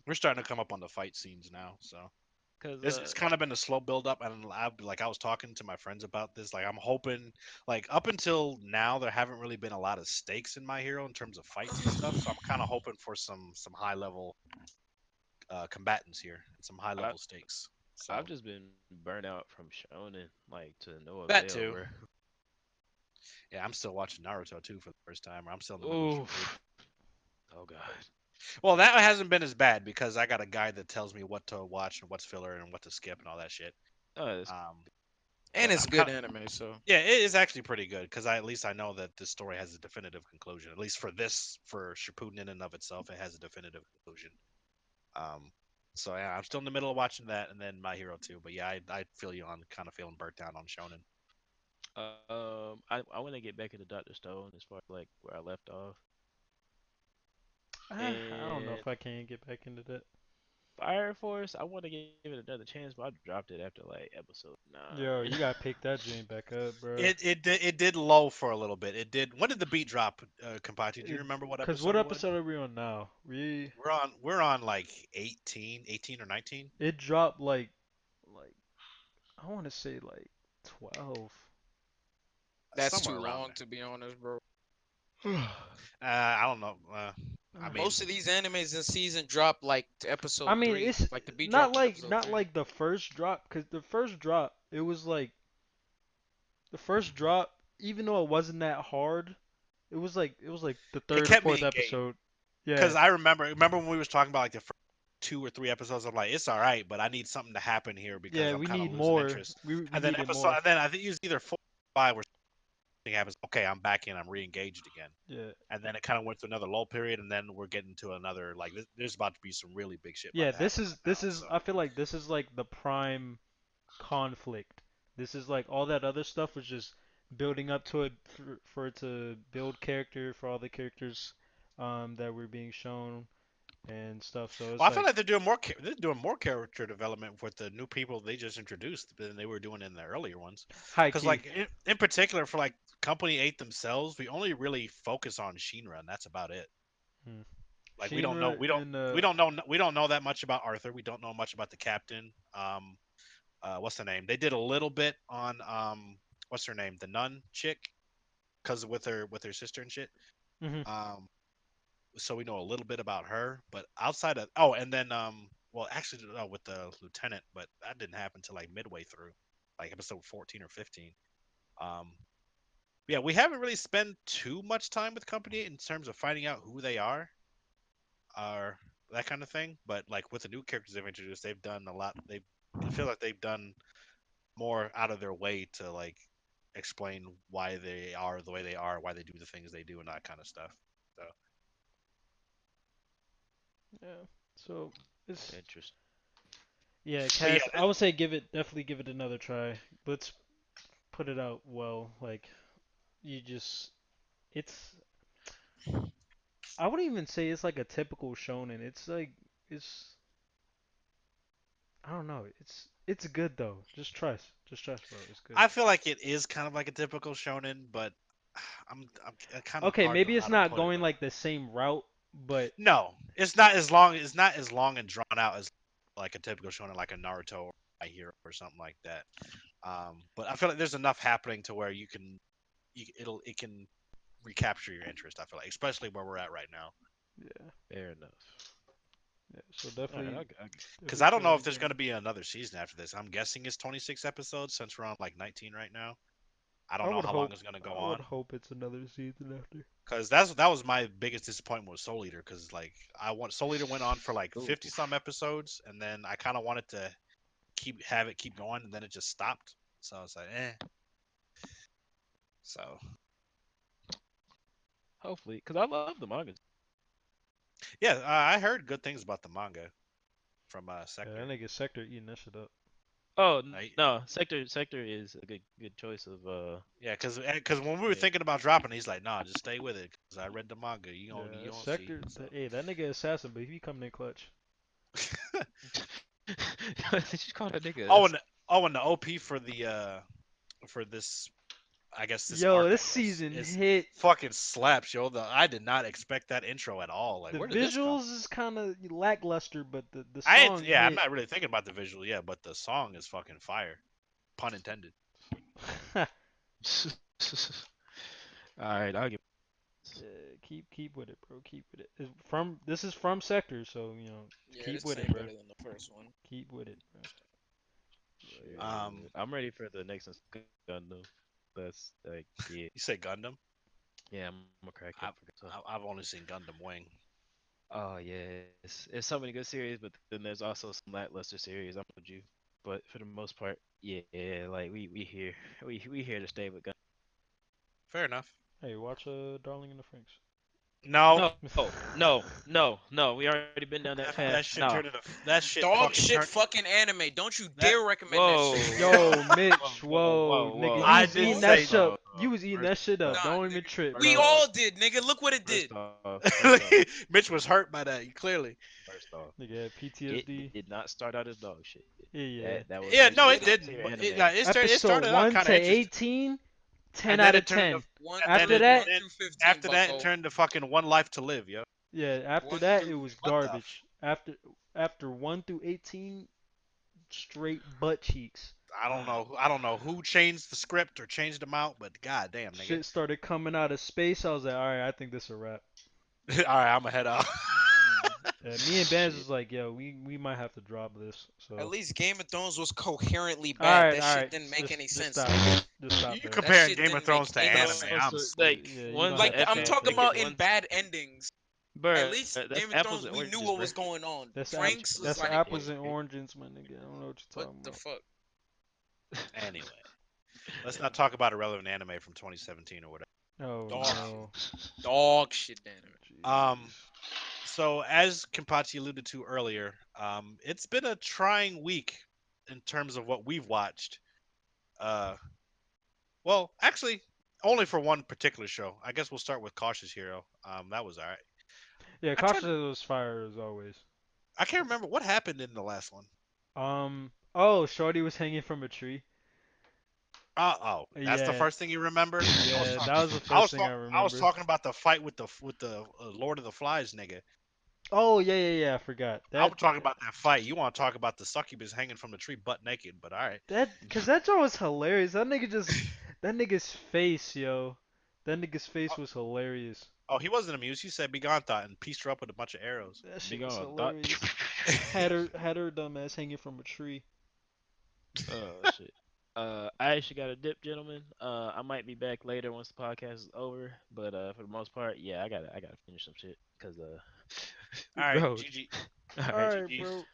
we're starting to come up on the fight scenes now. So Cause it's kind of been a slow build up, and I was talking to my friends about this. Like I'm hoping, like up until now, there haven't really been a lot of stakes in My Hero in terms of fights and stuff. So I'm kind of hoping for some high level combatants here and some high I level stakes. I've So just been burnt out from Shonen, like to no that avail, too. bro. Yeah, I'm still watching Naruto too for the first time. Or I'm still in the middle of Shippuden. Oof. Oh god. Well, that hasn't been as bad because I got a guide that tells me what to watch and what's filler and what to skip and all that shit. Oh, that's Um, And but it's I'm good kind of anime, so yeah, it is actually pretty good because at least I know that this story has a definitive conclusion. At least for Shippuden in and of itself, it has a definitive conclusion. Um, so yeah, I'm still in the middle of watching that and then My Hero too. But yeah, I feel you on kind of feeling burnt down on Shonen. I want to get back into Doctor Stone as far as like where I left off. I don't know And if I can get back into that. Fire Force, I want to give it another chance, but I dropped it after like episode Yo, 9. you gotta pick that joint back up, bro. It did low for a little bit. It did. When did the beat drop, Kenpachi? Do you It, remember what Cause what episode it was? episode are we on now? We're on like 18 or 19. It dropped like I want to say like 12. that's Somewhere too around long to be honest, bro. there. I don't know. I mean, Most of these animes in season drop like to I episode mean, 3. it's Like the B not drop to like episode not 3. like the first drop, cause the first drop it was like the first drop, even though it wasn't that hard, it was like the it third or kept me fourth engaged episode. Yeah, because I remember when we was talking about like the first 2 or 3 episodes. I'm like, it's all right, but I need something to happen here because yeah, I'm we kind of need losing more. interest. We And then needed more. I think it was either 4 or 5 where something happens. Okay, I'm back in. I'm re-engaged again. Yeah, And then it kind of went through another lull period, and then we're getting to another like there's about to be some really big shit about yeah. to This happen is right now. this is. So I feel like this is like the prime conflict. This is like all that other stuff was just building up to it for it to build character for all the characters that were being shown and stuff. So well, it's I feel like like they're doing more character development with the new people they just introduced than they were doing in the earlier ones. high Because key. like in particular for like Company 8 themselves, we only really focus on Shinra, and that's about it. Hmm. Like we don't know Shinra and we don't know that much about Arthur. We don't know much about the captain. What's the name? They did a little bit on what's her name, the nun chick, because with her sister and shit. mhm. Um, so we know a little bit about her, but outside of and then well actually no, with the lieutenant, but that didn't happen till like midway through, like episode 14 or 15. Um, yeah, we haven't really spent too much time with Company in terms of finding out who they are, or that kind of thing. But like with the new characters they've introduced, they've done a lot. They I feel like they've done more out of their way to like explain why they are the way they are, why they do the things they do, and that kind of stuff. So Yeah. So it's Interesting. yeah, but yeah, Cass. I would say definitely give it another try. Let's put it out well. Like you just, it's. I wouldn't even say it's like a typical shonen. It's like it's. I don't know. It's good though. Just trust, bro. It's good. I feel like it is kind of like a typical shonen, but I'm kind of Okay, hard to maybe how it's to not put it. going like the same route, but No, it's not as long and drawn out as like a typical shonen like a Naruto or My Hero or something like that. But I feel like there's enough happening to where it can recapture your interest. I feel like, especially where we're at right now, yeah, Fair enough. yeah. So All right, definitely, because definitely I don't try know it if there's again. going to be another season after this. I'm guessing it's 26 episodes since we're on like 19 right now. I I don't know would how long hope, it's going to go I would on. hope it's another season after. Because that was my biggest disappointment with Soul Eater. Because like Soul Eater went on for like Ooh. 50 some episodes, and then I kind of wanted to keep going, and then it just stopped. So I was like, eh. So Hopefully, because I love the manga. yeah, I heard good things about the manga from Yeah, Sector. that nigga Sector eating that shit up. Oh I, no, Sector is a good choice of yeah, because when we were yeah. thinking about dropping, he's like, nah, just stay with it. Because I read the manga. You Yeah, don't see. Sector. So. Hey, that nigga assassin, but he be coming in clutch. Did you call that nigga? oh, and the OP for this, I guess this Yo, arc, this I guess, season is hit. fucking slaps, yo. I did not expect that intro at all. Like, The where did this come? visuals is kind of lackluster, but the I ain't, song yeah, I'm hit. not really thinking about the visual, yeah, but the song is fucking fire, pun intended. All right, I'll give. Yeah, keep with it, bro. Keep with it. This is from Sector, so Yeah, keep this with it, ain't bro. better than the first one. Keep with it, bro. But yeah. Um, Shit. I'm ready for the next Gundam. That's like, yeah, you say Gundam? yeah. I'm a crackhead I've for Gundam. I've only seen Gundam Wing. Oh yeah, it's so many good series, but then there's also some lackluster series. I'm with you, but for the most part, yeah, like we here, we here to stay with Gundam. Fair enough. Hey, watch Darling in the Franxx. No, No. We already been down that path. that shit Nah. turned into that shit Dog fucking shit turned fucking anime. Don't you that. dare recommend that Whoa, shit. Yo, Mitch, whoa, whoa, whoa, nigga, whoa. you I was did eating First that say shit up. off, You was eating first that shit up. off, Nah, Don't even nigga. trip, We first bro. off, all did, nigga. Look what it did. first off, first off, Mitch was hurt by that. Clearly. first off. Nigga had It PTSD. did not start out as dog shit. Yeah, yeah. That was Yeah, a no, Did it it? top didn't. tier But anime. it Episode started out 1 kind to of interesting, 18, 10 and then out it of turned into 10. One, and then After it that, one then through 15, after that it Bucko. turned to fucking One Life to Live, yo. yeah, after One that through. it was What the? garbage. After 1 through 18, straight butt cheeks. I don't know who changed the script or changed them out, but goddamn, nigga. Shit started coming out of space. I was like, all right, I think this a wrap. All right, I'm gonna head out. Me and Bands Shit. was like, yo, we might have to drop this. At So, least Game of Thrones was coherently all bad. right, That all shit right, didn't make any just sense, stop, nigga. just stop You that. That comparing shit Game of didn't make Thrones to any anime? sense. I'm Like sleep. Yeah, you one's gonna an have Like to I'm stop epic, talking that. about in one's bad endings. At bruh. least That's Game of apples Thrones, and we knew oranges, what bruh. was going on. That's Franks was that's like, apples and oranges, my nigga. I don't know what you're what talking the about. fuck? Anyway, let's not talk about irrelevant anime from 2017 or whatever. Oh Dog, no. dog shit, damn it. Um, Jeez. so as Kenpachi alluded to earlier, it's been a trying week in terms of what we've watched. Uh, well, actually, only for one particular show. I guess we'll start with Cautious Hero. That was alright. Yeah, I tried. Cautious was fire as always. I can't remember what happened in the last one. Oh, Shorty was hanging from a tree. Oh, that's the Yeah, first thing you remember. yeah, that was the I first was thing I I was remember. talking about the fight with the Lord of the Flies nigga. Oh yeah. I forgot I'm that. talking about that fight. You want to talk about the succubus hanging from the tree butt naked? But all right. Cause that joke was hilarious. That nigga's face, yo. That nigga's face was hilarious. Oh, he wasn't amused. He said, "Be gone, thought," and pieced her up with a bunch of arrows. That shit Big was on dot. hilarious. Had her dumb ass hanging from a tree. Oh shit. I actually got a dip, gentlemen. I might be back later once the podcast is over, but for the most part, yeah, I gotta finish some shit, cause All right, bro. GG, All All right, right, GG. bro.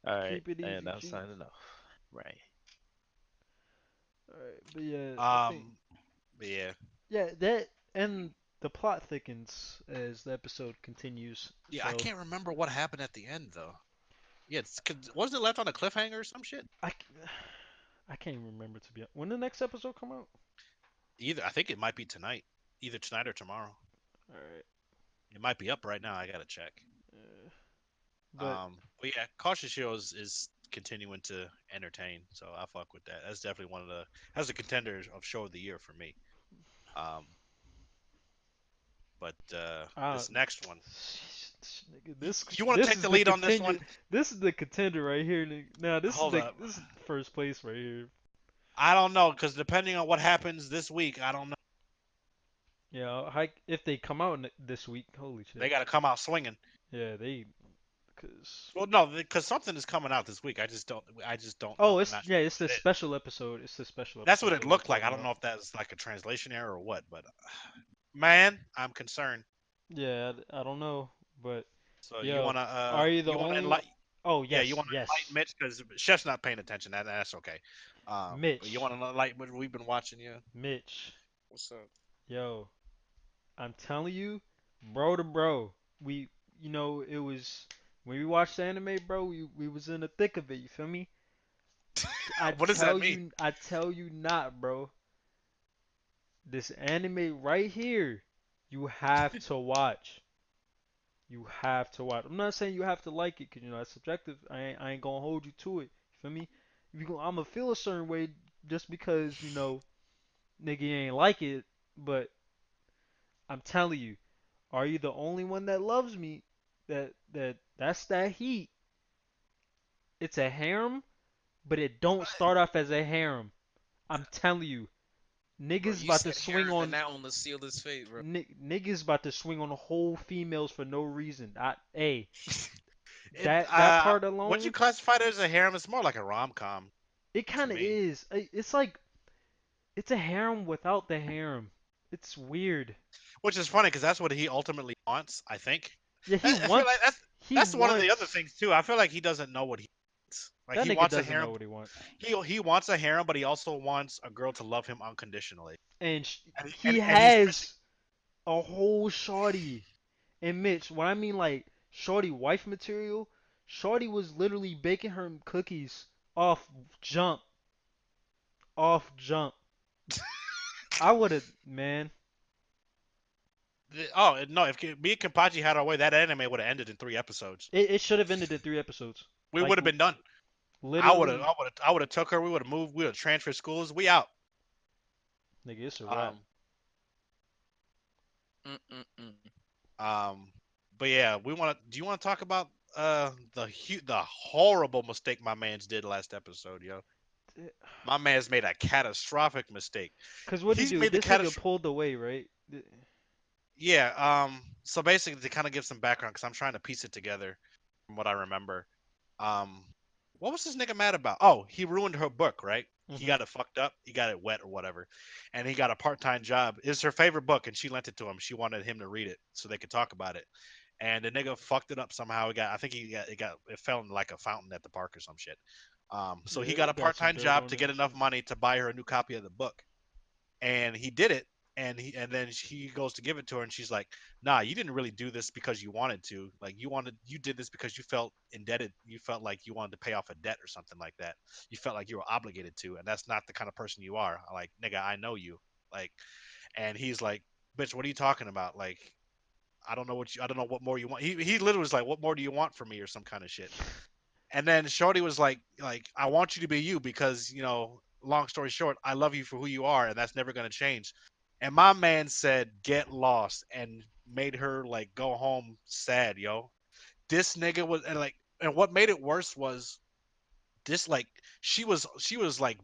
all right, Keep it and easy, I'm G. signing off. Right. All right, but yeah, I think But yeah, yeah that and the plot thickens as the episode continues. yeah. I So can't remember what happened at the end though. Yeah, wasn't it left on a cliffhanger or some shit? I, I can't even remember to be honest. When the next episode come out? Either I think it might be tonight, either tonight or tomorrow. All right. It might be up right now. I gotta check. But But yeah, Cautious Hero is continuing to entertain, so I fuck with that. That's definitely that's a contender of show of the year for me. Um, but uh, this next one, nigga, this you want to this take is the the lead on this contender. one? This is the contender right here. Nigga. Now Hold up, this is first place right here. I don't know because depending on what happens this week, I don't know. Yeah, if they come out this week, holy They shit. got to come out swinging. Yeah, cause Well, no, because something is coming out this week. I just don't know. oh, I'm not sure it's what the it is. special episode. It's the special That's episode what it that we're looked like. I talking don't know about. if that's like a translation error or what, but man, I'm concerned. Yeah, I don't know, but So yo, are you the you wanna only? enlighten Oh yeah, you yes, wanna yes, enlighten Mitch because Chef's not paying attention. That's okay. But you Mitch, wanna enlighten what we've been watching, yeah? Mitch, What's up? yo, I'm telling you, bro to bro, it was when we watched the anime, bro. We was in the thick of it. You feel me? What does that mean? I tell you not, bro. This anime right here, you have to watch. You have to watch. I'm not saying you have to like it, cause that's subjective. I ain't gonna hold you to it. You feel me? I'm gonna feel a certain way just because nigga you ain't like it. But I'm telling you, are you the only one that loves me? That's that heat. It's a harem, but it don't start off as a harem. I'm telling you, Bro, Niggas you about to said swing harem, and on that one to seal his fate, bro. niggas about to swing on whole females for no reason. Hey, It, that part would you alone, classify it as a harem? It's more like a rom com it to kind of me. is. It's like it's a harem without the harem. It's weird. Which is funny because that's what he ultimately wants. I think. Yeah, I feel like he that's one of the other wants things too. I feel like he doesn't know what he wants. Like that he nigga wants a doesn't know harem. what he wants. He wants a harem, but he also wants a girl to love him unconditionally. And And he and he's missing. has a whole shorty. And Mitch, when I mean like shorty wife material, shorty was literally baking her cookies off jump, off jump. I would have, man. Oh no! If me and Kenpachi had our way, that anime would have ended in 3 episodes. It should have ended in 3 episodes. We Like would have been done. literally, I would have took her. We would have moved. We would have transferred schools. We out. nigga, it's a wrap. Um, Mm-mm-mm. um, but yeah, we want to. Do you want to talk about the horrible mistake my man's did last episode, yo? My man's made a catastrophic mistake. Cause what he He's do? made the This nigga catastrophic. pulled away, right? Yeah. So basically, to kind of give some background, because I'm trying to piece it together from what I remember. Um, what was this nigga mad about? Oh, he ruined her book, right? He Mhm. got it fucked up. He got it wet or whatever, and he got a part-time job. It's her favorite book, and she lent it to him. She wanted him to read it so they could talk about it. And the nigga fucked it up somehow. He got, I think it fell in like a fountain at the park or some shit. So he Yeah, got a it got some part-time dirt job on to it get and enough shit. money to buy her a new copy of the book, and he did it. And then he goes to give it to her, and she's like, "Nah, you didn't really do this because you wanted to. Like you did this because you felt indebted. You felt like you wanted to pay off a debt or something like that. You felt like you were obligated to, and that's not the kind of person you are. Like, nigga, I know you. Like." And he's like, "Bitch, what are you talking about? Like, I don't know what more you want." He literally was like, "What more do you want from me?" or some kind of shit. And then Shorty was like, "I want you to be you because, long story short, I love you for who you are, and that's never gonna change." And my man said, "Get lost," and made her like go home sad, yo. This nigga was and what made it worse was this like she was like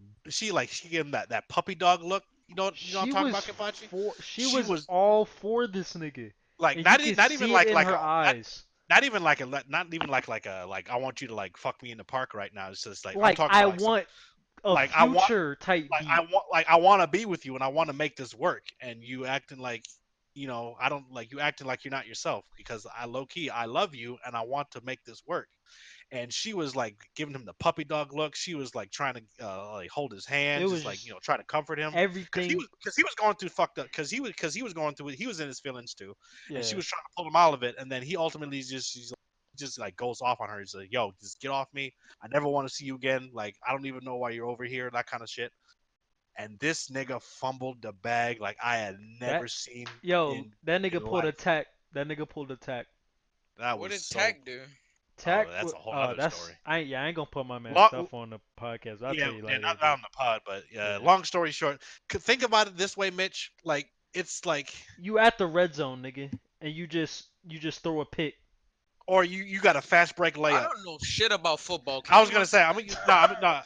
she gave him that puppy dog look. You know what I'm talking about, Kapachi? She She was was all for this nigga, like and you could not even see it like in like a her eyes. not even like not even like a like I want you to like fuck me in the park right now. It's just like I'm Like talking I about like some want a like I want future type beat. I want to be with you and I want to make this work, and you acting like I don't like you acting like you're not yourself because I low key I love you and I want to make this work. And she was like giving him the puppy dog look. She was like trying to like hold his It hand, was just like just trying to comfort him everything. because he was going through fucked up because he was going through it. He was in his feelings too, and she Yeah, was trying to pull him out of it. And then he ultimately just like goes off on her. He's like, "Yo, just get off me. I never want to see you again. Like I don't even know why you're over here. That kind of shit." And this nigga fumbled the bag like I had that never seen yo, in that in nigga pulled a life. tack. That nigga pulled a tack. That What was did so. Tech do? Oh, Tack. that's a whole other That's story. I ain't gonna put my man Long, stuff on the podcast. I'll yeah, tell you yeah, later. not But on the pod, but yeah, long story short, think about it this way, Mitch. Like it's like, you at the red zone, nigga, and you just throw a pick. or you got a fast break I layup. don't know shit about football. Can I was you gonna say, I mean, no, no,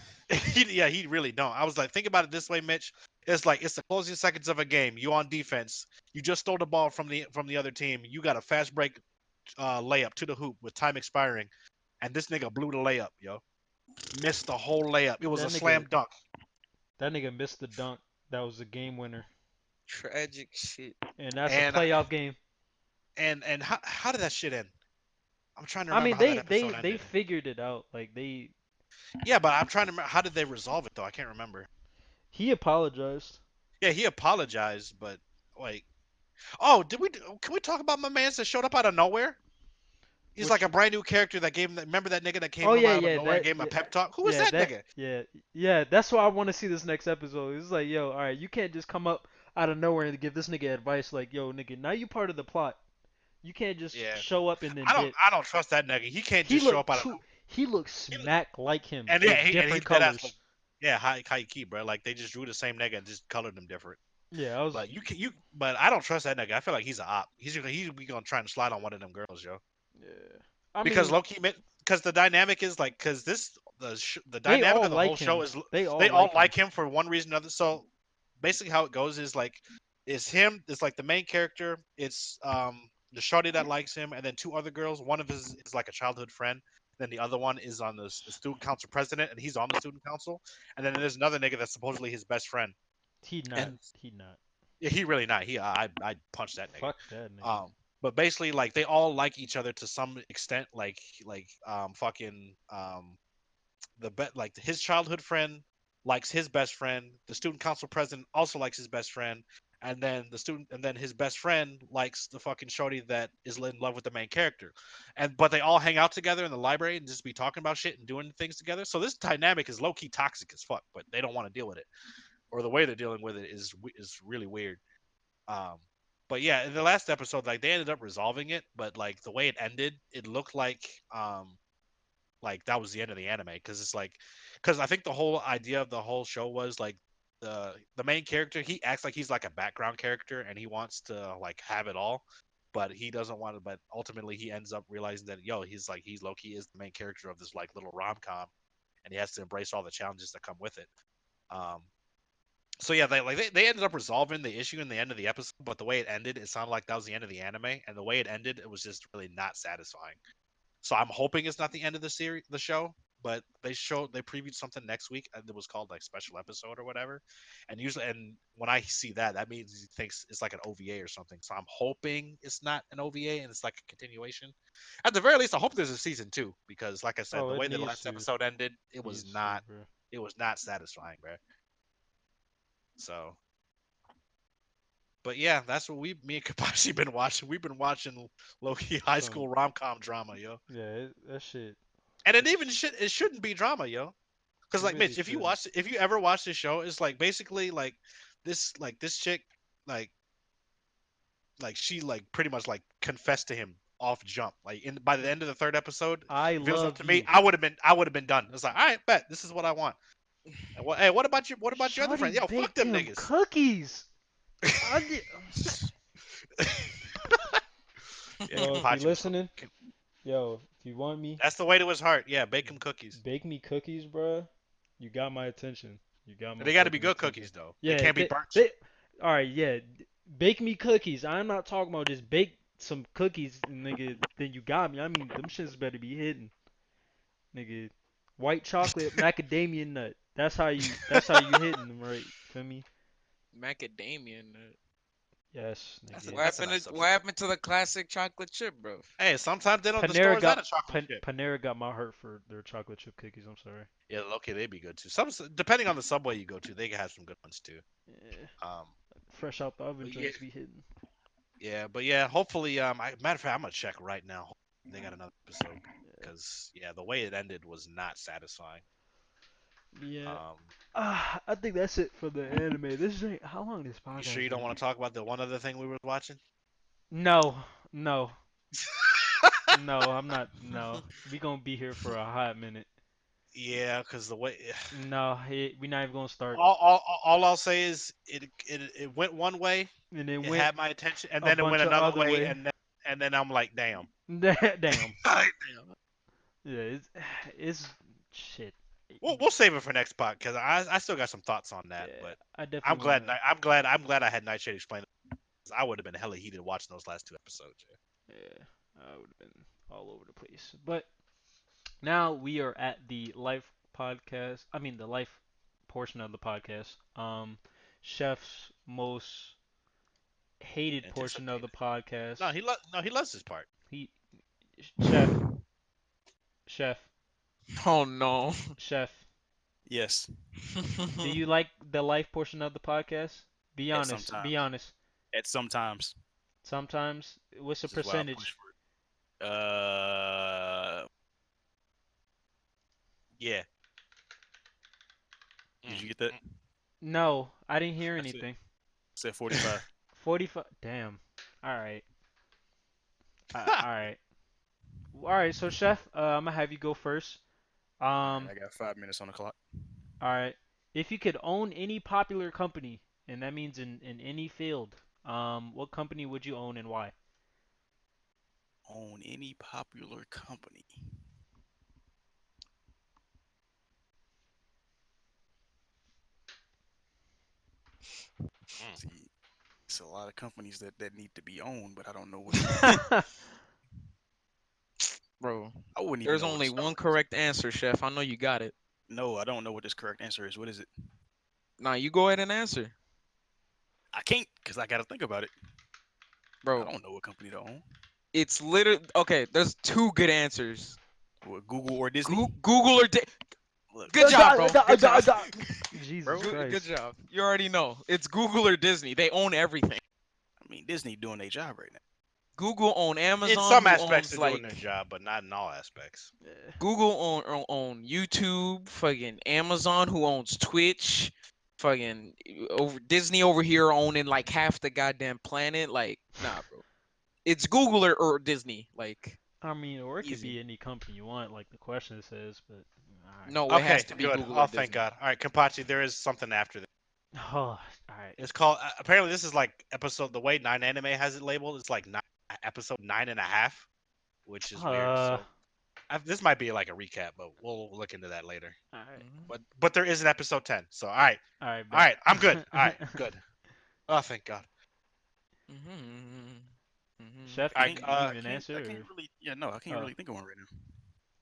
he really don't. I was like, think about it this way, Mitch. It's like it's the closing seconds of a game. You on defense. You just stole the ball from the other team. You got a fast break layup to the hoop with time expiring, and this nigga blew the layup, yo. Missed the whole layup. It was That a nigga slam dunk. that nigga missed the dunk. That was the game winner, tragic shit? and that's a And playoff game. and how did that shit end? I'm trying to I remember mean, how that they episode they ended. figured it out. Like Yeah, but I'm trying to remember how did they resolve it though. I can't remember. he apologized. Yeah, he apologized, but like, oh, can we talk about my man that showed up out of nowhere? He's like Which a brand new character that gave him. Remember that nigga that came oh him yeah out of yeah nowhere and that gave him a yeah pep talk? Who was yeah that that nigga? yeah yeah. That's why I want to see this next episode. It's like yo, all right, you can't just come up out of nowhere and give this nigga advice like yo, nigga, now you part of the plot. You can't just Yeah, show up and then dip. I don't trust that nigga. He can't He just show up looked out of true. He looked nowhere. smack like him, And yeah, just different he's dead ass. colors. Yeah, high key, bro. Like they just drew the same nigga and just colored him different. Yeah, I was. But but I don't trust that nigga. I feel like he's a op. He's gonna try and slide on one of them girls, yo. Yeah. I Because mean, low key, because the dynamic is like, the they dynamic all of the whole like show him. is They they all all like him. like him for one reason or other. So basically how it goes is like, it's him. It's like the main character. It's the shorty that likes him, and then two other girls. One of his is like a childhood friend. Then the other one is on the student council president, and he's on the student council. And then there's another nigga that's supposedly his best friend, He not. and He not. yeah, he really not. I punched that nigga. Fuck that nigga. But basically, like they all like each other to some extent. Fucking like his childhood friend likes his best friend. The student council president also likes his best friend, and then his best friend likes the fucking shorty that is in love with the main character, and but they all hang out together in the library and just be talking about shit and doing things together. So this dynamic is low key toxic as fuck, but they don't want to deal with it, or the way they're dealing with it is really weird. Um, but yeah, in the last episode, like they ended up resolving it, but like the way it ended, it looked like that was the end of the anime, because it's like, because I think the whole idea of the whole show was like the main character, he acts like he's like a background character and he wants to like have it all, but he doesn't want to. But ultimately, he ends up realizing that he's low key is the main character of this like little rom com, and he has to embrace all the challenges that come with it. Um, so yeah, they ended up resolving the issue in the end of the episode, but the way it ended, it sounded like that was the end of the anime, and the way it ended, it was just really not satisfying. So I'm hoping it's not the end of the show, but they previewed something next week, and it was called like special episode or whatever. And when I see that, that means he thinks it's like an OVA or something. So I'm hoping it's not an OVA and it's like a continuation. At the very least, I hope there's a season two, because like I said, Oh, the it way the needs last to. episode ended, Needs to, bro. it was not satisfying, bro. So, but yeah, that's what me and Kabashi been watching. We've been watching low-key high Some. school rom-com drama, yo. Yeah, that shit. And it shouldn't be drama, yo. Because It like really Mitch, shouldn't. if you ever watch this show, it's like basically like this chick like she like pretty much like confessed to him off jump. Like in by the end of the third episode, I if it was up love to me, you. I would have been done. It's like, all right, bet this is what I want. And hey, what about your other Shorty friends? Yo, fuck baked them him niggas. cookies. I did. Yeah, Yo, if you Kenpachi was listening, yo, if you want me, that's the way to his heart. Yeah, bake him cookies. bake me cookies, bruh. You got my attention. You got But my they got to be fucking good attention. cookies though. They Yeah, can't be burnt. all right, yeah. Bake me cookies. I'm not talking about just bake some cookies, nigga. Then you got me. I mean, them shits better be hidden, nigga. White chocolate macadamia nut. That's how you. That's how you hitting them, right? Feel me? Macadamia nut. Yes, nigga. That's a nice What substitute. happened to the classic chocolate chip, bro? Hey, sometimes they don't. The Panera stores got out of chocolate chip. Panera got my heart for their chocolate chip cookies. I'm sorry. Yeah, okay, they'd be good too. Some depending on the subway you go to, they can have some good ones too. Yeah, Um, fresh out the oven but yeah, joints be hitting. but yeah. Hopefully, matter of fact, I'm gonna check right now. They got another episode Yeah. because yeah, the way it ended was not satisfying. Yeah. Um, I think that's it for the anime. This is how long this you podcast sure you don't gonna want be? to talk about the one other thing we were watching? No, no, no. I'm not. No, we gonna be here for a hot minute. Yeah, because the way No, we not even gonna start. all I'll say is it went one way, And it it went had my attention, and a then it went bunch of another other way, way. and then I'm like, damn. Damn. Damn. Yeah, it's shit. We'll save it for next part because I still got some thoughts on that. Yeah, But I definitely wanna. I'm glad I had Nightshade explain it. 'Cause I would have been hella heated watching those last two episodes. Yeah. Yeah, I would have been all over the place. But now we are at the life podcast. I mean, the life portion of the podcast. Chef's most hated portion of the Anticipated. podcast. No, he loves his part. He, chef, chef, Oh no. chef. Yes, Do you like the life portion of the podcast? Be at honest. Be sometimes. honest. At sometimes, Sometimes. What's the this is why I push percentage? for it. Yeah. Did you get that? No, I didn't hear That's it. anything. Said 45. 45. Damn. All right. All right. All right. So, chef, I'm gonna have you go first. All right, Um. I got 5 minutes on the clock. All right. If you could own any popular company, and that means in any field, what company would you own and why? Own any popular company. Mm. See, it's a lot of companies that need to be owned, but I don't know which one. Bro, I wouldn't even there's know where to only one start. correct answer, Chef. I know you got it. No, I don't know what this correct answer is. What is it? Nah, you go ahead and answer, I can't because I got to think about it. I bro. don't know what company to own. It's literally okay. There's two good answers. What, Google or Disney? Google or Look, good job, bro. Good job. Jesus bro. Good Christ. job. You already know. It's Google or Disney. They own everything. I mean, Disney doing their job right now. Google own In Amazon, some who aspects, owns they're doing like their job, but not in all aspects. Google own YouTube, fucking Amazon who owns Twitch, fucking over Disney over here owning like half the goddamn planet. Like, nah, bro. It's Google or Disney. Like, I mean, or it could easy. be any company you want, like the question says, but alright. No, it has Okay, to be good. Google Oh, or thank Disney. God. All right, Kenpachi, there is something after this. Oh, alright. It's called. Apparently, this is like episode. The way Nine Anime has it labeled, it's like episode 9.5, which is weird. So this might be like a recap, but we'll look into that later. Alright. Mhm. But there is an episode 10. So Alright, all right, I'm good. All right, good. Oh, thank God. Mhm. Chef, I All can right, you can't. give I me an can't. answer? I can't Or? really. Yeah, no, I can't Oh, really think of one right now.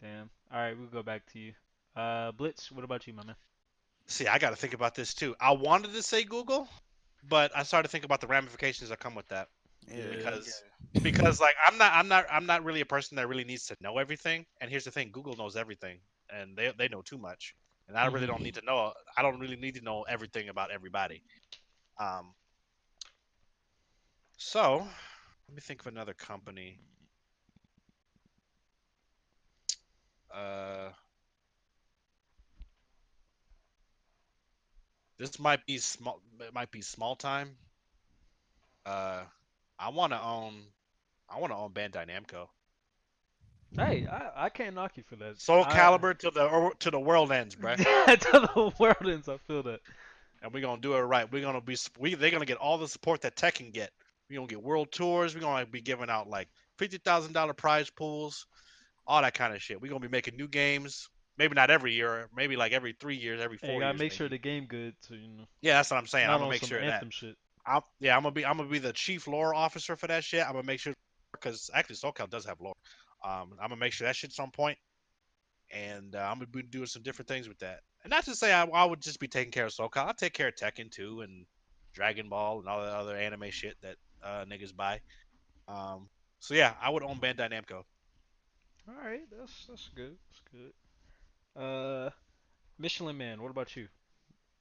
damn. Alright, we'll go back to you. Blitz, what about you, my man? see, I got to think about this too. I wanted to say Google, but I started thinking about the ramifications that come with that Yeah, Yeah. because like I'm not really a person that really needs to know everything. And here's the thing: Google knows everything, and they know too much. And I really don't Mhm. need to know. I don't really need to know everything about everybody. Um, so let me think of another company. Uh, this might be small. It might be small time. Uh, I want to own. I want to own Bandai Namco. Hey, I can't knock you for that. Soul I Calibur to the world ends, bruh. to the world ends. I feel that. And we're gonna do it right. We're gonna be they're gonna get all the support that Tech can get. We're gonna get world tours. We're gonna be giving out like $50,000 prize pools, all that kind of shit. We're gonna be making new games. Maybe not every year. Maybe like every 3 years, every Hey, you four gotta years, make sure maybe. the game good, so Yeah, that's what I'm saying. I'm not gonna on make some sure of that. anthem shit. I'm gonna be the chief lore officer for that shit. I'm gonna make sure because actually SoCal does have lore. I'm gonna make sure that shit some point, and I'm gonna be doing some different things with that. And not to say I would just be taking care of SoCal. I'll take care of Tekken too, and Dragon Ball and all the other anime shit that niggas buy. Um, so yeah, I would own Bandai Namco. All right, that's good. That's good. Michelin Man, what about you?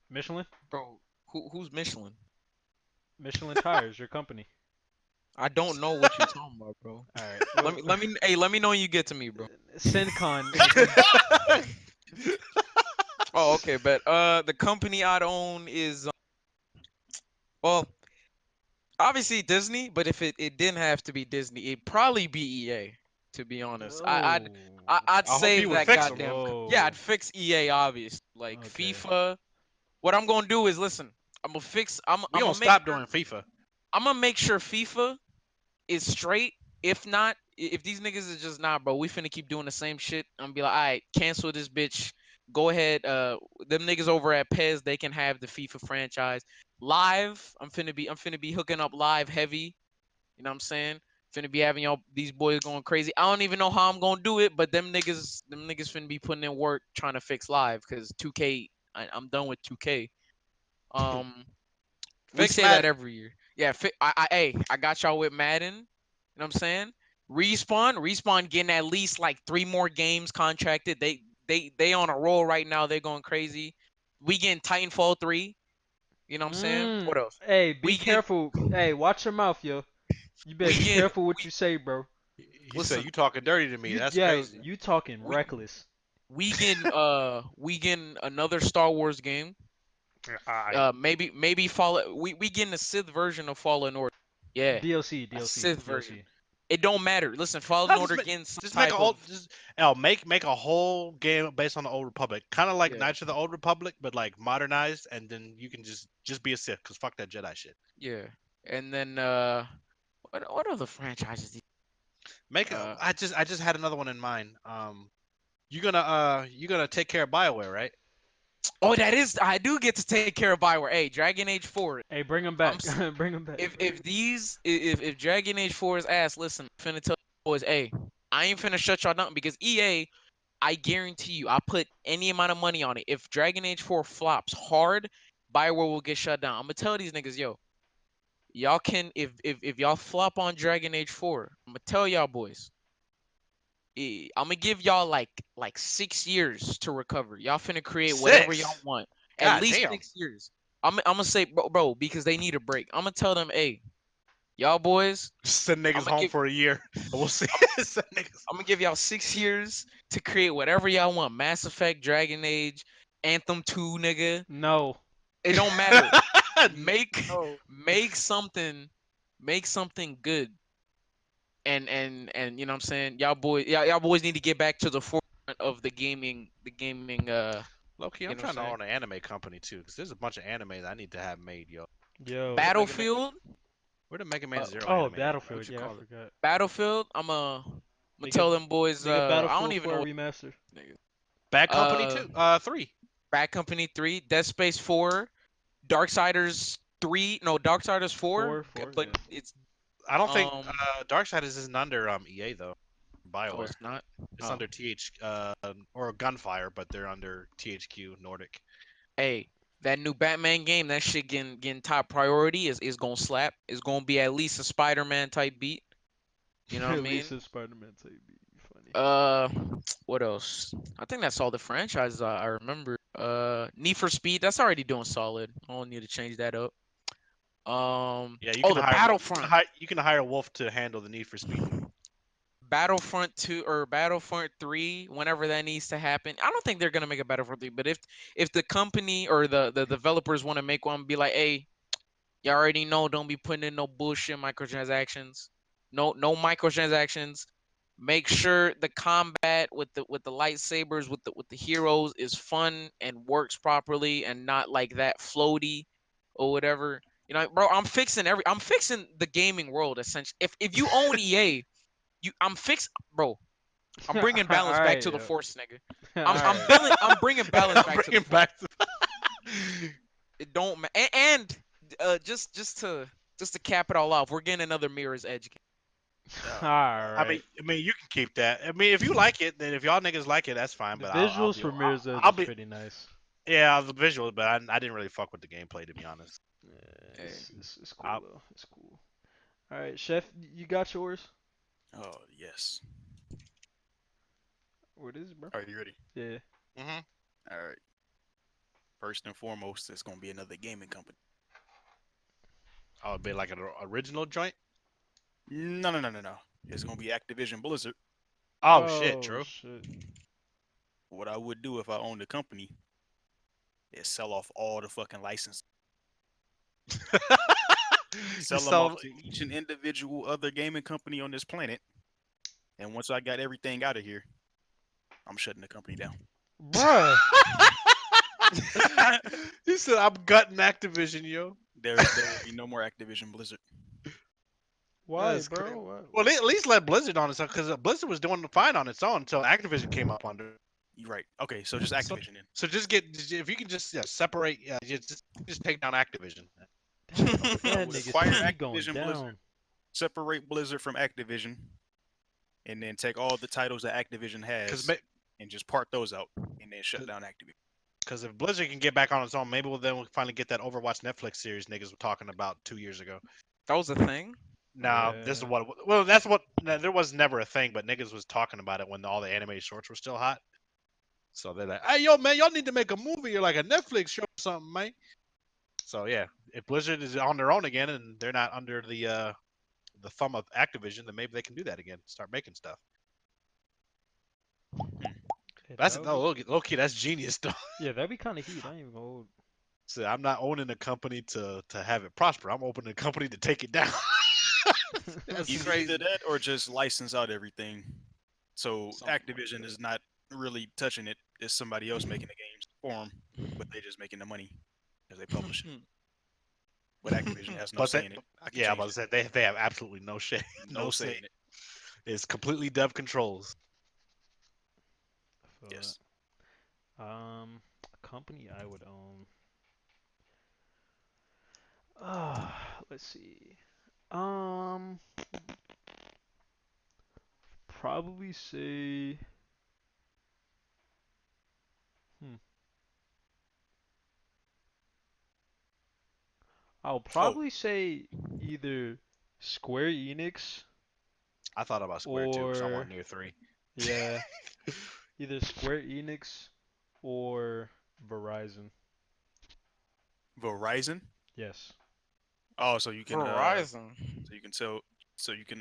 Michelin? Bro, who's Michelin? Michelin tires, your company. I don't know what you're talking about, bro. All right. Well, Let me know when you get to me, bro. Syncon. Oh, okay, but the company I'd own is well, obviously Disney, but if it didn't have to be Disney, it'd probably be EA, to be honest. Oh. I'd I hope you save would that fix them. goddamn yeah, Whoa. I'd fix EA obviously. Like Okay. FIFA, what I'm going to do is listen, We I'm gonna gonna make stop sure doing FIFA. I'm gonna make sure FIFA is straight. If not, if these niggas is just not, bro, we finna keep doing the same shit. I'm gonna be like, all right, cancel this bitch. Go ahead. Them niggas over at Pez, they can have the FIFA franchise. Live, I'm finna be hooking up live heavy. You know what I'm saying? Finna be having y'all these boys going crazy. I don't even know how I'm gonna do it, but them niggas finna be putting in work trying to fix live because 2K. I'm done with 2K. Um, we Fix say that Madden. every year. Yeah, hey, I got y'all with Madden. You know what I'm saying? Respawn getting at least like 3 more games contracted. They on a roll right now. They're going crazy. We getting Titanfall 3. You know what I'm saying? What else? Hey, be We get careful. Hey, watch your mouth, yo. You better we be getting careful what you say, bro. He said listen. you talking dirty to me. You That's yeah, crazy. you talking We reckless. we getting another Star Wars game. I Maybe Fallen. We getting a Sith version of Fallen Order. Yeah, DLC, a DLC, Sith version. DLC. It don't matter. Listen, Fallen no, Order getting some just make a type whole of just no make a whole game based on the old Republic, kind of like yeah, Knights of the Old Republic, but like modernized, and then you can just be a Sith, cause fuck that Jedi shit. yeah. And then what other franchises? Make a, Uh, I just had another one in mind. You gonna take care of Bioware, right? Oh, that is. I do get to take care of Bioware. Hey, Dragon Age 4. Hey, bring him I'm back. Bring him back. if Dragon Age 4 is ass, listen, I'm finna tell you boys, hey, I ain't finna shut y'all down because EA, I guarantee you, I put any amount of money on it. If Dragon Age 4 flops hard, Bioware will get shut down. I'm gonna tell these niggas, yo, y'all can if y'all flop on Dragon Age 4, I'm gonna tell y'all boys, I'm gonna give y'all like 6 years to recover. Y'all finna create whatever y'all 6. want. At God least damn. 6 years. I'm gonna say, bro, because they need a break. I'm gonna tell them, hey, y'all boys, Send I'm niggas gonna home give for a year. We'll see. I'm, Send niggas. I'm gonna give y'all 6 years to create whatever y'all want. Mass Effect, Dragon Age, Anthem 2, nigga. No. It don't matter. Make Oh, make something make something good. And you know what I'm saying? Y'all boys need to get back to the forefront of the gaming Low-key, you I'm know what trying I'm to saying? own an anime company too, because there's a bunch of anime that I need to have made, yo. Yo. Where the Mega Man, Battlefield, where the Mega Man Zero Oh, anime at, bro? Battlefield. What you Yeah, I call it? forgot. Battlefield, I'm Make a tell them boys make a I don't Battlefield even 4 know remaster. nigga. Bad Company Uh 2, 3. Bad Company 3, Dead Space 4, Darksiders 3, no, Darksiders 4, 4, but yeah. it's I don't think um Darksiders isn't under EA though. oh, BioWare. it's not. It's Oh. under or Gunfire, but they're under THQ Nordic. Hey, that new Batman game, that shit getting top priority is gonna slap. It's gonna be at least a Spider-Man type beat. You know what I At least mean? a Spider-Man type be funny. Uh, what else? I think that's all the franchises I remember. Need for Speed, that's already doing solid. I don't need to change that up. Yeah, you Oh, can the hire Battlefront. you can hire Wolf to handle the Need for Speed. Battlefront 2 or Battlefront 3, whenever that needs to happen. I don't think they're gonna make a Battlefront 3, but if the company or the developers want to make one, be like, hey, you already know, don't be putting in no bullshit microtransactions. No microtransactions. Make sure the combat with the lightsabers with the heroes is fun and works properly and not like that floaty or whatever. You know, bro, I'm fixing the gaming world essentially. If you own EA, bro. I'm bringing balance back Alright, to the yo. force, nigga. Alright. I'm bringing balance back to Bring the him force. back. It don't and just to cap it all off, we're getting another Mirror's Edge game. Alright. I mean, you can keep that. I mean, if you like it, then if y'all niggas like it, that's fine. The But visuals for Mirror's Edge I'll is be, pretty nice. yeah, the visuals, but I didn't really fuck with the gameplay to be honest. Yeah, Hey. it's cool I'll, though. It's cool. Alright, Chef, you got yours? Oh yes. What is it, bro? Are you ready? Yeah. hmm All right. First and foremost, it's gonna be another gaming company. I'll be like an original joint. No, no, no, no, no. It's gonna be Activision Blizzard. Oh shit, Oh true. shit. What I would do if I owned the company is sell off all the fucking licenses. You Sell them sell off to each and individual other gaming company on this planet. And once I got everything out of here, I'm shutting the company down. Bruh. He said I'm gutting Activision, yo. There will be no more Activision Blizzard. Why, That's crazy. bro? Why? Well, at least let Blizzard on its own, because Blizzard was doing fine on its own until Activision came up under. You're right. Okay, so just So, Activision then. so just if you can just separate, just take down Activision. Damn, I that would nigga acquire TV going Activision Blizzard, down. separate Blizzard from Activision, and then take all the titles that Activision has and just part those out, and then shut down Activision. Because if Blizzard can get back on its own, maybe we'll finally get that Overwatch Netflix series niggas were talking about 2 years ago. That was a thing. No, this is Yeah. what. Well, that's what. No, there was never a thing, but niggas was talking about it when all the animated shorts were still hot. So they're like, "Hey, yo, man, y'all need to make a movie or like a Netflix show or something, man." So yeah, if Blizzard is on their own again and they're not under the thumb of Activision, then maybe they can do that again. Start making stuff. Hey, That's that no would low key. That's genius, though. yeah, that'd be kind of heat. I ain't even gonna hold. So I'm not owning a company to have it prosper. I'm opening a company to take it down. That's Either crazy. that or just license out everything. So Something like Activision that. is not really touching it. It's somebody else making the games for them, but they just making the money as they publish it. But Activision has no But say they, in it. I can yeah, I change was it. about to say they have absolutely no say, No no say say. in it. It's completely dev controls. I feel Yes. that. company I would own. Let's see. Um, probably say. Hmm. I'll Oh, probably say either Square Enix I thought about Square too, somewhere or near three. yeah, either Square Enix or Verizon. Verizon. Yes. Oh, Verizon. so you can sell, so you can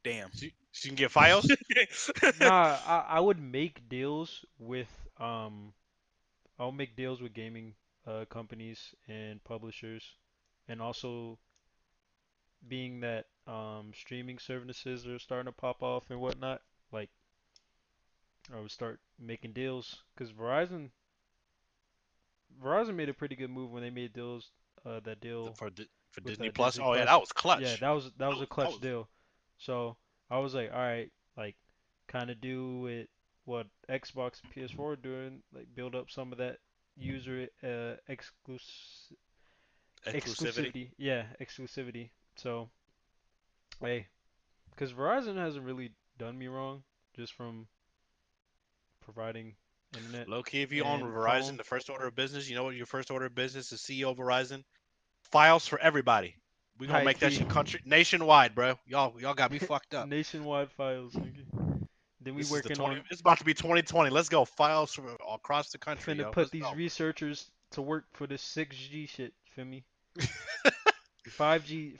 damn. So you can get Fios. Nah, I would make deals with I'll make deals with gaming companies and publishers, and also being that streaming services are starting to pop off and whatnot, like I would start making deals because Verizon made a pretty good move when they made deals that deal For with Disney Plus. Disney Oh yeah, that Plus. was Yeah, clutch. that was a That clutch was deal. So I was like, all right, like kind of do it what Xbox and PS4 are doing, like build up some of that user exclusivity. exclusivity. Yeah, exclusivity. So hey, because Verizon hasn't really done me wrong, just from providing internet Low key, if you own and Verizon, phone. the first order of business, you know what your first order of business is? CEO of Verizon. Files for everybody. We gonna High make that key. shit country nationwide, bro. Y'all got me fucked up. Nationwide files, nigga. Then we This is the working 20. on It's about to be 2020. Let's go. Files from across the country, finna yo. put Let's these go. researchers to work for this 6G shit, feel me? 5G,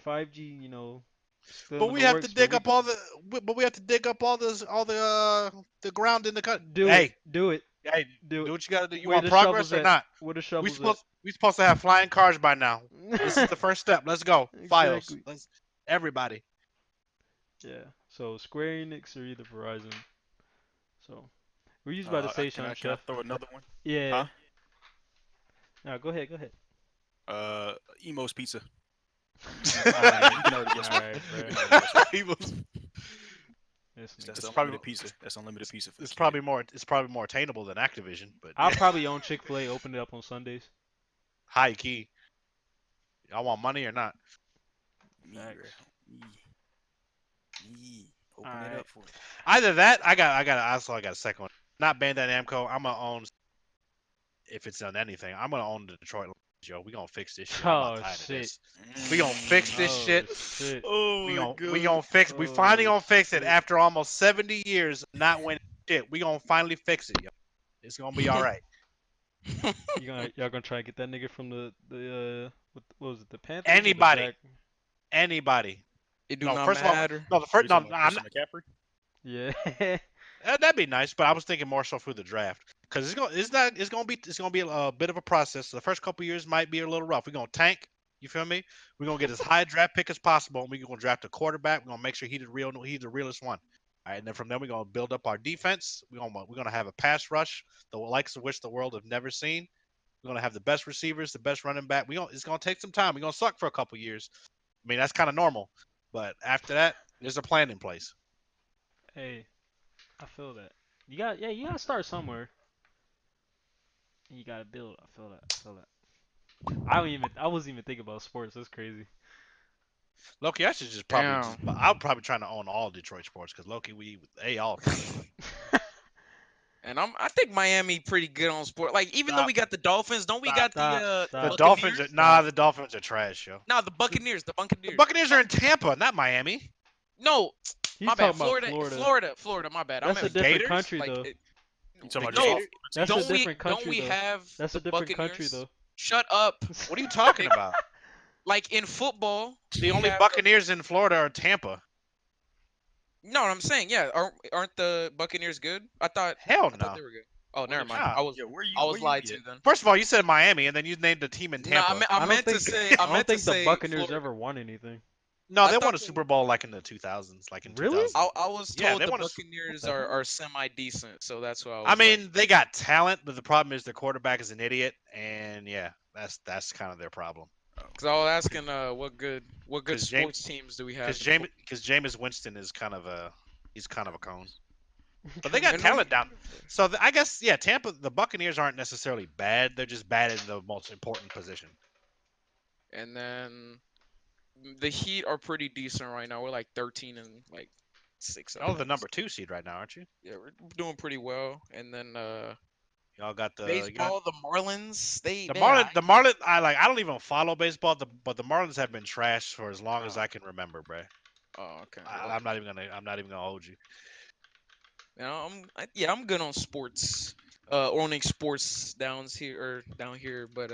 still But in we the have to works, but dig up all the. But we have to dig up all the ground in the cut. do it, Hey, do it, hey, do do it. what you gotta do. You Where want the progress shovels or at? not? Where the We shovels at? supposed we supposed to have flying cars by now. This is the first step. Let's go. Files. Exactly. Let's everybody. Yeah. So Square Enix or either Verizon. So were you just about to say Can something, I Chef? throw another one? Yeah. Huh? No, go ahead, go ahead. Uh, Emo's Pizza. Alright, You can already guess what. alright, You bro. can already guess what. He was- This That's nigga. the It's probably unlimited pizza. That's unlimited pizza for the it's kid. probably more attainable than Activision, but I'll yeah. probably own Chick-fil-A, open it up on Sundays. High key. Y'all want money or not? Me, bro. Facts. Me. Open it Alright. up for you. Either that, I got a second one. Not Bandai Namco. I'm gonna own if it's on anything. I'm gonna own the Detroit Lions, yo. We gonna fix this shit. I'm about Oh tired of shit. this. We gonna fix this Oh shit. shit. Oh my We god. gonna fix. We finally Oh gonna fix it shit. after almost 70 years of not winning shit. We gonna finally fix it, yo. It's gonna be all right. Y'all gonna try to get that nigga from the what was it, the Panthers or the Anybody, Jack? anybody. It do No, not first of all, matter. no, the Are first you no, talking no about I'm Christian McCaffrey? Yeah. that'd be nice, but I was thinking more so for the draft because it's gonna be a bit of a process. The first couple years might be a little rough. We're gonna tank. You feel me? We're gonna get as high a draft pick as possible, and we're gonna draft a quarterback. We're gonna make sure he's the realest one. All right, and then from there we're gonna build up our defense. We're gonna have a pass rush, the likes of which the world have never seen. We're gonna have the best receivers, the best running back. It's gonna take some time. We're gonna suck for a couple years. I mean that's kind of normal, but after that, there's a plan in place. Hey, I feel that. You gotta start somewhere. And you gotta build. I feel that. I feel that. I wasn't even thinking about sports. That's crazy. Loki, I should just probably just. Damn. I'm probably trying to own all Detroit sports because Loki, they all kind of suck. And I think Miami pretty good on sport. Like even though Stop, we got the Dolphins, don't we stop. got the The Stop. Dolphins Buccaneers? the Dolphins are trash, yo. No, the Buccaneers, the The Buccaneers. Buccaneers are in Tampa, not Miami. No, He's my bad. talking about Florida, Florida. Florida, Florida. My bad. I'm That's in a The different Florida. Gators? country Like though. You talking The about no, just Gators? That's a don't we different don't country we though. have That's the a different country Buccaneers? though. Shut up. What are you talking Like about? like in football, The we only have the Buccaneers in Florida are Tampa. no. I'm saying yeah. Aren't the Buccaneers good? Hell I thought no. they were good. Oh, where never the mind. Nah. I where was you lied be to at? then. First of all, you said Miami, and then you named the team in No, Tampa. I I don't meant to think say I I don't meant to think the say Buccaneers Florida. ever won anything. No, I they won thought a the Super Bowl like in the 2000s, like in Really? 2000. I was Yeah, told they the won what Buccaneers the hell? are semi decent, so that's why I I was like, mean, they got talent, but the problem is their quarterback is an idiot, and yeah, that's kind of their problem. Oh, because I was asking what good Because James, sports teams do we have because in football? James, because Jameis Winston is he's kind of a cone. But they got And no, talent down. So I guess yeah, Tampa. The Buccaneers aren't necessarily bad. They're just bad in the most important position. and then the Heat are pretty decent right now. We're like 13 and like 6, I Oh, the think. number 2 seed right now, aren't you? Yeah, we're doing pretty well. And then Y'all got baseball, the Marlins, the they are. Marlin. The Marlin. I don't even follow baseball. But the Marlins have been trash for as long as Oh, I can remember, bro. oh, okay. I, Well, I'm not even gonna. I'm not even gonna hold you. yeah, I'm good on sports. Owning sports down here, but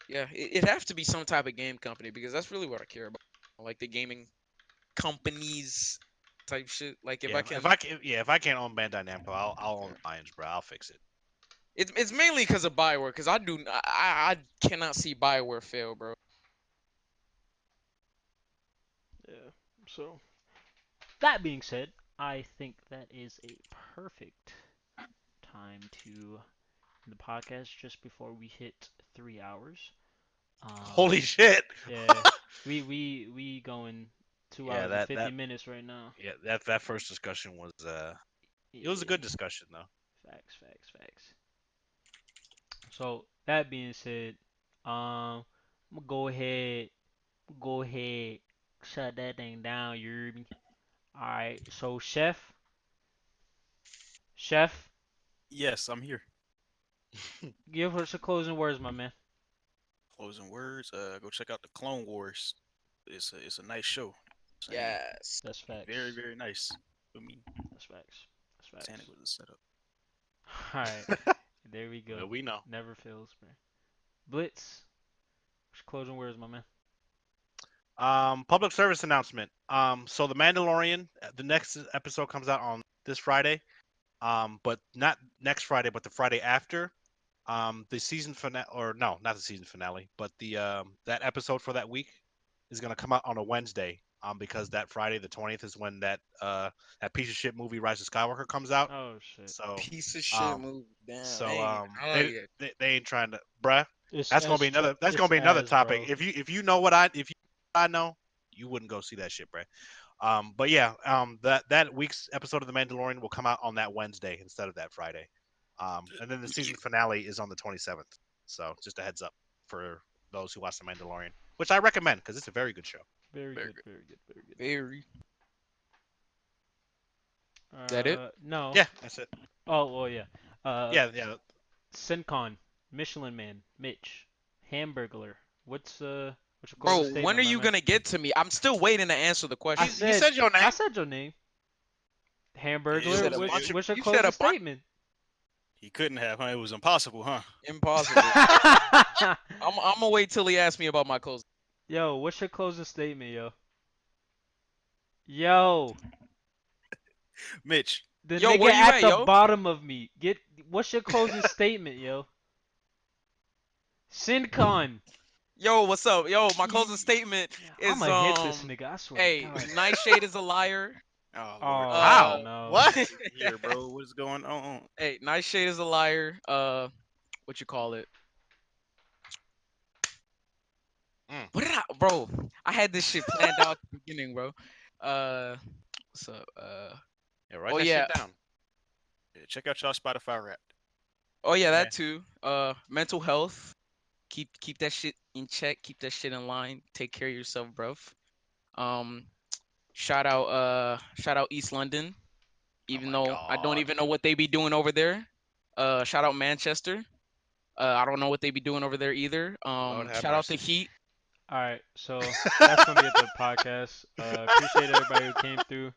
yeah, it'd have to be some type of game company because that's really what I care about. Like the gaming companies type shit. Like if Yeah, I can, if I can't own Bandai Namco, I'll own Lions, bro. I'll fix it. it's mainly because of Bioware. Because I cannot see Bioware fail, bro. Yeah. So that being said, I think that is a perfect time to end the podcast just before we hit 3 hours. Holy shit! Yeah, we going two Yeah, hours and that 50 minutes right now. yeah that first discussion was it was a Yeah, good discussion though. facts. So that being said, I'm gonna go ahead, shut that thing down. You hear me? All right. So chef, Yes, I'm here. give us your closing words, my man. Closing words. Go check out the Clone Wars. It's a nice show. Saying Yes. That's very facts. very nice. For me, That's facts. That's Titanic facts. was a setup. All right. There we go. Well, we know. Never fails, man. Blitz. What's your closing words, my man? Public service announcement. So the Mandalorian, the next episode comes out on this Friday. But not next Friday, but the Friday after. The season finale, or no, not the season finale, but the that episode for that week is gonna come out on a Wednesday. Because that Friday, the 20th, is when that piece of shit movie Rise of Skywalker comes out. Oh shit. So Piece of shit um, move. Damn. so I don't get. they ain't trying to, bruh. It's That's gonna be another. That's gonna it's be another as topic. bro. If you know what I know, you wouldn't go see that shit, bruh. But yeah, that week's episode of The Mandalorian will come out on that Wednesday instead of that Friday. And then the season finale is on the 27th. So just a heads up for those who watch The Mandalorian, which I recommend because it's a very good show. Very Very good. good. Very good. Very good. Very. That it? No. Yeah, that's it. Oh well, yeah. Yeah. Sincon, Michelin Man, Mitch, Hamburglar. What's your closing Bro, when statement, are my you man? gonna get to me? I'm still waiting to answer the I question. You said said your name. I said your name. You Hamburglar. said a It, bunch of. What's your You said closing a bunch. statement? he couldn't have, huh? It was impossible, huh? Impossible. I'm gonna wait till he asks me about my clothes. Yo, what's your closing statement, yo? Yo, Mitch, the Yo, nigga where you at at, the yo? bottom of me. What's your closing statement, yo? Sincon. Yo, what's up? Yo, my closing statement is I'ma hit this nigga. I swear to hey, God. Nightshade is a liar. oh Lord Jesus, Oh Uh, How? no. What? here, bro, what's going on? hey, Nightshade is a liar. What you call it? Mm. What did I, bro? I had this shit planned out at the beginning, bro. What's up? Yeah, write Oh that yeah, shit down. Yeah, check out y'all Spotify rap. oh yeah, Yeah. that too. Mental health. Keep that shit in check. Keep that shit in line. Take care of yourself, bro. Um, shout out East London. Oh Even my though I don't god. even know what they be doing over there. Shout out Manchester. I don't know what they be doing over there either. Lord have Shout out to mercy. Heat. All right, so that's gonna be it for the podcast. Appreciate everybody who came through.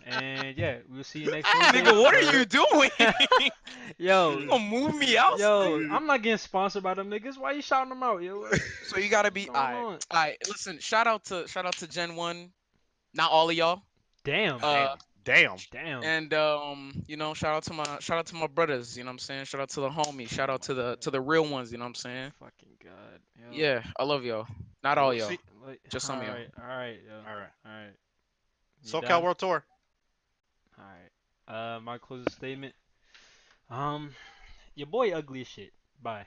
And yeah, we'll see you next Wednesday. Nigga, what are for- you doing? Yo, You gonna move me out? yo, I'm not getting sponsored by them niggas. Why you shouting them out, yo? So you gotta be What's going alright. on? Alright, listen. Shout out to Gen One. Not all of y'all. Damn, Damn. damn. And you know, shout out to my brothers. You know what I'm saying? Shout out to the homies. Shout out to the real ones. You know what I'm saying? Fucking god, yo. Yeah, I love y'all. Not Well, all we'll y'all. see. Like, Just some of y'all. all right, yo. All right. All right. You SoCal done? World Tour. All right. My closing statement. Your boy ugly as shit. Bye.